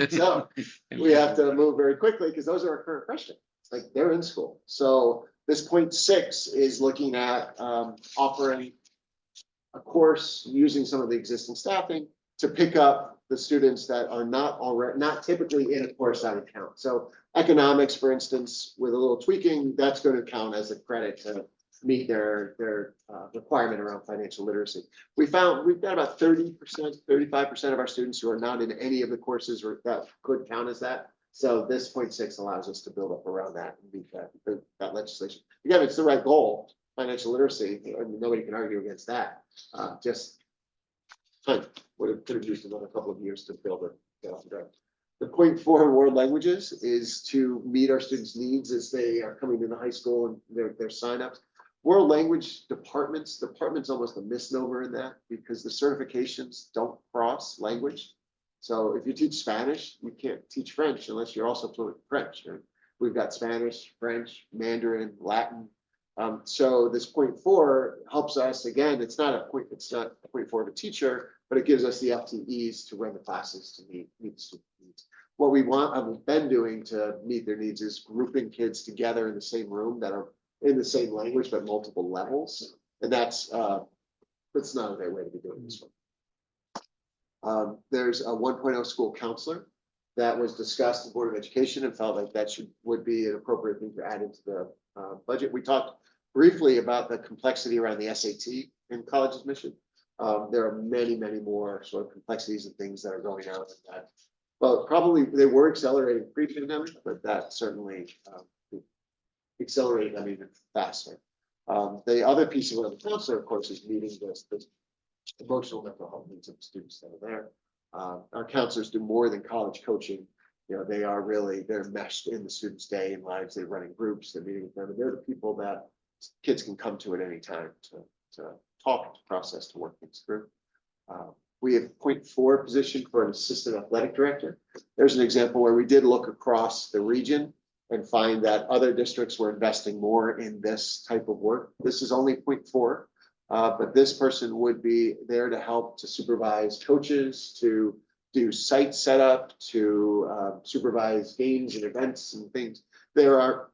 Speaker 1: So we have to move very quickly because those are our current freshmen. Like they're in school. So this 0.6 is looking at offering a course using some of the existing staffing to pick up the students that are not typically in a course that would count. So economics, for instance, with a little tweaking, that's going to count as a credit to meet their requirement around financial literacy. We've got about 30%, 35% of our students who are not in any of the courses that could count as that. So this 0.6 allows us to build up around that and meet that legislation. Again, it's the right goal, financial literacy. Nobody can argue against that. Just time would have used another couple of years to build it. The 0.4 world languages is to meet our students' needs as they are coming into high school and their signups. World language department's almost a misnomer in that because the certifications don't cross language. So if you teach Spanish, you can't teach French unless you're also fluent in French. Right? We've got Spanish, French, Mandarin, Latin. So this 0.4 helps us. Again, it's not a 0.4 of a teacher, but it gives us the FTEs to run the classes to meet the student needs. What I've been doing to meet their needs is grouping kids together in the same room that are in the same language, but multiple levels. And that's not a great way to be doing this one. There's a 1.0 school counselor that was discussed in the Board of Education and felt like that would be an appropriate thing to add into the budget. We talked briefly about the complexity around the SAT in college admission. There are many, many more sort of complexities and things that are going on in that. Well, probably they were accelerating pre-pandemic, but that certainly accelerated them even faster. The other piece of the counselor, of course, is meeting this emotional mental health needs of the students that are there. Our counselors do more than college coaching. You know, they're meshed in the students' day and lives. They're running groups, they're meeting with them, and they're the people that kids can come to at any time to talk, to process, to work things through. We have 0.4 position for an assistant athletic director. There's an example where we did look across the region and find that other districts were investing more in this type of work. This is only 0.4, but this person would be there to help to supervise coaches, to do site setup, to supervise games and events and things. There are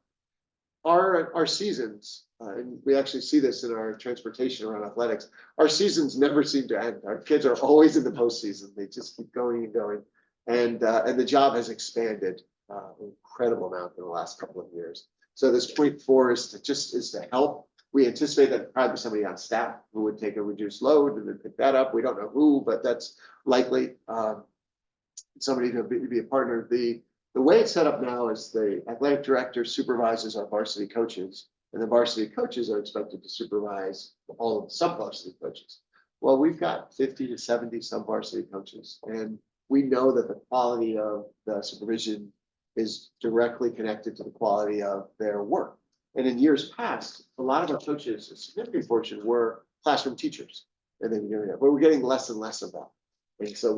Speaker 1: our seasons, and we actually see this in our transportation around athletics. Our seasons never seem to end. Our kids are always in the postseason. They just keep going and going, and the job has expanded an incredible amount in the last couple of years. So this 0.4 is to help. We anticipate that probably somebody on staff who would take a reduced load and then pick that up. We don't know who, but that's likely somebody to be a partner. The way it's set up now is the athletic director supervises our varsity coaches, and the varsity coaches are expected to supervise all of the sub-varsity coaches. Well, we've got 50 to 70 sub-varsity coaches, and we know that the quality of the supervision is directly connected to the quality of their work. And in years past, a lot of our coaches, a significant portion, were classroom teachers, and then but we're getting less and less of that. And so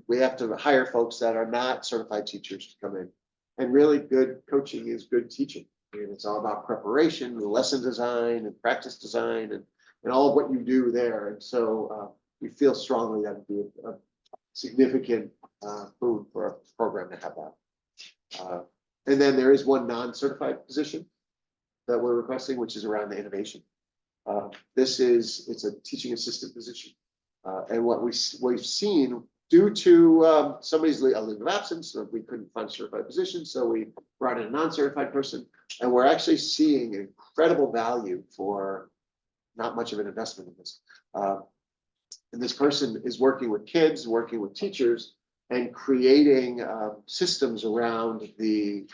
Speaker 1: we have to hire folks that are not certified teachers to come in. And really good coaching is good teaching. And it's all about preparation, the lesson design and practice design and all of what you do there. And so we feel strongly that would be a significant boon for our program to have that. And then there is one non-certified position that we're requesting, which is around the innovation. It's a teaching assistant position. And what we've seen due to somebody's leave of absence, so we couldn't find a certified position, so we brought in a non-certified person, and we're actually seeing incredible value for not much of an investment in this. And this person is working with kids, working with teachers, and creating systems around the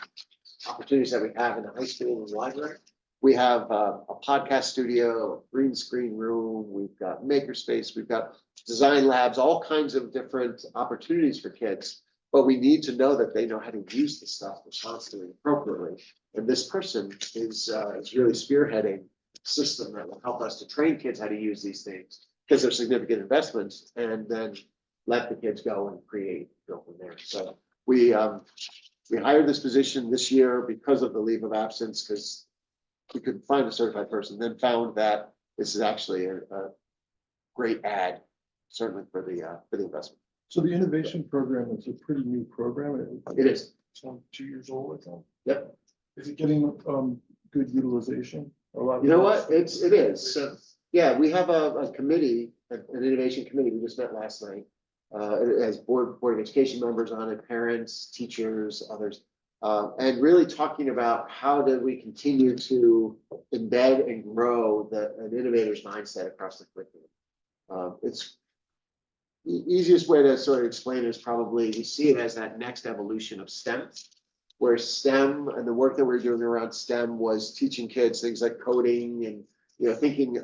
Speaker 1: opportunities that we have in the high school and the library. We have a podcast studio, a green screen room, we've got makerspace, we've got design labs, all kinds of different opportunities for kids. but we need to know that they know how to use the stuff responsibly, appropriately. And this person is really spearheading a system that will help us to train kids how to use these things, because they're significant investments, and then let the kids go and create, go from there. So we hired this position this year because of the leave of absence, because we couldn't find a certified person, then found that this is actually a great ad, certainly for the investment.
Speaker 7: So the innovation program is a pretty new program.
Speaker 1: It is.
Speaker 7: It's only 2 years old, I think.
Speaker 1: Yep.
Speaker 7: Is it getting good utilization? A lot of
Speaker 1: You know what? It is. So, yeah, we have a committee, an innovation committee. We just met last night. It has board of education members on it, parents, teachers, others. And really talking about how do we continue to embed and grow an innovator's mindset across the curriculum. It's the easiest way to sort of explain it is probably we see it as that next evolution of STEM, where STEM and the work that we're doing around STEM was teaching kids things like coding and, you know, thinking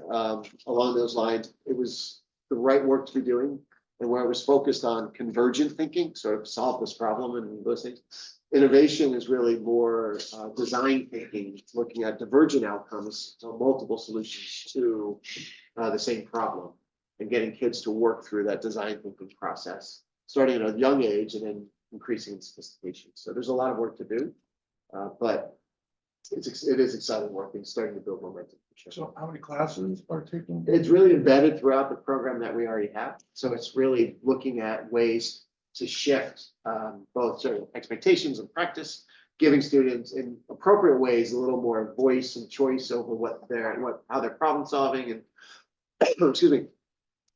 Speaker 1: along those lines. It was the right work to be doing, and where it was focused on convergent thinking, sort of solve this problem and those things. Innovation is really more design thinking, looking at divergent outcomes, so multiple solutions to the same problem, and getting kids to work through that design thinking process, starting at a young age and then increasing in sophistication. So there's a lot of work to do, but it is exciting work and starting to build momentum. For sure.
Speaker 7: So how many classes are taking?
Speaker 1: It's really embedded throughout the program that we already have. So it's really looking at ways to shift both sort of expectations and practice, giving students in appropriate ways a little more voice and choice over how they're problem solving and excuse me,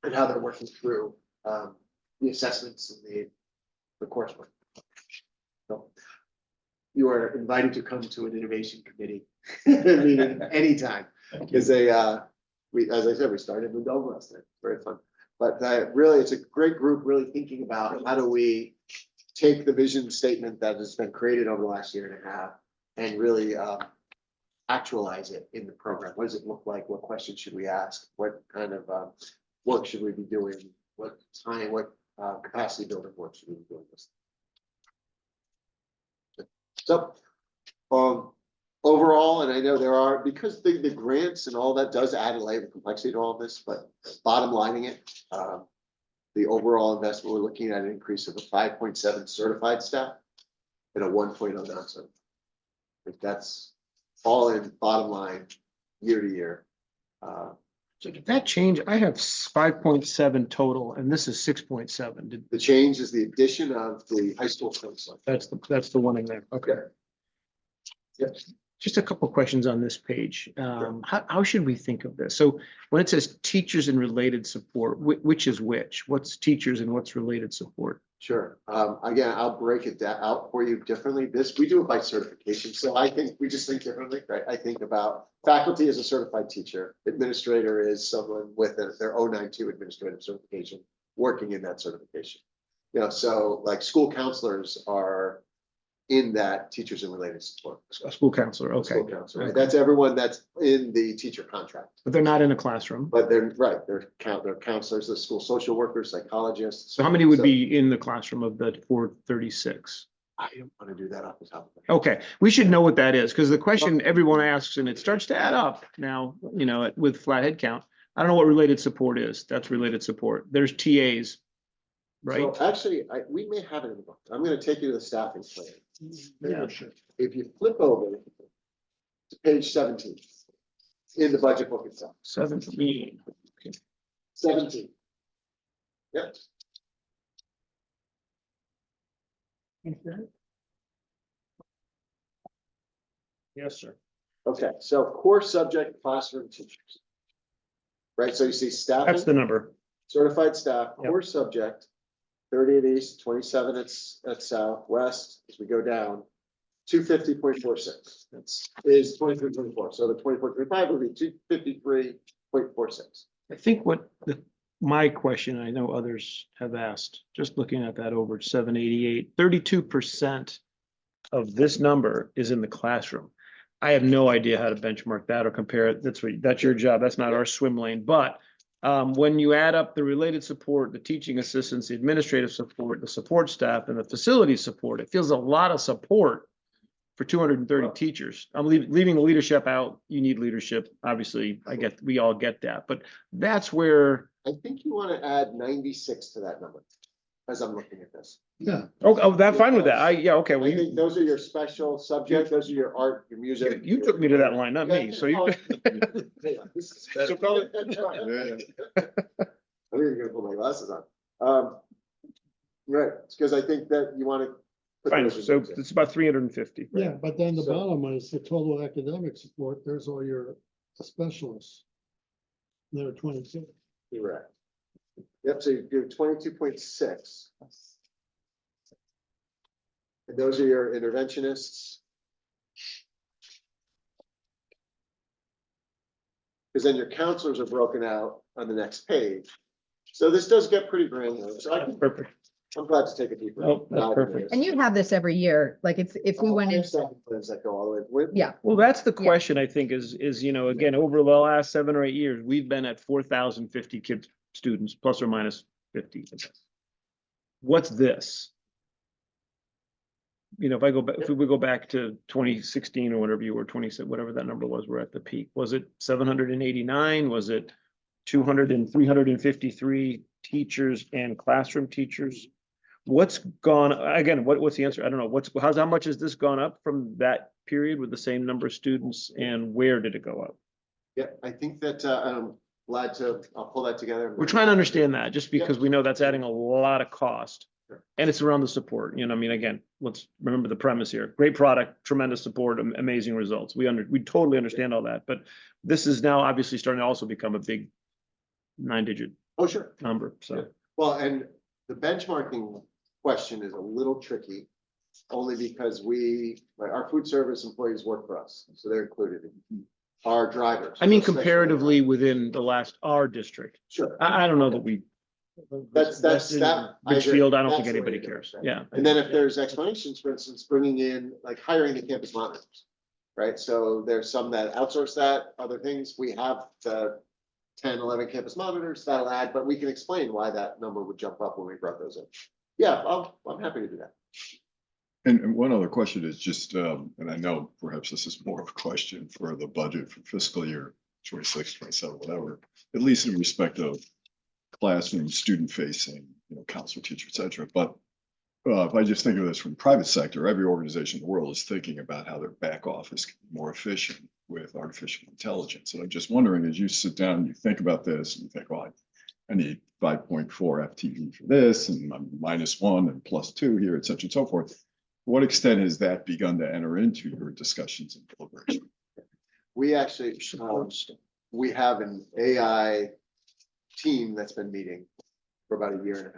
Speaker 1: and how they're working through the assessments and the coursework. So you are invited to come to an innovation committee meeting anytime, because as I said, we started in Dover last night. Very fun. But really, it's a great group really thinking about how do we take the vision statement that has been created over the last year and a half and really actualize it in the program. What does it look like? What questions should we ask? What kind of work should we be doing? What capacity building work should we be doing this? So overall, and I know there are, because the grants and all that does add a layer of complexity to all of this, but bottom lining it, the overall investment, we're looking at an increase of a 5.7 certified staff and a 1.0 non-certified. If that's all in bottom line, year to year.
Speaker 3: So did that change? I have 5.7 total, and this is 6.7.
Speaker 1: The change is the addition of the high school counselor.
Speaker 3: That's the one in there. Okay.
Speaker 1: Yep.
Speaker 3: Just a couple of questions on this page. How should we think of this? So when it says teachers and related support, which is which? What's teachers and what's related support?
Speaker 1: Sure. Again, I'll break it out for you differently. We do it by certification. So I think we just think differently, right? I think about faculty as a certified teacher, administrator is someone with their 092 administrative certification, working in that certification. You know, so like school counselors are in that teachers and related support.
Speaker 3: A school counselor, okay.
Speaker 1: School counselor, right? That's everyone that's in the teacher contract.
Speaker 3: But they're not in a classroom.
Speaker 1: But they're right, they're counselors, the school social workers, psychologists.
Speaker 3: So how many would be in the classroom of the 436?
Speaker 1: I don't want to do that off the top of my head.
Speaker 3: Okay, we should know what that is, because the question everyone asks, and it starts to add up now, you know, with flat head count. I don't know what related support is. That's related support. There's TAs, right?
Speaker 1: So actually, we may have it in the book. I'm going to take you to the staffing plan.
Speaker 3: Yeah, sure.
Speaker 1: If you flip over to page 17 in the budget book itself,
Speaker 3: 17.
Speaker 1: 17. Yep.
Speaker 3: Yes, sir.
Speaker 1: Okay, so core subject classroom teachers. Right, so you see staffing.
Speaker 3: That's the number.
Speaker 1: Certified staff,
Speaker 3: Yep.
Speaker 1: core subject, 30 at east, 27 at south, west, as we go down, 250.46. That's is 23.24. So the 24.35 would be 253.46.
Speaker 3: I think my question, I know others have asked, just looking at that over 788, 32% of this number is in the classroom. I have no idea how to benchmark that or compare it. That's your job. That's not our swim lane, but When you add up the related support, the teaching assistants, the administrative support, the support staff, and the facility support, it feels a lot of support for 230 teachers. I'm leaving the leadership out. You need leadership. Obviously, we all get that, but that's where,
Speaker 1: I think you want to add 96 to that number, as I'm looking at this.
Speaker 2: Yeah,
Speaker 3: that's fine with that. Okay, well,
Speaker 1: I think those are your special subjects, those are your art, your music.
Speaker 3: you took me to that line, not me, so you.
Speaker 1: So call it. I'm even gonna put my glasses on. Right, because I think that you want to.
Speaker 3: Fine, so it's about 350.
Speaker 2: yeah, but then the
Speaker 1: So-
Speaker 2: bottom one is the total academic support, there's all your specialists. There are 22.
Speaker 1: Correct. Yep, so you do 22.6. And those are your interventionists. Because then your counselors are broken out on the next page. So this does get pretty granular. So
Speaker 3: Perfect.
Speaker 1: I'm glad to take a deeper.
Speaker 3: Nope, that's
Speaker 1: dive into
Speaker 3: perfect.
Speaker 1: this.
Speaker 5: And you have this every year, like if we went in,
Speaker 1: Plans that go all the way. with-
Speaker 5: yeah,
Speaker 3: Well, that's the question, I think, is, again, over the last 7 or 8 years, we've been at 4,050 kids, students, plus or minus 50. What's this? If if we would go back to 2016 or whatever you were, 26, whatever that number was, we're at the peak. Was it 789? Was it 200 and 353 teachers and classroom teachers? What's gone, again, what's the answer? I don't know. How much has this gone up from that period with the same number of students, and where did it go up?
Speaker 1: Yeah, I think that, I'm glad I'll pull that together.
Speaker 3: We're trying to understand that, just because we know that's adding a lot of cost.
Speaker 1: Sure.
Speaker 3: And it's around the support, again, let's remember the premise here. Great product, tremendous support, amazing results. We totally understand all that, but this is now obviously starting to also become a big 9-digit
Speaker 1: Oh, sure.
Speaker 3: number, so.
Speaker 1: Well, and the benchmarking question is a little tricky, only because our food service employees work for us, so they're included in our drivers.
Speaker 3: I mean,
Speaker 1: especially-
Speaker 3: comparatively within our district,
Speaker 1: Sure.
Speaker 3: I don't know that we.
Speaker 1: That's
Speaker 3: in
Speaker 1: that. I agree.
Speaker 3: Litchfield, I don't think
Speaker 1: That's the way
Speaker 3: anybody
Speaker 1: to go.
Speaker 3: cares, yeah.
Speaker 1: And then if there's explanations, for instance, bringing in, like hiring the campus monitors, right? So there's some that outsource that, other things, we have the 10, 11 campus monitors that'll add, but we can explain why that number would jump up when we brought those in. Yeah, I'm happy to do that.
Speaker 10: And one other question is just, and I know perhaps this is more of a question for the budget for fiscal year 26, 27, whatever, at least in respect of classroom, student facing, counselor, teacher, et cetera. But if I just think of this from the private sector, every organization in the world is thinking about how their back office can be more efficient with artificial intelligence. And I'm just wondering, as you sit down and you think about this and you think, well, I need 5.4 FTE for this and I'm -1 and +2 here, et cetera, and so forth. To what extent has that begun to enter into your discussions and deliberation?
Speaker 1: We actually, we have an AI team that's been meeting for about 1.5 years.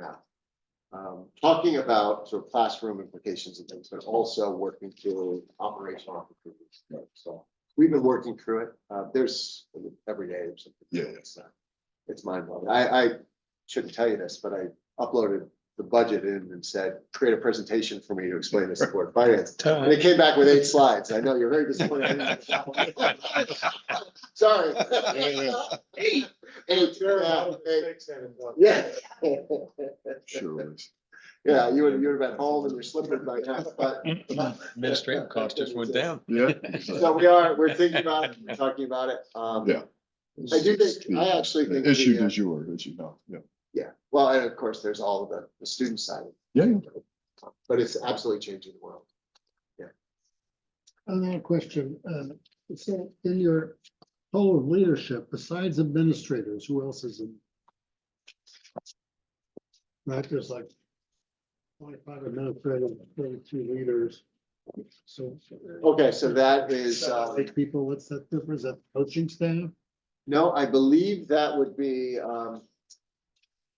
Speaker 1: Talking about sort of classroom implications and things, but also working through operational opportunities. So we've been working through it. There's every day. There's something.
Speaker 10: Yeah.
Speaker 1: It's mind blowing. I shouldn't tell you this, but I uploaded the budget in and said, create a presentation for me to explain this to Board of Finance. And it came back with 8 slides. I know you're very disappointed. Sorry. 8. Yeah.
Speaker 10: Sure. it is.
Speaker 1: Yeah, you would have been home and your slippers by now, but.
Speaker 13: Administrative cost just went down.
Speaker 10: Yeah.
Speaker 1: So we're thinking about it, we're talking about it.
Speaker 10: Yeah.
Speaker 1: I do think, I actually think. the,
Speaker 10: Issue du jour, as you know, yeah.
Speaker 1: Yeah, well, and of course, there's all of the student side.
Speaker 10: Yeah.
Speaker 1: But it's absolutely changing the world.
Speaker 2: Another question, so in your total of leadership, besides administrators, who else is in? Right, there's like 25 administrators, 32 leaders. So.
Speaker 1: Okay, so that is,
Speaker 2: 8 people, what's that difference? Is that coaching staff?
Speaker 1: no, I believe that would be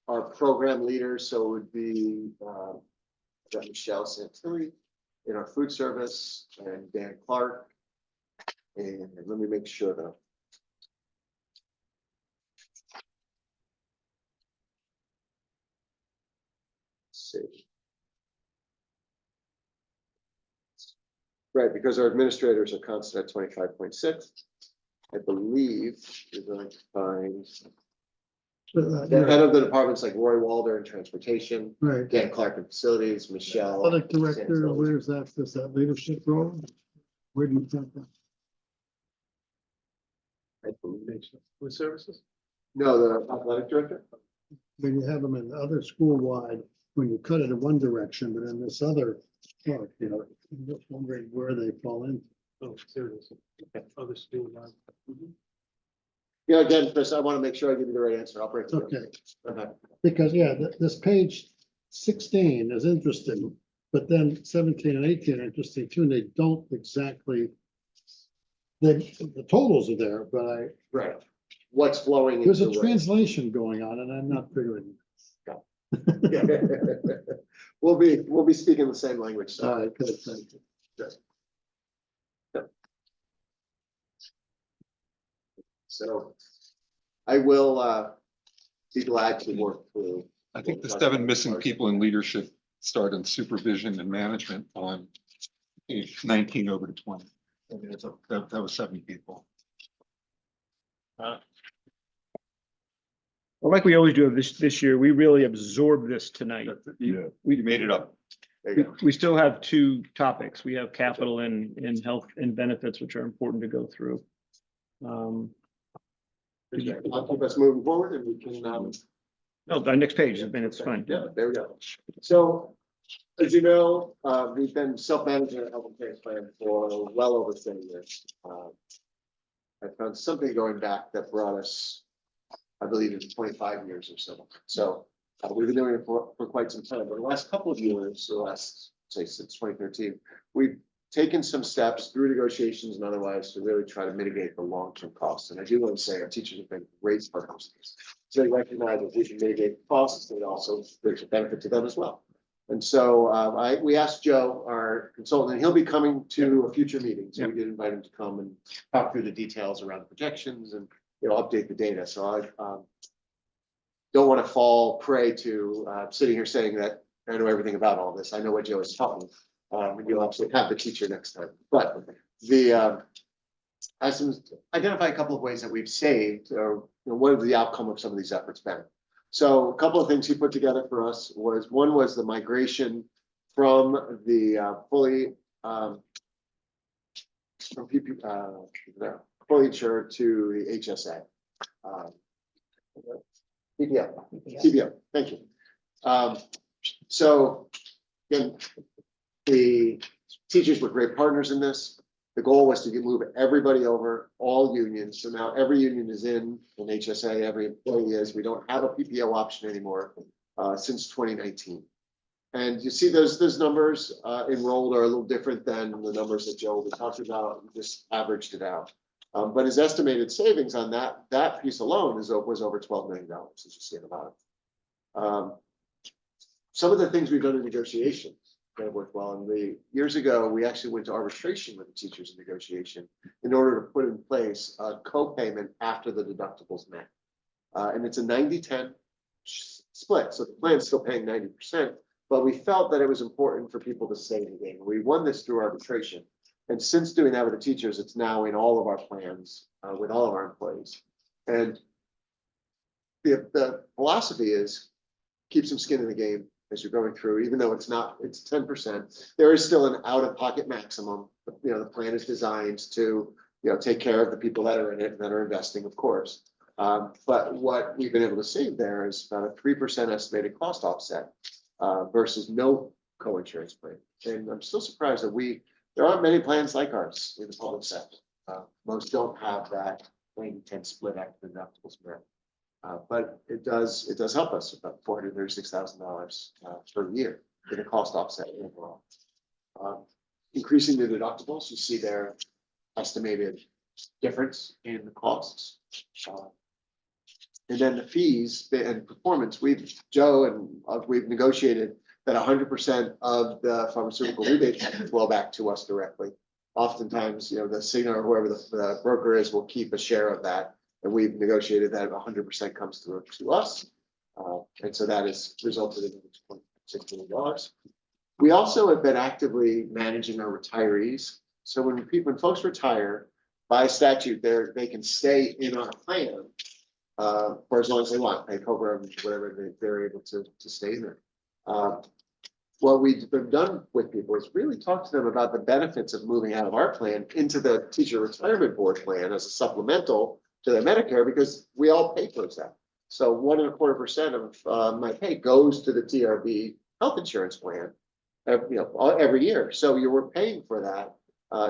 Speaker 1: our program leaders, so it would be got Michelle Santilli in our food service and Dan Clark. And let me make sure that. See. Right, because our administrators are constant at 25.6. I believe you're going to find. The head of the departments like Roy Walder in transportation,
Speaker 2: Right.
Speaker 1: Dan Clark in facilities, Michelle.
Speaker 2: Athletic director,
Speaker 1: Santos.
Speaker 2: where's that, is that leadership role? Where do you think that?
Speaker 7: With services?
Speaker 1: No, the athletic director?
Speaker 2: When you have them in the other school-wide, when you cut it in one direction, but in this other part, you know, I'm just wondering where they fall in.
Speaker 7: Oh, there it is. Other student.
Speaker 1: Yeah, again, Chris, I want to make sure I give you the right answer. I'll break it.
Speaker 2: Okay,
Speaker 1: Okay.
Speaker 2: because, yeah, this page 16 is interesting, but then 17 and 18 are interesting too, and they don't exactly. The totals are there, but
Speaker 1: Right. What's flowing
Speaker 2: there's a
Speaker 1: into what?
Speaker 2: translation going on and I'm not figuring.
Speaker 1: We'll be speaking the same language. so.
Speaker 2: All right, good, thank you.
Speaker 1: So I will be glad to work through.
Speaker 13: I think the 7 missing people in leadership start in supervision and management on page 19 over to 20. I mean, that was 7 people.
Speaker 3: Well, like we always do this year, we really absorbed this tonight.
Speaker 13: Yeah, we made it up.
Speaker 1: There you go.
Speaker 3: We still have 2 topics. We have capital and health and benefits, which are important to go through.
Speaker 1: I'll keep us moving forward and we can,
Speaker 3: No, our next page, it's fine.
Speaker 1: yeah, there we go. So, as you know, we've been self-managing our health and care plan for well over 10 years. I found something going back that brought us, I believe it's 25 years or so. So we've been doing it for quite some time, but the last couple of years, say since 2013, we've taken some steps through negotiations and otherwise to really try to mitigate the long-term costs. And I do want to say our teachers have been great partners. So they recognize that we can mitigate the costs, and also there's a benefit to them as well. And so we asked Joe, our consultant, and he'll be coming to a future meeting. So we did invite him to come and talk through the details around the projections and, you know, update the data. So I don't want to fall prey to sitting here saying that I know everything about all this. I know what Joe is talking. You'll actually have the teacher next time. But I identify a couple of ways that we've saved, or you know, what have the outcome of some of these efforts been. So a couple of things he put together for us one was the migration from the fully insured to the HSA. PPO, thank you. So again, the teachers were great partners in this. The goal was to move everybody over, all unions. So now every union is in an HSA, every employee is. We don't have a PPO option anymore since 2019. And you see those numbers enrolled are a little different than the numbers that Joe was talking about. We just averaged it out. But his estimated savings on that piece alone was over $12 million, as you see in the bottom. Some of the things we've done in negotiations that have worked well. And years ago, we actually went to arbitration with the teachers in negotiation in order to put in place a co-payment after the deductibles met. And it's a 90-10 split. So the plan's still paying 90%, but we felt that it was important for people to stay in the game. We won this through arbitration. And since doing that with the teachers, it's now in all of our plans with all of our employees. And the philosophy is keep some skin in the game as you're going through, even though it's 10%, there is still an out-of-pocket maximum. You know, the plan is designed to, you know, take care of the people that are in it, that are investing, of course. But what we've been able to save there is about a 3% estimated cost offset versus no co-insurance plan. And I'm still surprised that there aren't many plans like ours in the public sector. Most don't have that 90-10 split after deductibles met. But it does help us about $436,000 per year for the cost offset overall. Increasing the deductibles, you see their estimated difference in the costs. And then the fees and performance, Joe and we've negotiated that 100% of the pharmaceutical rebate flow back to us directly. Oftentimes, you know, the Cigna or whoever the broker is will keep a share of that. And we've negotiated that 100% comes through to us. And so that has resulted in $2.6 million. We also have been actively managing our retirees. So when folks retire, by statute, they can stay in our plan for as long as they want, pay COBRA, whatever they're able to stay there. What we've done with people is really talk to them about the benefits of moving out of our plan into the teacher retirement board plan as a supplemental to their Medicare, because we all pay towards that. So 1.25% of my pay goes to the TRB health insurance plan, every year. So you were paying for that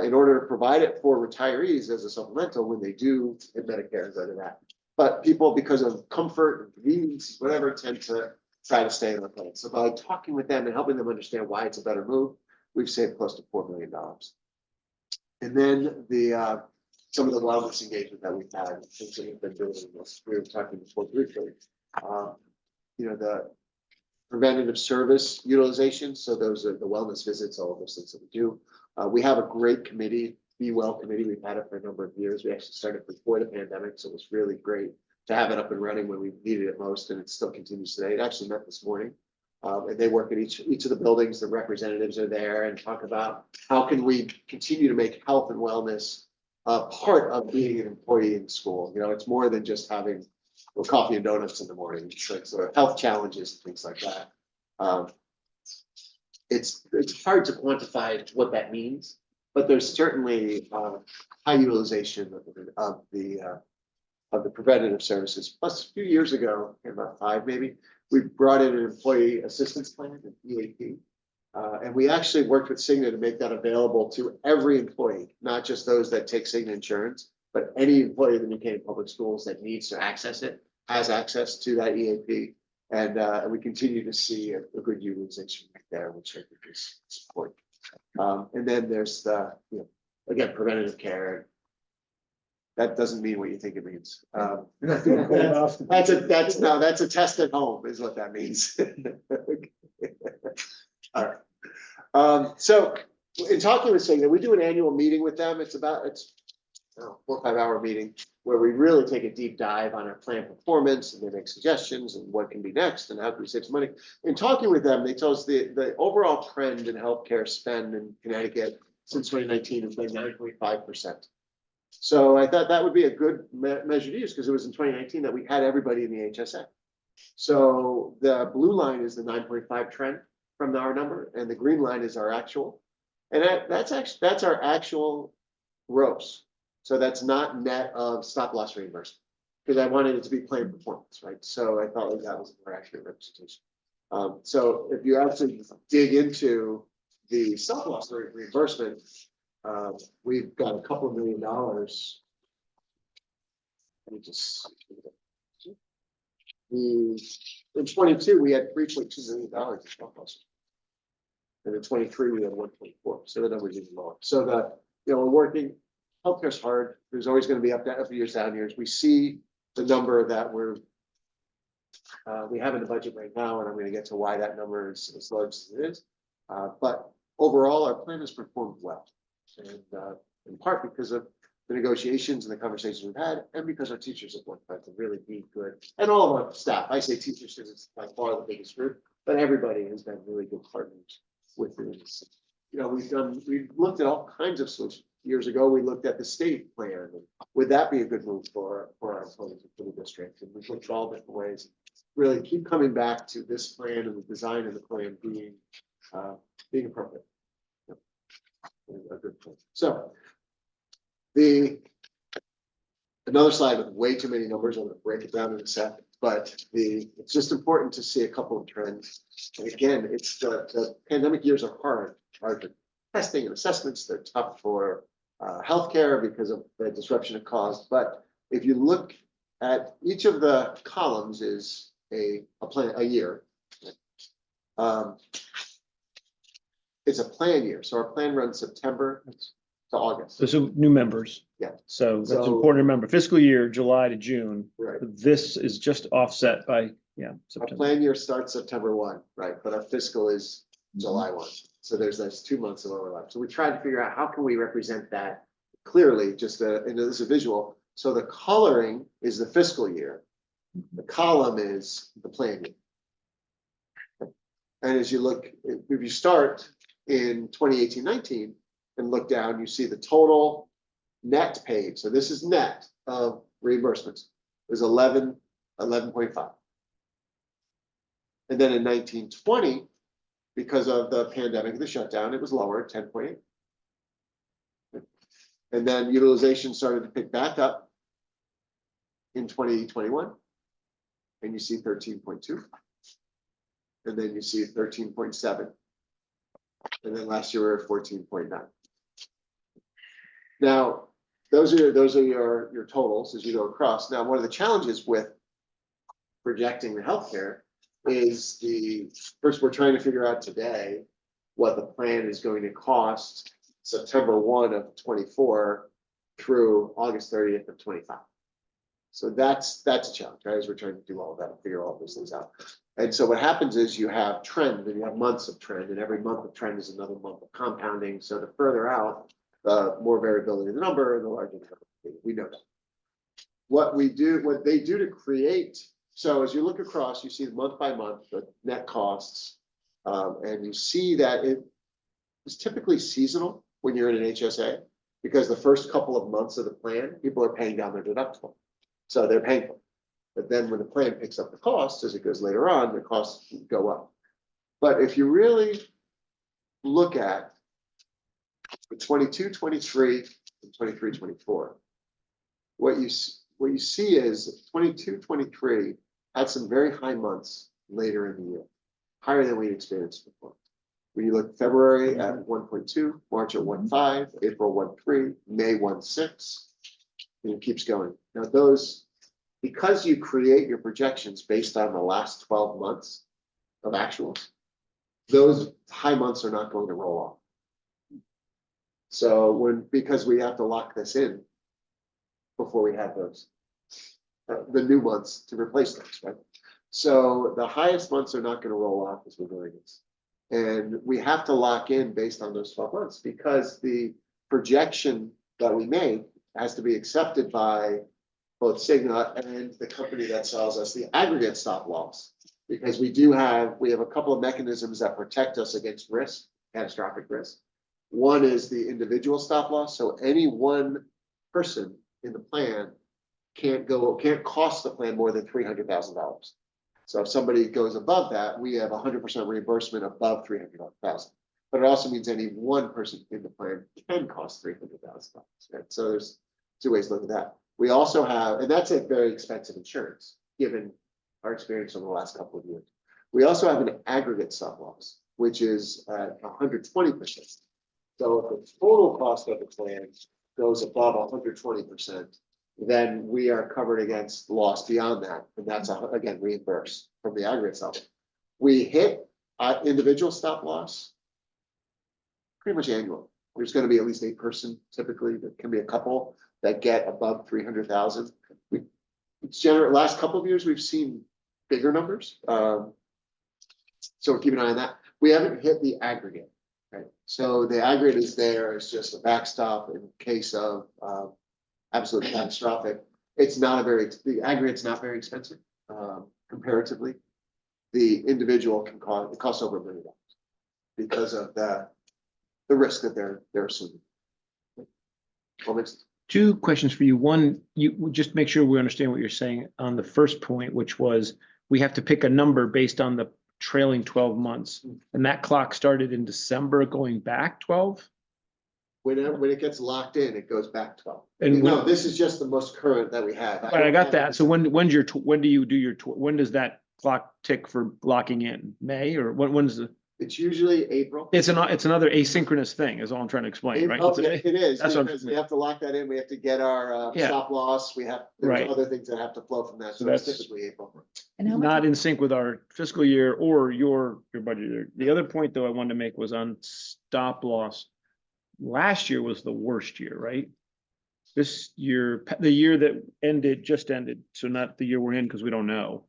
Speaker 1: in order to provide it for retirees as a supplemental when they do hit Medicare and go to that. But people, because of comfort and convenience, whatever, tend to try to stay in our plan. So by talking with them and helping them understand why it's a better move, we've saved close to $4 million. And then some of the wellness engagement that we've had, things that we've been doing, we were talking before briefly, the preventative service utilization. So those are the wellness visits, all of those things that we do. We have a great committee, Be Well Committee. We've had it for a number of years. We actually started before the pandemic, so it was really great to have it up and running when we needed it most, and it still continues today. It actually met this morning. And they work at each of the buildings. The representatives are there and talk about how can we continue to make health and wellness part of being an employee in school. It's more than just having coffee and donuts in the morning. It's like sort of health challenges, things like that. It's hard to quantify what that means, but there's certainly high utilization of the preventative services. Plus, a few years ago, about 5 maybe, we brought in an employee assistance plan, an EAP. And we actually worked with Cigna to make that available to every employee, not just those that take Cigna insurance, but any employee in the New Canaan Public Schools that needs to access it has access to that EAP. And we continue to see a good utilization right there, which I think is important. And then there's again, preventative care. That doesn't mean what you think it means. That's a test at home is what that means. All right. So in talking with Cigna, we do an annual meeting with them. It's a 4 or 5 hour meeting where we really take a deep dive on our plan performance, and they make suggestions and what can be next and how can we save some money. In talking with them, they tell us the overall trend in healthcare spend in Connecticut since 2019 has been 9.5%. So I thought that would be a good measure to use, because it was in 2019 that we had everybody in the HSA. So the blue line is the 9.5 trend from our number, and the green line is our actual. And that's our actual gross. So that's not net of stop loss reimbursement, because I wanted it to be plan performance, right? So I thought that was a more accurate representation. So if you actually dig into the stop loss reimbursement, we've got a couple of $1 million. Let me just in 22 we had $3.2 million in stop loss. And in 23 we had 1.4. So the number is even lower. So we're working. Healthcare's hard. There's always going to be up years, down years. We see the number that we have in the budget right now, and I'm going to get to why that number is as large as it is. But overall, our plan has performed well, and in part because of the negotiations and the conversations we've had, and because our teachers have worked hard to really be good, and all of our staff. I say teachers because it's by far the biggest group, but everybody has been really good partners with this. We've looked at all kinds of solutions. Years ago, we looked at the state plan. Would that be a good move for our employees for the district? And we've looked at all different ways. Really keep coming back to this plan and the design of the plan being appropriate. A good plan. So another slide with way too many numbers. I'm going to break it down in a second. But it's just important to see a couple of trends. And again, it's the pandemic years are hard for testing and assessments. They're tough for healthcare because of the disruption it caused. But if you look at each of the columns is a year. It's a plan year. So our plan runs September to August.
Speaker 9: So new members.
Speaker 1: Yeah.
Speaker 9: So that's important to remember. Fiscal year, July to June.
Speaker 1: Right.
Speaker 9: This is just offset by,
Speaker 1: Our
Speaker 9: September.
Speaker 1: plan year starts September 1, right? But our fiscal is July 1. So there's those 2 months of overlap. So we tried to figure out how can we represent that clearly, just into this visual. So the coloring is the fiscal year. The column is the plan year. And as you look, if you start in 2018-19 and look down, you see the total net paid. So this is net of reimbursements. was 11.5. And then in 1920, because of the pandemic and the shutdown, it was lower, 10.8. And then utilization started to pick back up in 2021. And you see 13.2. And then you see 13.7. And then last year we were at 14.9. Now, those are your totals as you go across. Now, one of the challenges with projecting the healthcare is first, we're trying to figure out today what the plan is going to cost September 1 of 24 through August 30th of 25. So that's a challenge, right? As we're trying to do all of that and figure all those things out. And so what happens is you have trend and you have months of trend, and every month of trend is another month of compounding. So the further out, the more variability in the number, the larger the number. We know that. What they do to create, so as you look across, you see month by month, the net costs, and you see that it is typically seasonal when you're in an HSA, because the first couple of months of the plan, people are paying down their deductible. So they're paying for it. But then when the plan picks up the cost, as it goes later on, the costs go up. But if you really look at the 22, 23, and 23, 24, what you see is 22, 23 had some very high months later in the year, higher than we experienced before. When you look February at 1.2, March at 1.5, April 1.3, May 1.6, and it keeps going. Now those, because you create your projections based on the last 12 months of actuals, those high months are not going to roll off. So because we have to lock this in before we have those, the new months to replace those, right? So the highest months are not going to roll off as we're doing this. And we have to lock in based on those 12 months, because the projection that we make has to be accepted by both Cigna and the company that sells us the aggregate stop loss. Because we have a couple of mechanisms that protect us against risk, catastrophic risk. One is the individual stop loss. So any one person in the plan can't cost the plan more than $300,000. So if somebody goes above that, we have 100% reimbursement above $300,000. But it also means any one person in the plan can cost $300,000. Right? So there's two ways to look at that. We also have, and that's a very expensive insurance, given our experience over the last couple of years. We also have an aggregate stop loss, which is at 120%. So if the total cost of the plan goes above 120%, then we are covered against loss beyond that. And that's, again, reimbursed from the aggregate stop. We hit individual stop loss pretty much annual. There's going to be at least a person, typically, there can be a couple that get above 300,000. It's generally, last couple of years, we've seen bigger numbers. So we're keeping an eye on that. We haven't hit the aggregate, right? So the aggregate is there as just a backstop in case of absolutely catastrophic. The aggregate's not very expensive comparatively. The individual it costs over $1 million because of the risk that they're assuming. Comments?
Speaker 9: Two questions for you. One, you just make sure we understand what you're saying on the first point, which was we have to pick a number based on the trailing 12 months. And that clock started in December going back 12?
Speaker 1: When it gets locked in, it goes back 12.
Speaker 9: And
Speaker 1: No, this is just the most current that we have.
Speaker 9: Right, I got that. So when does that clock tick for locking in? May or when's the?
Speaker 1: It's usually April.
Speaker 9: It's another asynchronous thing is all I'm trying to explain, right?
Speaker 1: April, it is,
Speaker 9: That's what I'm-
Speaker 1: because we have to lock that in. We have to get our
Speaker 9: Yeah.
Speaker 1: stop loss. There's
Speaker 9: Right.
Speaker 1: other things that have to flow from that.
Speaker 9: So
Speaker 1: So it's
Speaker 9: that's-
Speaker 1: typically April.
Speaker 5: And how
Speaker 9: Not
Speaker 5: much,
Speaker 9: in sync with our fiscal year or your budget year. The other point, though, I wanted to make was on stop loss. Last year was the worst year, right? This year, the year that just ended, so not the year we're in because we don't know.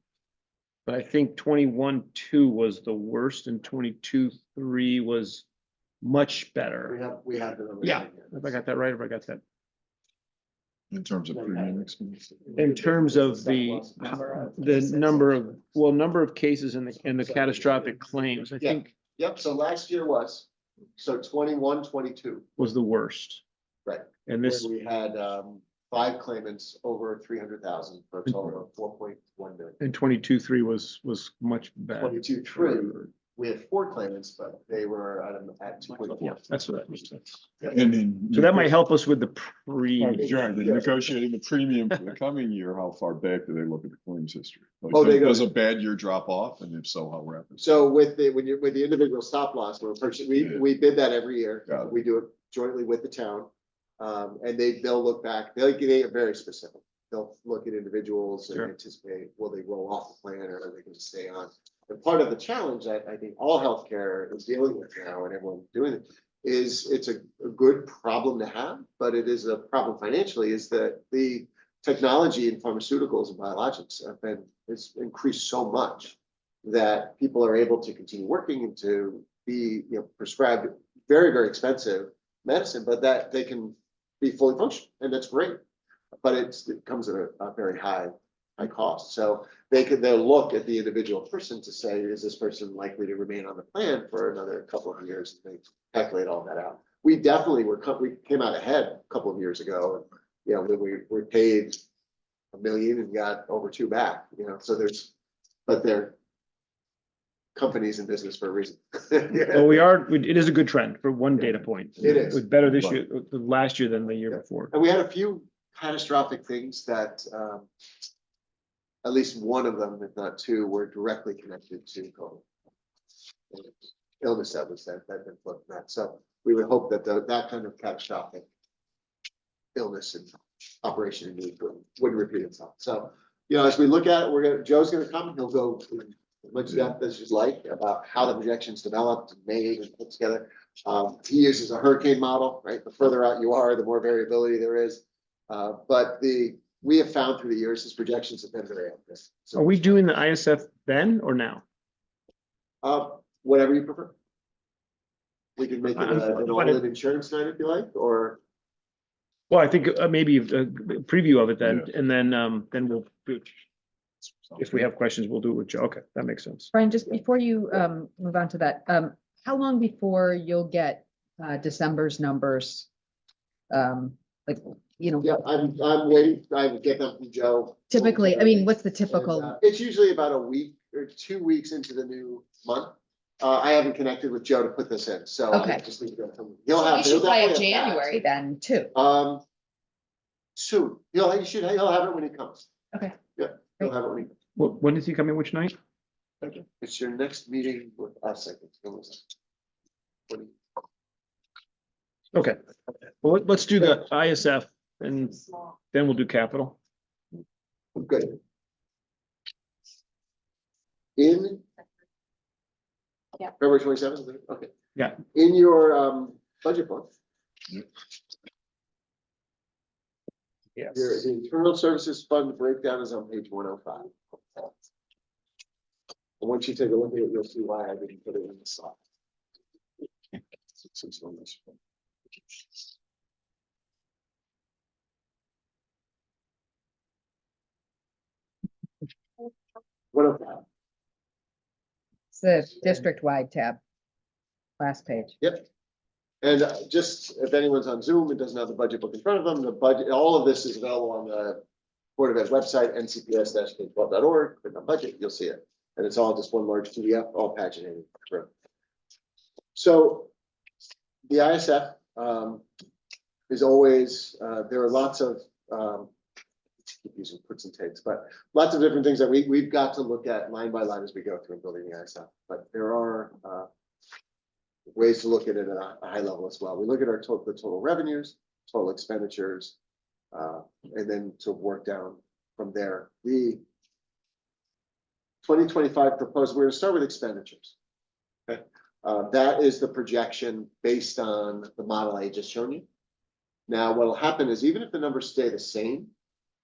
Speaker 9: But I think 21-2 was the worst and 22-3 was much better.
Speaker 1: We have the numbers.
Speaker 9: Yeah.
Speaker 1: right here.
Speaker 9: If I got that right, if I got that.
Speaker 10: In terms of premium expense.
Speaker 9: In terms of the number of cases in the catastrophic claims, I
Speaker 1: Yeah.
Speaker 9: think
Speaker 1: Yep, so last year was, so 21, 22,
Speaker 9: was the worst.
Speaker 1: right?
Speaker 9: And this,
Speaker 1: Where we had 5 claimants over 300,000 for a total of 4.1 million.
Speaker 3: And 22.3 was much better.
Speaker 1: 22.3, we had 4 claimants, but they were at 2.4.
Speaker 3: That's what that makes sense.
Speaker 10: And then.
Speaker 3: So that might help us with the pre.
Speaker 10: Right, the negotiating the premium for the coming year, how far back do they look at the claims history? Like,
Speaker 1: Oh, they go-
Speaker 10: does a bad year drop off, and if so, how rapid?
Speaker 1: So with the, with the individual stop loss, we're purchasing, we bid that every year.
Speaker 10: Got it.
Speaker 1: We do it jointly with the town. And they'll look back, they are very specific. They'll look at individuals and
Speaker 3: Sure.
Speaker 1: anticipate, will they roll off the plan or are they gonna stay on? And part of the challenge that I think all healthcare is dealing with now and everyone doing it is it's a good problem to have, but it is a problem financially, is that the technology in pharmaceuticals and biologics it's increased so much that people are able to continue working and to be, prescribed very, very expensive medicine, but that they can be fully functional, and that's great. But it comes at a very high cost. So they'll look at the individual person to say, is this person likely to remain on the plan for another couple of years? And they calculate all that out. We definitely we came out ahead a couple of years ago. We paid $1 million and got over 2 back, so but they're companies in business for a reason.
Speaker 3: Well, it is a good trend for one data point.
Speaker 1: It is.
Speaker 3: It was better this year, last year than the year before.
Speaker 1: And we had a few catastrophic things that, at least one of them, if not 2, were directly connected to COVID. Illness that been flipped that. So we would hope that that kind of catastrophic illness and operation in need wouldn't repeat itself. So, as we look at it, Joe's gonna come, he'll go in as much depth as you'd like about how the projections developed and made and put together. He uses a hurricane model, right? The further out you are, the more variability there is. But we have found through the years, his projections have been very accurate. So,
Speaker 3: Are we doing the ISF then or now?
Speaker 1: whatever you prefer. We can make it an all-in insurance night if you like, or
Speaker 3: Well, I think maybe a preview of it then, and then we'll, if we have questions, we'll do it with Joe. Okay, that makes sense.
Speaker 5: Brian, just before you move on to that, how long before you'll get December's numbers?
Speaker 1: yeah, I'm waiting. I would get them from Joe.
Speaker 5: Typically, I mean, what's the typical?
Speaker 1: And, it's usually about a week or 2 weeks into the new month. I haven't connected with Joe to put this in, so I
Speaker 5: Okay.
Speaker 1: just need to go from.
Speaker 5: We should play a January then too.
Speaker 1: Soon. He'll have it when he comes.
Speaker 5: Okay.
Speaker 1: Yeah, he'll have it when he comes.
Speaker 3: When is he coming? Which night?
Speaker 1: It's your next meeting with us, I think. When was it? 20.
Speaker 3: Okay. Well, let's do the ISF and then we'll do capital.
Speaker 1: Good. In February 27th, okay.
Speaker 3: Yeah.
Speaker 1: In your budget book.
Speaker 3: Yes.
Speaker 1: The internal services fund breakdown is on page 105. And once you take a look at it, you'll see why I didn't put it in the slide. What of that?
Speaker 5: It's the district-wide tab. Last page.
Speaker 1: Yep. And just if anyone's on Zoom and doesn't have the budget book in front of them, the budget, all of this is available on the Board of Ed website, ncps-k12.org. Click on budget, you'll see it. And it's all just one large PDF, all paginated through. So the ISF is always, there are lots of, using puts and takes, but lots of different things that we've got to look at line by line as we go through building the ISF. But there are ways to look at it at a high level as well. We look at the total revenues, total expenditures, and then to work down from there. The 2025 proposed, we're going to start with expenditures. Okay. That is the projection based on the model I just shown you. Now, what will happen is even if the numbers stay the same,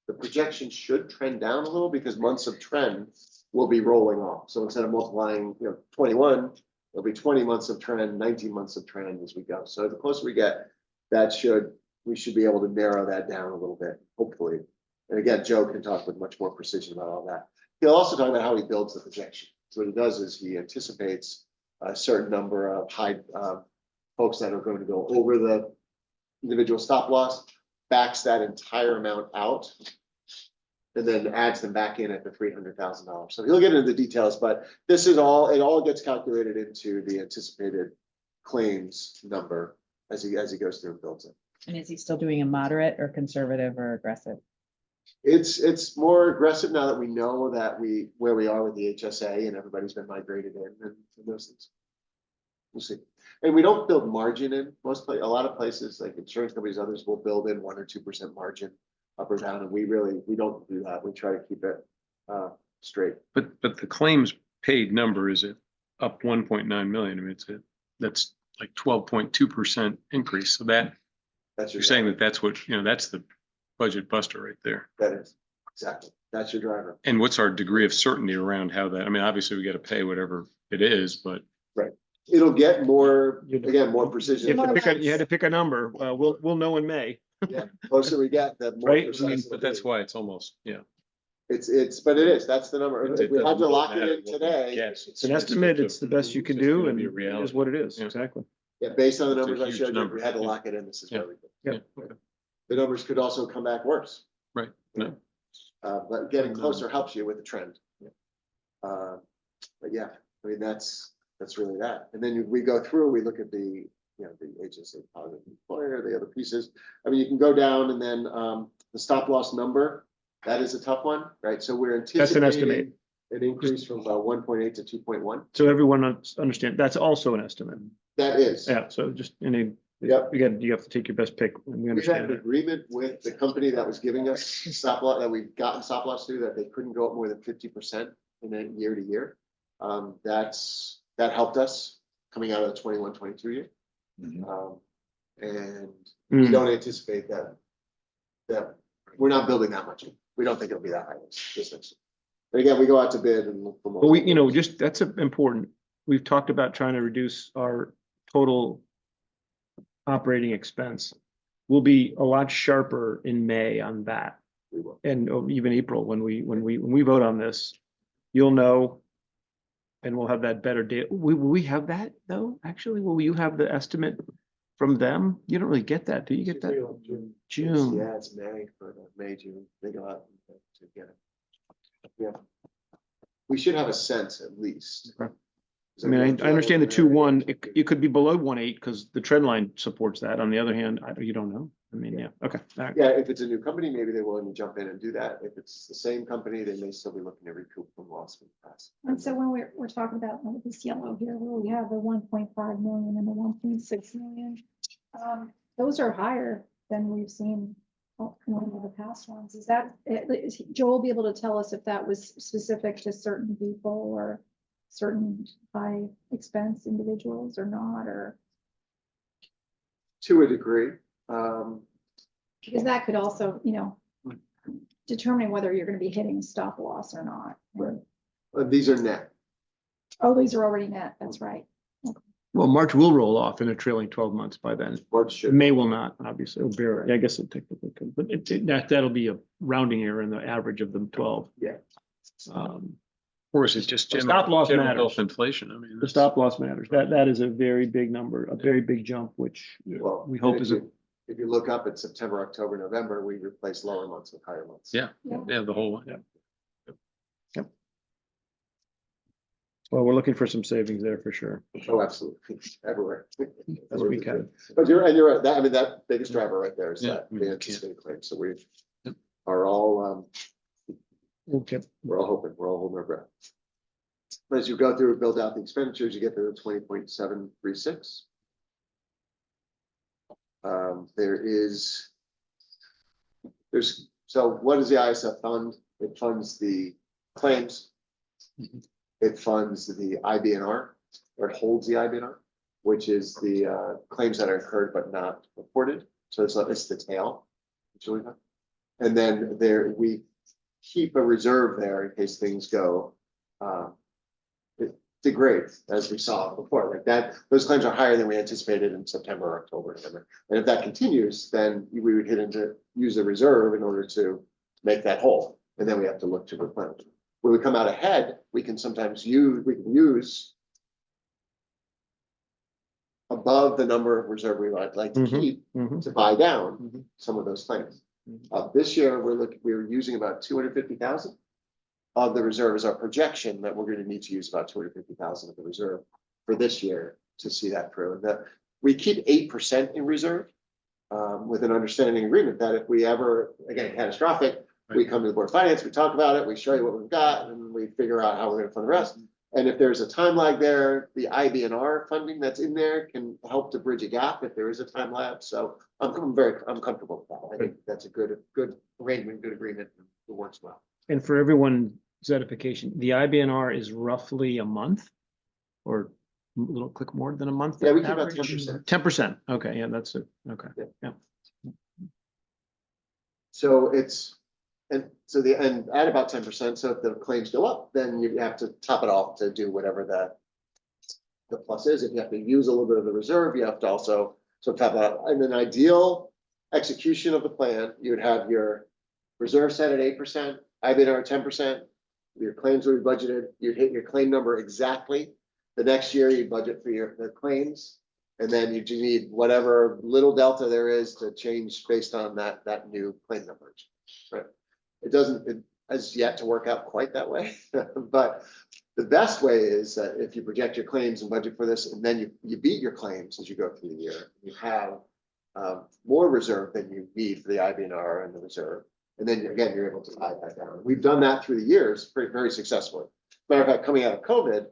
Speaker 1: the projection should trend down a little because months of trend will be rolling off. So instead of multiplying, 21, there'll be 20 months of trend, 19 months of trend as we go. So the closer we get, we should be able to narrow that down a little bit, hopefully. And again, Joe can talk with much more precision about all that. He'll also talk about how he builds the projection. So what he does is he anticipates a certain number of high folks that are going to go over the individual stop loss. backs that entire amount out. And then adds them back in at the $300,000. So he'll get into the details, but this is all, it all gets calculated into the anticipated claims number as he goes through and builds it.
Speaker 5: And is he still doing a moderate or conservative or aggressive?
Speaker 1: It's more aggressive now that we know that where we are with the HSA and everybody's been migrated in and those things. We'll see. And we don't build margin in a lot of places, like insurance companies, others will build in 1 or 2% margin up or down, and we don't do that. We try to keep it straight.
Speaker 3: But the claims paid number is up 1.9 million. I mean, that's like 12.2% increase. So
Speaker 1: That's
Speaker 3: you're saying that's what, that's the budget buster right there.
Speaker 1: That is, exactly. That's your driver.
Speaker 3: And what's our degree of certainty around how that, I mean, obviously we got to pay whatever it is, but.
Speaker 1: Right. It'll get more, again, more precision.
Speaker 3: You had to pick a number. We'll know in May.
Speaker 1: Yeah, closer we get, the more
Speaker 3: Right?
Speaker 1: precise it'll
Speaker 3: But that's
Speaker 1: be.
Speaker 3: why it's almost,
Speaker 1: But it is, that's the number.
Speaker 3: It
Speaker 1: If we have to
Speaker 3: doesn't
Speaker 1: lock it
Speaker 3: matter
Speaker 1: in
Speaker 3: what
Speaker 1: today,
Speaker 3: Yes.
Speaker 9: It's an estimate. It's the best you can do and it is what it is.
Speaker 3: Yeah.
Speaker 9: Exactly.
Speaker 1: yeah, based on the
Speaker 3: It's a
Speaker 1: numbers I
Speaker 3: huge
Speaker 1: showed you, if
Speaker 3: number.
Speaker 1: we had to
Speaker 3: Yeah.
Speaker 1: lock it in, this is
Speaker 3: Yeah.
Speaker 1: where we go.
Speaker 3: Yeah, okay.
Speaker 1: The numbers could also come back worse,
Speaker 3: Right. No.
Speaker 1: but getting closer helps you with the trend. But yeah, I mean, that's really that. And then we go through, we look at the HSA positive employer, the other pieces. I mean, you can go down and then the stop loss number, that is a tough one, right? So we're
Speaker 9: That's an estimate.
Speaker 1: anticipating an increase from about 1.8 to 2.1.
Speaker 9: So everyone understand, that's also an estimate.
Speaker 1: That is.
Speaker 9: Yeah, so just
Speaker 1: Yep.
Speaker 9: you have to take your best pick. And we
Speaker 1: We had
Speaker 9: understand
Speaker 1: an
Speaker 9: that.
Speaker 1: agreement with the company that was giving us stop loss, that we've gotten stop loss through, that they couldn't go up more than 50% in a year to year. That helped us coming out of the 21-22 year. And we
Speaker 9: Mm.
Speaker 1: don't anticipate that we're not building that much. We don't think it'll be that high this next year. But again, we go out to bid and look for more.
Speaker 9: But just, that's important. We've talked about trying to reduce our total operating expense. We'll be a lot sharper in May on that.
Speaker 1: We will.
Speaker 9: And even April, when we vote on this, you'll know. And we'll have that better data. Will we have that though? Actually, will you have the estimate from them? You don't really get that. Do you get that? June.
Speaker 1: Yeah, it's May for the May, June. They go out to get it. Yeah. We should have a sense at least.
Speaker 9: Okay. I mean, I understand the 2.1, it could be below 1.8 because the trend line supports that. On the other hand, you don't know. I mean, yeah, okay. All right.
Speaker 1: Yeah, if it's a new company, maybe they're willing to jump in and do that. If it's the same company, they may still be looking to recoup from loss from the past.
Speaker 12: And so when we're talking about this yellow here, where we have the 1.5 million and the 1.6 million, those are higher than we've seen in the past ones. Is Joel be able to tell us if that was specific to certain people or certain high expense individuals or not, or?
Speaker 1: To a degree.
Speaker 12: Because that could also, determine whether you're gonna be hitting stop loss or not.
Speaker 1: These are net.
Speaker 12: Oh, these are already net, that's right.
Speaker 9: Well, March will roll off in a trailing 12 months by then.
Speaker 1: March should.
Speaker 9: May will not, obviously. It'll bear, I guess it technically could, but that'll be a rounding error in the average of the 12.
Speaker 1: Yeah.
Speaker 3: Or is it just
Speaker 9: The stop loss
Speaker 3: general
Speaker 9: matters.
Speaker 3: health inflation? I mean.
Speaker 9: The stop loss matters. That is a very big number, a very big jump, which
Speaker 1: Well,
Speaker 9: we hope
Speaker 1: if
Speaker 9: is a.
Speaker 1: If you look up at September, October, November, we replace lower months with higher months.
Speaker 3: Yeah, yeah, the whole one.
Speaker 9: Yeah. Well, we're looking for some savings there for sure.
Speaker 1: Oh, absolutely, everywhere.
Speaker 9: As we can.
Speaker 1: But you're right, that biggest driver right there is
Speaker 3: Yeah,
Speaker 1: that
Speaker 3: we
Speaker 1: the
Speaker 3: can't.
Speaker 1: anticipated claim, so we
Speaker 3: Yep.
Speaker 1: are all,
Speaker 9: Okay.
Speaker 1: we're all hoping, we're all holding our breath. But as you go through and build out the expenditures, you get to the 20.736. So what does the ISF fund? It funds the claims. It funds the IBNR, or it holds the IBNR, which is the claims that are incurred but not reported. So it's the tail. And then we keep a reserve there in case things go degrade, as we saw before, like that. Those claims are higher than we anticipated in September, October, November. And if that continues, then we would use the reserve in order to make that whole. And then we have to look to replenish. When we come out ahead, we can sometimes use above the number of reserve we would like to
Speaker 3: Mhm.
Speaker 1: keep
Speaker 3: Mhm.
Speaker 1: to buy down
Speaker 3: Mhm.
Speaker 1: some of those claims.
Speaker 3: Mhm.
Speaker 1: This year, we're using about 250,000 of the reserve is our projection that we're gonna need to use about 250,000 of the reserve for this year to see that through. And we keep 8% in reserve with an understanding agreement that if we ever, again, catastrophic, we come to the Board of Finance, we talk about it, we show you what we've got, and we figure out how we're gonna fund the rest. And if there's a time lag there, the IBNR funding that's in there can help to bridge a gap if there is a time lag. So I'm comfortable with that. I think that's a good arrangement, good agreement. It works well.
Speaker 3: And for everyone's edification, the IBNR is roughly a month or a little click more than a month?
Speaker 1: Yeah, we keep about 10%.
Speaker 3: 10%. Okay, yeah, that's it. Okay, yeah.
Speaker 1: So and at about 10%, so if the claims go up, then you have to top it off to do whatever the plus is. If you have to use a little bit of the reserve, you have to also, so top that up. In an ideal execution of the plan, you would have your reserve set at 8%, IBNR at 10%, your claims would be budgeted, you'd hit your claim number exactly. The next year, you budget for the claims, and then you do need whatever little delta there is to change based on that new claim number. Right? It has yet to work out quite that way, but the best way is that if you project your claims and budget for this, and then you beat your claims as you go through the year, you have more reserve than you need for the IBNR and the reserve. And then again, you're able to buy that down. We've done that through the years very successfully. Matter of fact, coming out of COVID,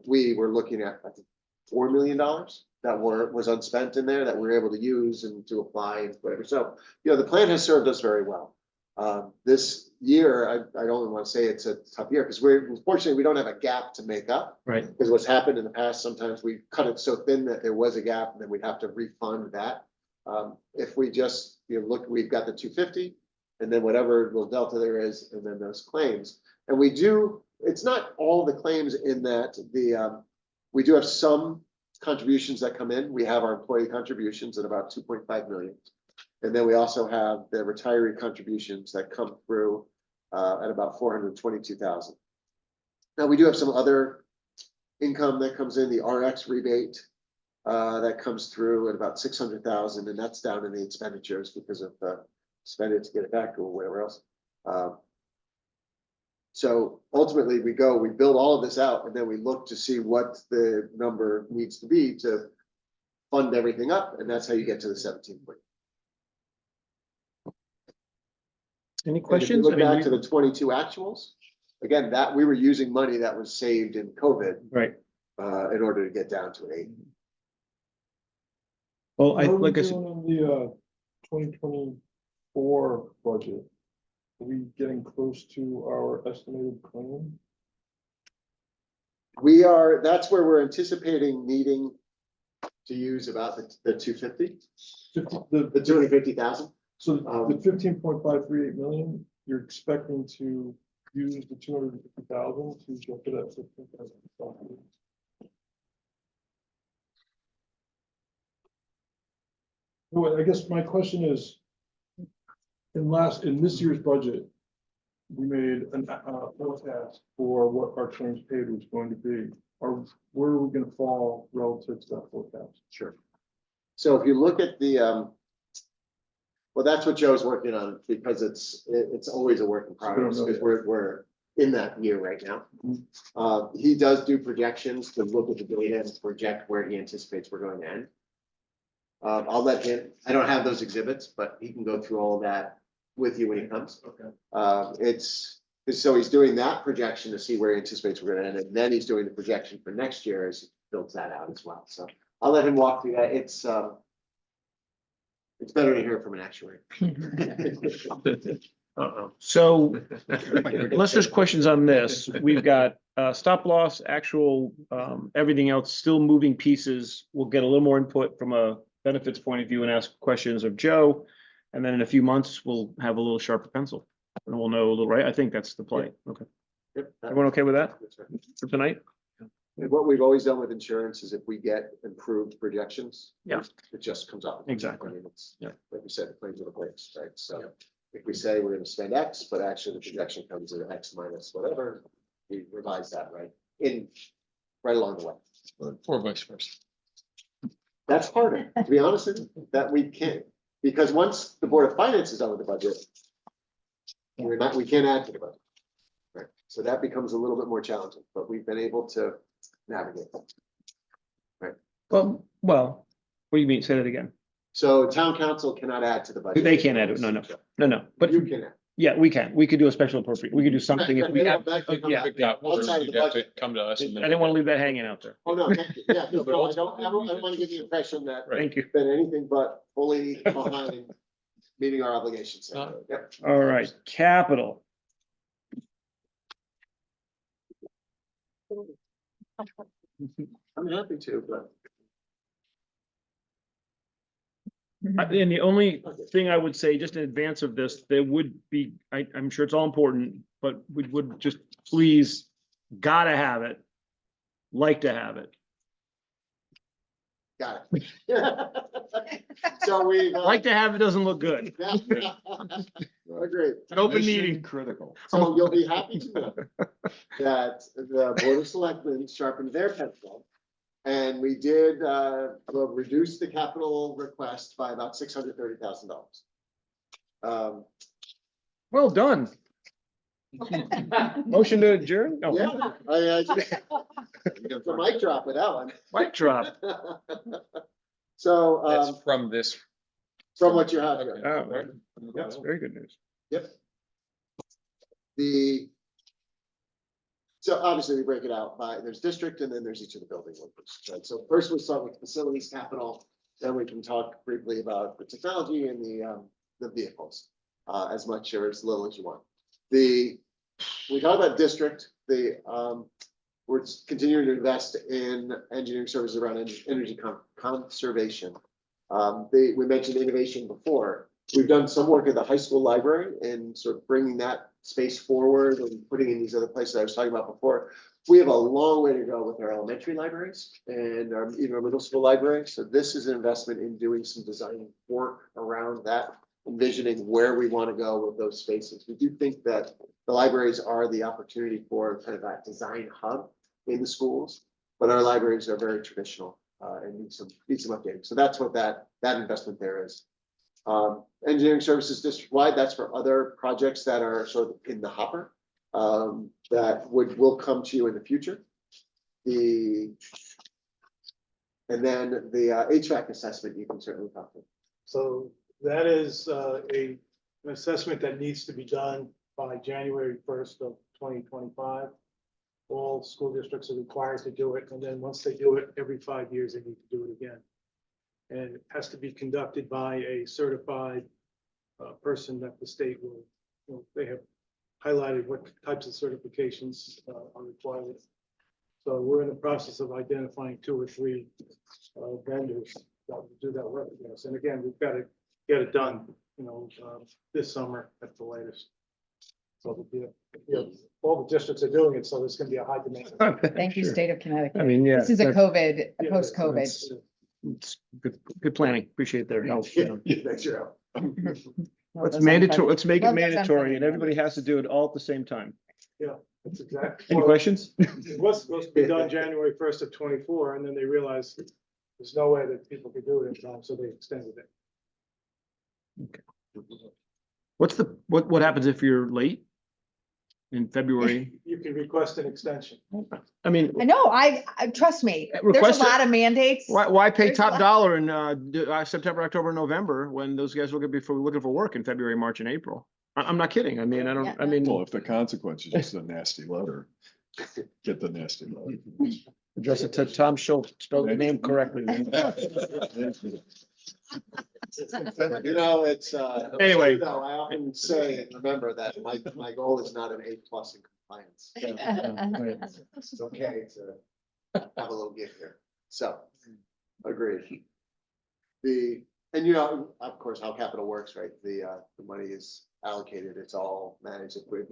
Speaker 1: we were looking at, I think, $4 million that was unspent in there that we were able to use and to apply and whatever. So, the plan has served us very well. This year, I don't want to say it's a tough year because unfortunately, we don't have a gap to make up.
Speaker 3: Right.
Speaker 1: Because what's happened in the past, sometimes we cut it so thin that there was a gap and then we'd have to refund that. If we just, look, we've got the 250 and then whatever little delta there is, and then those claims. And it's not all the claims in that we do have some contributions that come in. We have our employee contributions at about 2.5 million. And then we also have the retiree contributions that come through at about 422,000. Now we do have some other income that comes in, the RX rebate that comes through at about 600,000, and that's down in the expenditures because of spend it to get it back or whatever else. So ultimately we build all of this out and then we look to see what the number needs to be to fund everything up. And that's how you get to the 17 point.
Speaker 3: Any
Speaker 1: And if you
Speaker 3: questions?
Speaker 1: look back to the 22 actuals, again, that we were using money that was saved in COVID
Speaker 3: Right.
Speaker 1: in order to get down to an 8.
Speaker 3: Well,
Speaker 7: How are we
Speaker 3: like I said,
Speaker 7: doing on the 2024 budget? Are we getting close to our estimated claim?
Speaker 1: That's where we're anticipating needing to use about the 250, the 250,000.
Speaker 7: So the 15.538 million, you're expecting to use the 250,000 to get to that 15,000. Well, I guess my question is, in this year's budget, we made an forecast for what our claims paid was going to be. Where are we going to fall relative to that forecast?
Speaker 1: Sure. So if you look at well, that's what Joe's working on because it's always a work in progress because we're in that year right now. He does do projections to look at the data and project where he anticipates we're going to end. I'll let him, I don't have those exhibits, but he can go through all of that with you when he comes.
Speaker 7: Okay.
Speaker 1: So he's doing that projection to see where he anticipates we're gonna end, and then he's doing the projection for next year as he builds that out as well. So I'll let him walk through that. It's better to hear from an actuary.
Speaker 3: so unless there's questions on this, we've got stop loss, actual, everything else, still moving pieces. We'll get a little more input from a benefits point of view and ask questions of Joe. And then in a few months, we'll have a little sharper pencil and we'll know a little, right? I think that's the play. Okay.
Speaker 1: Yep.
Speaker 3: Everyone okay with that
Speaker 1: That's right.
Speaker 3: for tonight?
Speaker 1: And what we've always done with insurance is if we get improved projections.
Speaker 3: Yeah.
Speaker 1: It just comes up.
Speaker 3: Exactly.
Speaker 1: I mean, it's,
Speaker 3: Yeah.
Speaker 1: like we said, the claims are the place, right? So if we say we're gonna spend X, but actually the projection comes in X minus whatever, we revise that right along the way.
Speaker 13: Or vice versa.
Speaker 1: That's harder, to be honest with you, that we can't, because once the Board of Finance is done with the budget, we can't add to the budget. Right, so that becomes a little bit more challenging, but we've been able to navigate that.
Speaker 9: Well, what do you mean? Say that again.
Speaker 1: So town council cannot add to the budget.
Speaker 9: They can't add it. No, but
Speaker 1: You can add.
Speaker 9: yeah, we can. We could do a special appropriate. We could do something if we have.
Speaker 1: That can come
Speaker 9: Yeah.
Speaker 1: back outside of the budget.
Speaker 13: Come to us.
Speaker 9: I didn't want to leave that hanging out there.
Speaker 1: Oh, no, thank you. Yeah, no, I don't want to give the impression that
Speaker 9: Thank you.
Speaker 1: it's been anything but fully behind meeting our obligations. Yep.
Speaker 9: All right, capital.
Speaker 1: I'm happy to, but.
Speaker 3: And the only thing I would say, just in advance of this, there would be, I'm sure it's all important, but we would just please, gotta have it. Like to have it.
Speaker 1: Got it. So we.
Speaker 3: Like to have it doesn't look good.
Speaker 1: Agreed.
Speaker 3: An open
Speaker 10: Mission
Speaker 3: meeting.
Speaker 10: Critical.
Speaker 1: So you'll be happy to know that the Board of Selectmen sharpened their pencil. And we did reduce the capital request by about $630,000.
Speaker 3: Well done. Motion to adjourn? No.
Speaker 1: Yeah, it's a mic drop with that one.
Speaker 3: Mic drop.
Speaker 1: So
Speaker 13: That's from this.
Speaker 1: from what you have here.
Speaker 3: Oh, that's very good news.
Speaker 1: Yep. So obviously we break it out by, there's district and then there's each of the building workers. Right? So first we'll start with facilities capital, then we can talk briefly about the technology and the vehicles, as much or as little as you want. We talk about district, we're continuing to invest in engineering services around energy conservation. We mentioned innovation before. We've done some work at the high school library and sort of bringing that space forward and putting in these other places I was talking about before. We have a long way to go with our elementary libraries and even our middle school library. So this is an investment in doing some design work around that, envisioning where we want to go with those spaces. We do think that the libraries are the opportunity for kind of that design hub in the schools, but our libraries are very traditional and need some updating. So that's what that investment there is. Engineering services district-wide, that's for other projects that are sort of in the hopper that will come to you in the future. And then the HVAC assessment, you can certainly talk to.
Speaker 14: So that is an assessment that needs to be done by January 1st of 2025. All school districts are required to do it, and then once they do it, every 5 years, they need to do it again. And it has to be conducted by a certified person that the state will, they have highlighted what types of certifications are required. So we're in the process of identifying 2 or 3 vendors that will do that work for us. And again, we've got to get it done, this summer at the latest. So all the districts are doing it, so there's going to be a high demand.
Speaker 5: Thank you, state of Connecticut.
Speaker 9: I mean, yeah.
Speaker 5: This is a
Speaker 9: that's-
Speaker 5: post-COVID.
Speaker 9: It's good planning. Appreciate their help.
Speaker 1: Thanks, your help.
Speaker 9: Let's mandatory, let's make it
Speaker 5: Love that
Speaker 9: mandatory and
Speaker 5: something.
Speaker 9: everybody has to do it all at the same time.
Speaker 14: Yeah, that's exactly.
Speaker 9: Any questions?
Speaker 14: It was supposed to be done January 1st of 24, and then they realized there's no way that people could do it in time, so they extended it.
Speaker 3: What happens if you're late? In February?
Speaker 14: You can request an extension.
Speaker 3: I mean,
Speaker 5: I know, I trust me, there's
Speaker 3: Request
Speaker 5: a
Speaker 3: it.
Speaker 5: lot of mandates.
Speaker 3: why pay
Speaker 5: There's a
Speaker 3: top
Speaker 5: lot-
Speaker 3: dollar in September, October, November when those guys looking for work in February, March and April? I'm not kidding. I mean,
Speaker 5: Yeah.
Speaker 10: Well, if the consequence is just a nasty letter, get the nasty letter.
Speaker 9: Address it to Tom Schultz, spell the name correctly.
Speaker 1: It's
Speaker 3: Anyway.
Speaker 1: though, I often say and remember that my goal is not an A+ in compliance. It's okay to have a little gift here. So, agreed. Of course, how capital works, right? The money is allocated, it's all managed. If we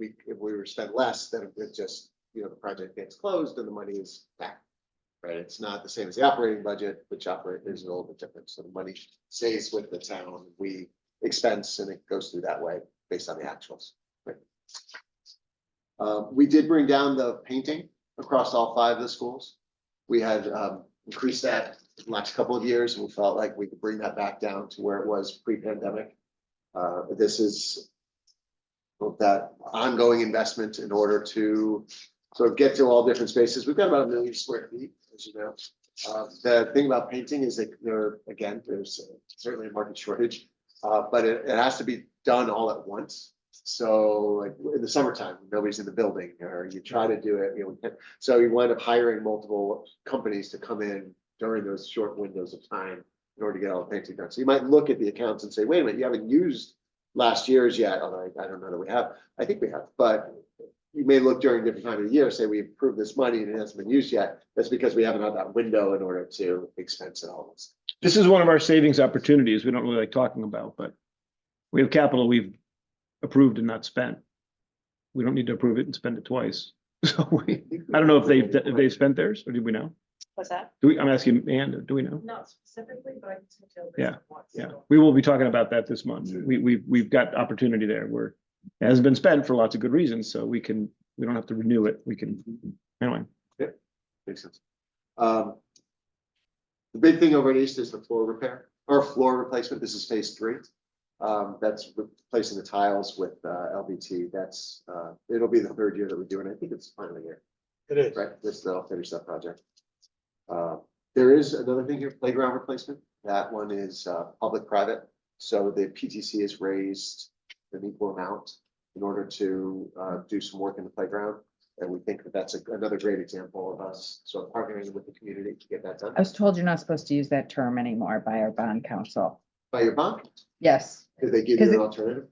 Speaker 1: were to spend less, then it just, the project gets closed and the money is back. Right, it's not the same as the operating budget, which is a little bit different. So the money stays with the town. We expense and it goes through that way based on the actuals. Right. We did bring down the painting across all 5 of the schools. We had increased that the last couple of years, and we felt like we could bring that back down to where it was pre-pandemic. This is that ongoing investment in order to sort of get to all different spaces. We've got about 1 million square feet, as you know. The thing about painting is that there's certainly a market shortage, but it has to be done all at once. So like in the summertime, nobody's in the building, or you try to do it, so you wind up hiring multiple companies to come in during those short windows of time in order to get all the painting done. So you might look at the accounts and say, wait a minute, you haven't used last year's yet, although I don't know that we have. I think we have, but you may look during different time of the year, say we approved this money and it hasn't been used yet. That's because we haven't had that window in order to expense it all.
Speaker 3: This is one of our savings opportunities we don't really like talking about, but we have capital we've approved and not spent. We don't need to approve it and spend it twice. So I don't know if they've spent theirs, or do we know?
Speaker 15: What's that?
Speaker 3: I'm asking Ann, do we know?
Speaker 15: Not specifically, but I can tell.
Speaker 3: Yeah, yeah, we will be talking about that this month. We've got opportunity there where it hasn't been spent for lots of good reasons, so we don't have to renew it. We can, anyway.
Speaker 1: Makes sense. The big thing over at East is the floor repair or floor replacement. This is phase 3. That's replacing the tiles with LVT. That's it'll be the 3rd year that we do it. I think it's finally year.
Speaker 14: It is.
Speaker 1: Right, they'll finish that project. There is another thing here, playground replacement. That one is public-private. So the PTC is raised an equal amount in order to do some work in the playground. And we think that that's another great example of us sort of partnering with the community to get that done.
Speaker 5: I was told you're not supposed to use that term anymore by our bond council.
Speaker 1: By your bond?
Speaker 5: Yes.
Speaker 1: Did they give you an alternative?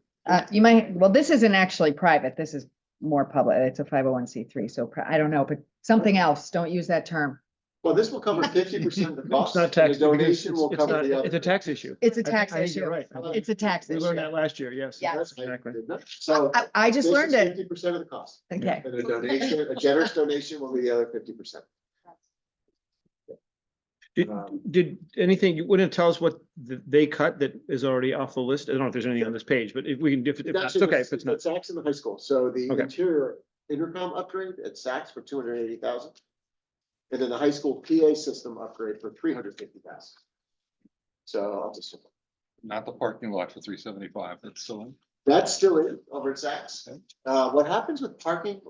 Speaker 5: You might, well, this isn't actually private. This is more public. It's a 501c3. So I don't know, but something else. Don't use that term.
Speaker 1: Well, this will cover 50% of the cost.
Speaker 3: It's not tax.
Speaker 1: The donation will cover the other.
Speaker 3: It's a tax issue.
Speaker 5: It's a tax
Speaker 3: I think
Speaker 5: issue.
Speaker 3: you're right.
Speaker 5: It's a tax
Speaker 3: We
Speaker 5: issue.
Speaker 3: learned that last year, yes.
Speaker 5: Yeah.
Speaker 3: Exactly.
Speaker 1: So.
Speaker 5: I just learned it.
Speaker 1: 50% of the cost.
Speaker 5: Okay.
Speaker 1: And a donation, a generous donation will be the other 50%.
Speaker 3: Did anything, you wouldn't tell us what they cut that is already off the list? I don't know if there's anything on this page, but if we can, if that's okay, if it's not.
Speaker 1: Saks in the high school. So the
Speaker 3: Okay.
Speaker 1: interior intercom upgrade at Saks for 280,000. And then the high school PA system upgrade for 350,000. So I'll just.
Speaker 13: Not the parking lot for 375, that's still in.
Speaker 1: That's still in over at Saks. What happens with parking,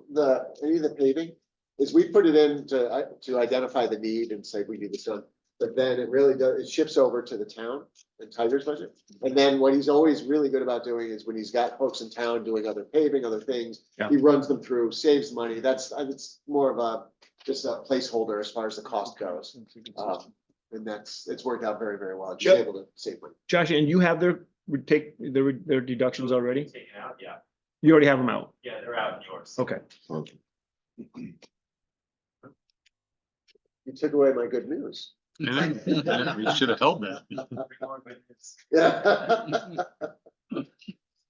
Speaker 1: any of the paving, is we put it in to identify the need and say we need this done. But then it really does, it shifts over to the town and Tiger's budget. And then what he's always really good about doing is when he's got folks in town doing other paving, other things, he runs them through, saves money. It's more of just a placeholder as far as the cost goes. And it's worked out very, very well. Just able to save money.
Speaker 3: Josh, and you have their deductions already?
Speaker 6: Taken out, yeah.
Speaker 3: You already have them out?
Speaker 6: Yeah, they're out in yours.
Speaker 3: Okay.
Speaker 1: You took away my good news.
Speaker 13: Yeah, we should have held that.
Speaker 1: Yeah.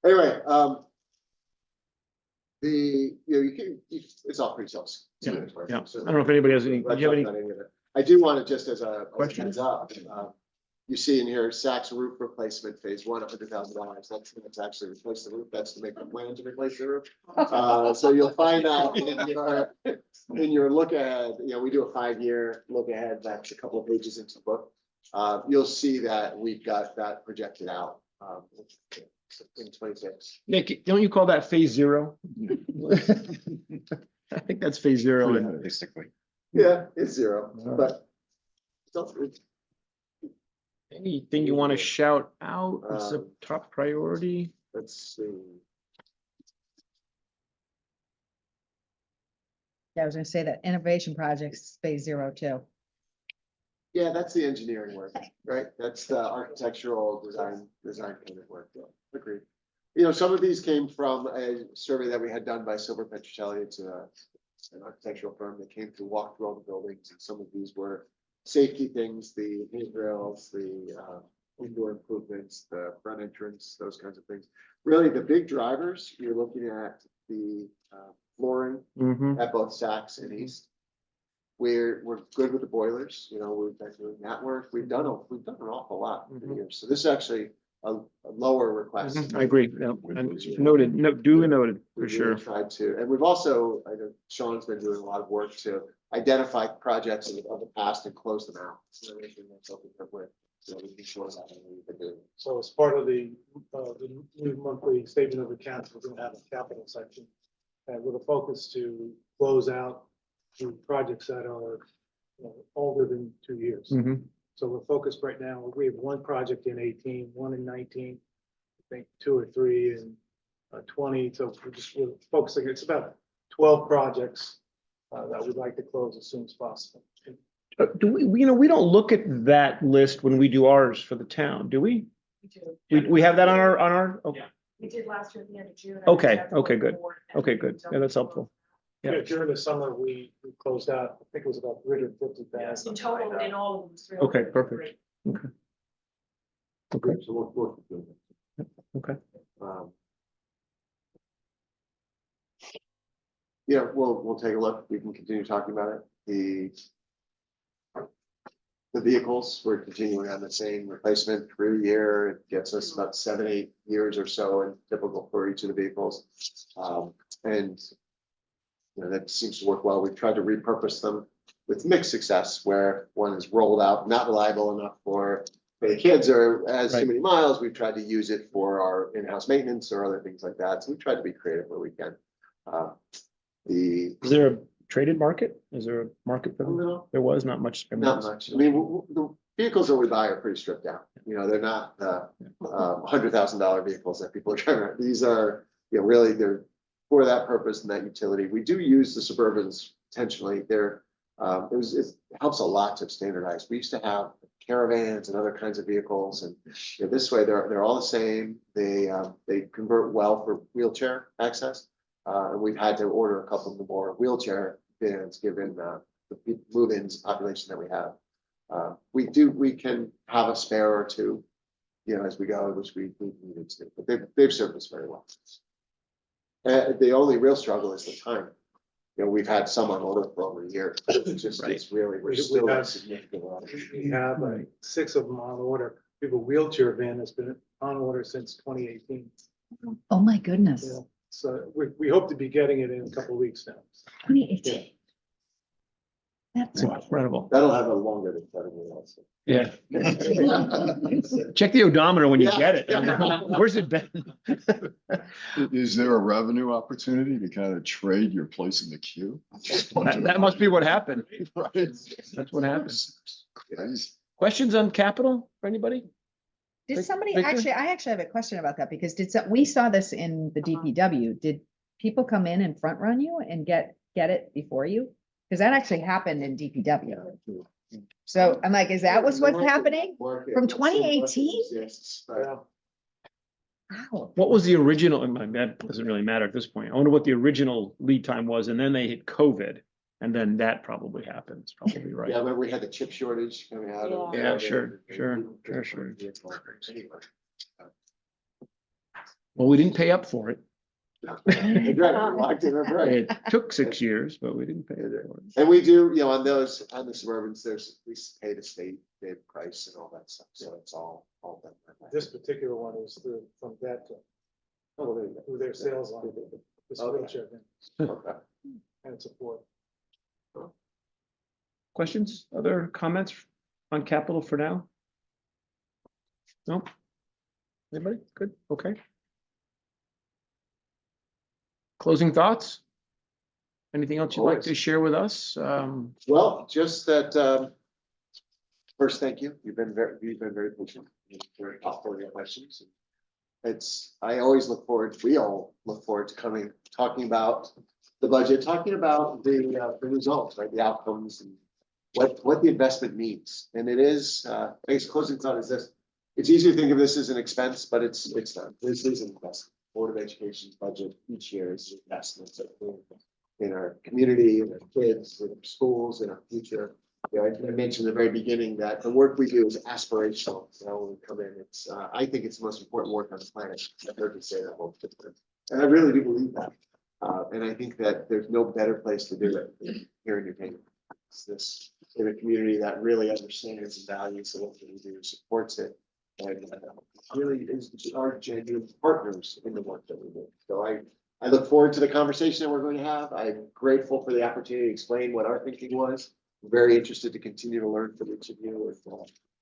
Speaker 1: Anyway, it's all pretty self.
Speaker 3: Yeah. I don't know if anybody has any, do you have any?
Speaker 1: I do want to just as a
Speaker 3: Questions?
Speaker 1: heads up, you see in here, Saks roof replacement phase 1, $100,000. That's actually replace the roof. That's to make a plan to replace the roof. So you'll find out in your look ahead, we do a 5-year look ahead. That's a couple of pages into the book. You'll see that we've got that projected out in 26.
Speaker 3: Nick, don't you call that phase 0? I think that's phase 0.
Speaker 13: Basically.
Speaker 1: Yeah, it's 0, but it's
Speaker 3: anything you want to shout out as a top priority?
Speaker 1: Let's see.
Speaker 5: Yeah, I was gonna say that innovation projects, phase 0 too.
Speaker 1: Yeah, that's the engineering work, right? That's the architectural design kind of work. Yeah, agreed. Some of these came from a survey that we had done by Silver Petrocelli. It's an architectural firm that came to walk through all the buildings. And some of these were safety things, the handrails, the indoor improvements, the front entrance, those kinds of things. Really, the big drivers, you're looking at the flooring at both Saks and East. We're good with the boilers. We've been doing that work. We've done an awful lot in the years. So this is actually a lower request.
Speaker 3: I agree. Yeah, and noted, duly noted for
Speaker 1: We
Speaker 3: sure.
Speaker 1: really tried to, and we've also, I know Sean's been doing a lot of work to identify projects of the past and close them out. So anything that's open that we're, you know, we can show that we've been doing.
Speaker 14: So as part of the new monthly statement of accounts, we're gonna have a capital section. And with a focus to close out the projects that are, you know, older than 2 years.
Speaker 3: Mhm.
Speaker 14: So we're focused right now, we have one project in 18, one in 19, I think 2 or 3 in 20. So we're focusing, it's about 12 projects that we'd like to close as soon as possible.
Speaker 3: Do we, you know, we don't look at that list when we do ours for the town, do we?
Speaker 15: We do.
Speaker 3: We have that on our, okay,
Speaker 15: We did last year at the end of June.
Speaker 3: Okay, okay, good. Okay, good. Yeah, that's helpful. Yeah.
Speaker 14: Yeah, during the summer, we closed out, I think it was about 350,000.
Speaker 15: In total, in all of them. it's really
Speaker 3: Okay, perfect.
Speaker 15: great.
Speaker 3: Okay,
Speaker 1: So we'll do that.
Speaker 3: okay.
Speaker 1: Yeah, we'll take a look. We can continue talking about it. The vehicles, we're continuing on the same replacement per year. It gets us about 7, 8 years or so, and typical for each of the vehicles. And you know, that seems to work well. We've tried to repurpose them with mixed success, where one is rolled out, not reliable enough for the kids, or has
Speaker 3: Right.
Speaker 1: too many miles. We've tried to use it for our in-house maintenance or other things like that. So we've tried to be creative where we can. The
Speaker 3: Is there a traded market? Is there a market for them?
Speaker 1: No.
Speaker 3: There was not much.
Speaker 1: Not much. I mean, the vehicles that we buy are pretty stripped down. You know, they're not $100,000 vehicles that people are trying to, these are, you know, really they're for that purpose and that utility. We do use the Suburbans intentionally. They're, it helps a lot to standardize. We used to have caravans and other kinds of vehicles, and you know, this way they're all the same. They convert well for wheelchair access. And we've had to order a couple of more wheelchair vans given the move-ins population that we have. We can have a spare or two, you know, as we go, which we needed to, but they've served us very well. The only real struggle is the time. You know, we've had some on order for over a year. It's just, it's really, we're still at significant.
Speaker 14: We have like 6 of them on order. We have a wheelchair van that's been on order since 2018.
Speaker 5: Oh, my goodness.
Speaker 14: Yeah. So we hope to be getting it in a couple of weeks now.
Speaker 5: 2018. That's
Speaker 3: Incredible.
Speaker 1: That'll have a longer than 7 years also.
Speaker 3: Yeah. Check the odometer when you
Speaker 1: Yeah.
Speaker 3: get it. Where's it been?
Speaker 10: Is there a revenue opportunity to kind of trade your place in the queue?
Speaker 3: That must be what happened.
Speaker 10: Right.
Speaker 3: That's what happens.
Speaker 10: Guys,
Speaker 3: Questions on capital for anybody?
Speaker 5: Did somebody,
Speaker 3: Victor?
Speaker 5: I actually have a question about that, because we saw this in the DPW. Did people come in and front run you and get it before you? Because that actually happened in DPW. So I'm like, is that what's happening? From 2018?
Speaker 1: Yes.
Speaker 5: Wow.
Speaker 3: What was the original, and that doesn't really matter at this point. I wonder what the original lead time was, and then they hit COVID, and then that probably happens, probably right.
Speaker 1: Yeah, remember we had the chip shortage coming out of.
Speaker 3: Yeah, sure. Well, we didn't pay up for it.
Speaker 1: Locked in our price.
Speaker 3: It took 6 years, but we didn't pay for it.
Speaker 1: And we do, you know, on the Suburbans, we pay the state bid price and all that stuff, so it's all done.
Speaker 14: This particular one is from that, through their sales line. This
Speaker 1: Okay.
Speaker 14: wheelchair van
Speaker 1: Okay.
Speaker 14: and support.
Speaker 3: Questions, other comments on capital for now? No? Anybody? Good, okay. Closing thoughts? Anything else you'd like to share with us?
Speaker 1: Well, just that, first, thank you. You've been very patient. You've very thoughtful with your questions. I always we all look forward to talking about the budget, talking about the results, right? The outcomes and what the investment means. And it is, I guess closing thought is this: it's easy to think of this as an expense, but it's not. This is an investment. Board of Education's budget each year is investments in our community, in our kids, in our schools, in our future. You know, I mentioned at the very beginning that the work we do is aspirational. You know, when we come in, I think it's the most important work on the planet. I've heard you say that multiple times, and I really do believe that. And I think that there's no better place to do it than here in New Canaan. It's this in a community that really understands and values the work that we do, supports it, and really is our genuine partners in the work that we do. So I look forward to the conversation that we're going to have. I'm grateful for the opportunity to explain what our thinking was. Very interested to continue to learn from each of you.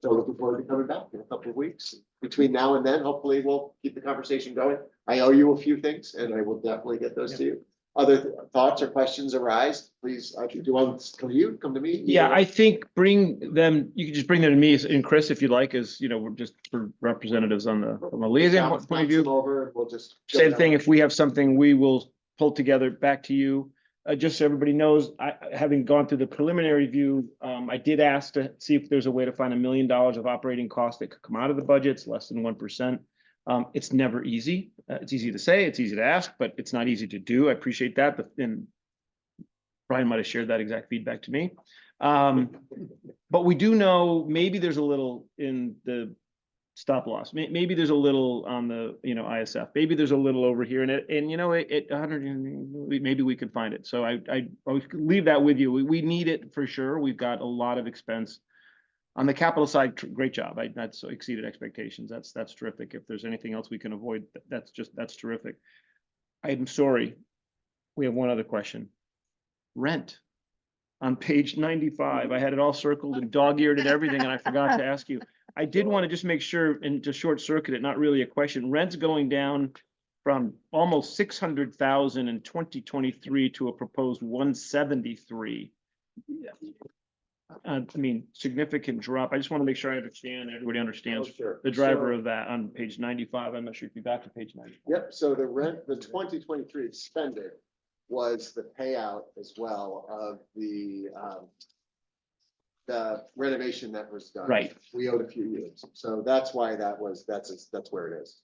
Speaker 1: So looking forward to coming back in a couple of weeks. Between now and then, hopefully we'll keep the conversation going. I owe you a few things and I will definitely get those to you. Other thoughts or questions arise, please, do you want to come to me?
Speaker 3: Yeah, I think bring them, you can just bring them to me and Chris, if you'd like, as, you know, we're just for representatives on the liaison
Speaker 1: Bounce
Speaker 3: point of
Speaker 1: them
Speaker 3: view.
Speaker 1: over and we'll just. go
Speaker 3: Same
Speaker 1: that
Speaker 3: thing,
Speaker 1: way.
Speaker 3: if we have something, we will pull together back to you. Just so everybody knows, having gone through the preliminary view, I did ask to see if there's a way to find $1 million of operating costs that could come out of the budget. It's less than 1%. It's never easy. It's easy to say, it's easy to ask, but it's not easy to do. I appreciate that, but then Brian might have shared that exact feedback to me. But we do know maybe there's a little in the stop loss. Maybe there's a little on the, you know, ISF. Maybe there's a little over here in it, and you know, it 100. Maybe we could find it. So I leave that with you. We need it for sure. We've got a lot of expense on the capital side. Great job. That's exceeded expectations. That's terrific. If there's anything else we can avoid, that's terrific. I'm sorry. We have one other question. Rent. On page 95, I had it all circled and dog-eared and everything, and I forgot to ask you. I did want to just make sure and to short circuit it, not really a question. Rent's going down from almost 600,000 in 2023 to a proposed 173. I mean, significant drop. I just want to make sure I understand, everybody understands the driver of that on page 95. I'm not sure if you got to page 95.
Speaker 1: Yep, so the rent, the 2023 expended was the payout as well of the renovation that was done.
Speaker 3: Right.
Speaker 1: We owed a few years, so that's why that's where it is.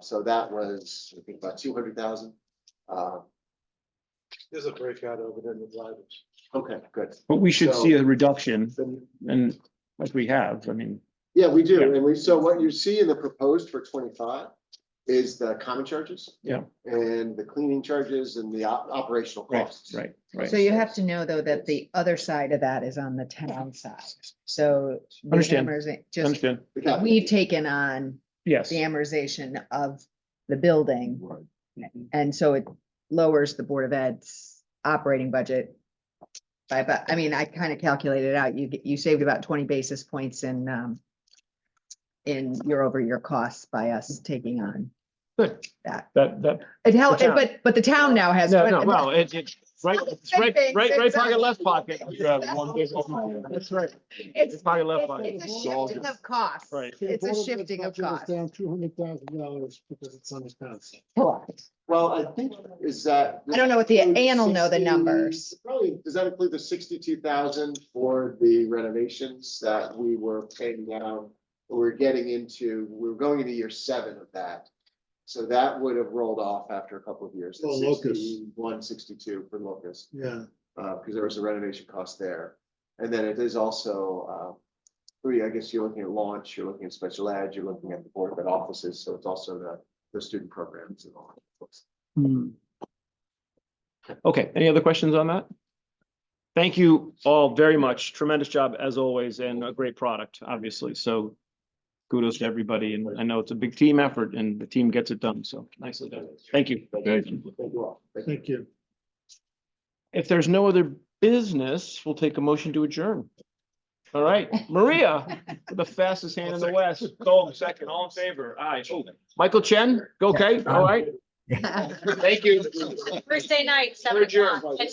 Speaker 1: So that was, I think, about 200,000.
Speaker 14: There's a breakout over there in the drivers.
Speaker 1: Okay, good.
Speaker 3: But we should
Speaker 1: So-
Speaker 3: see a reduction, and like we have, I mean,
Speaker 1: Yeah, we do,
Speaker 3: Yeah.
Speaker 1: and so what you see in the proposed for 25 is the common charges.
Speaker 3: Yeah.
Speaker 1: And the cleaning charges and the operational
Speaker 3: right,
Speaker 1: costs.
Speaker 3: right.
Speaker 5: So you have to know, though, that the other side of that is on the town side. So. the
Speaker 3: Understand.
Speaker 5: Just,
Speaker 3: Understand?
Speaker 1: The capital.
Speaker 5: we've taken on
Speaker 3: Yes.
Speaker 5: the amortization of the building. And so it lowers the Board of Ed's operating budget. By about, I mean, I kind of calculated it out. You saved about 20 basis points in year-over-year costs by us taking on
Speaker 3: Good.
Speaker 5: that.
Speaker 3: That.
Speaker 5: It helped,
Speaker 3: The town.
Speaker 5: but the town now has.
Speaker 3: No,
Speaker 5: 20
Speaker 3: well, it's right pocket, left pocket. That's right.
Speaker 5: It's
Speaker 3: Pocket, left pocket.
Speaker 5: it's a shifting of costs.
Speaker 3: Right.
Speaker 5: It's a shifting of costs.
Speaker 2: Down $200,000 because it's on the town side.
Speaker 5: Correct.
Speaker 1: Well, I think is that.
Speaker 5: I don't know what Ann will know the
Speaker 1: 60
Speaker 5: numbers.
Speaker 1: Probably, does that include the 62,000 for the renovations that we were paying down? We're going into year 7 of that. So that would have rolled off after a couple of years.
Speaker 2: Oh, Locust.
Speaker 1: 162 for Locust,
Speaker 2: Yeah.
Speaker 1: because there was a renovation cost there. And then it is also, I guess you're looking at launch, you're looking at special ed, you're looking at the board of ed offices, so it's also the student programs and all.
Speaker 3: Okay, any other questions on that? Thank you all very much. Tremendous job as always, and a great product, obviously. So kudos to everybody. And I know it's a big team effort and the team gets it done. So nicely done. Thank you.
Speaker 1: Thank you all.
Speaker 2: Thank you.
Speaker 3: If there's no other business, we'll take a motion to adjourn. All right, Maria, the fastest hand in the West. Go second, all in favor. Aye. Oh, Michael Chen, go okay, all right. Thank you.
Speaker 15: Thursday night,
Speaker 3: We're adjourned.
Speaker 15: 7 o'clock. And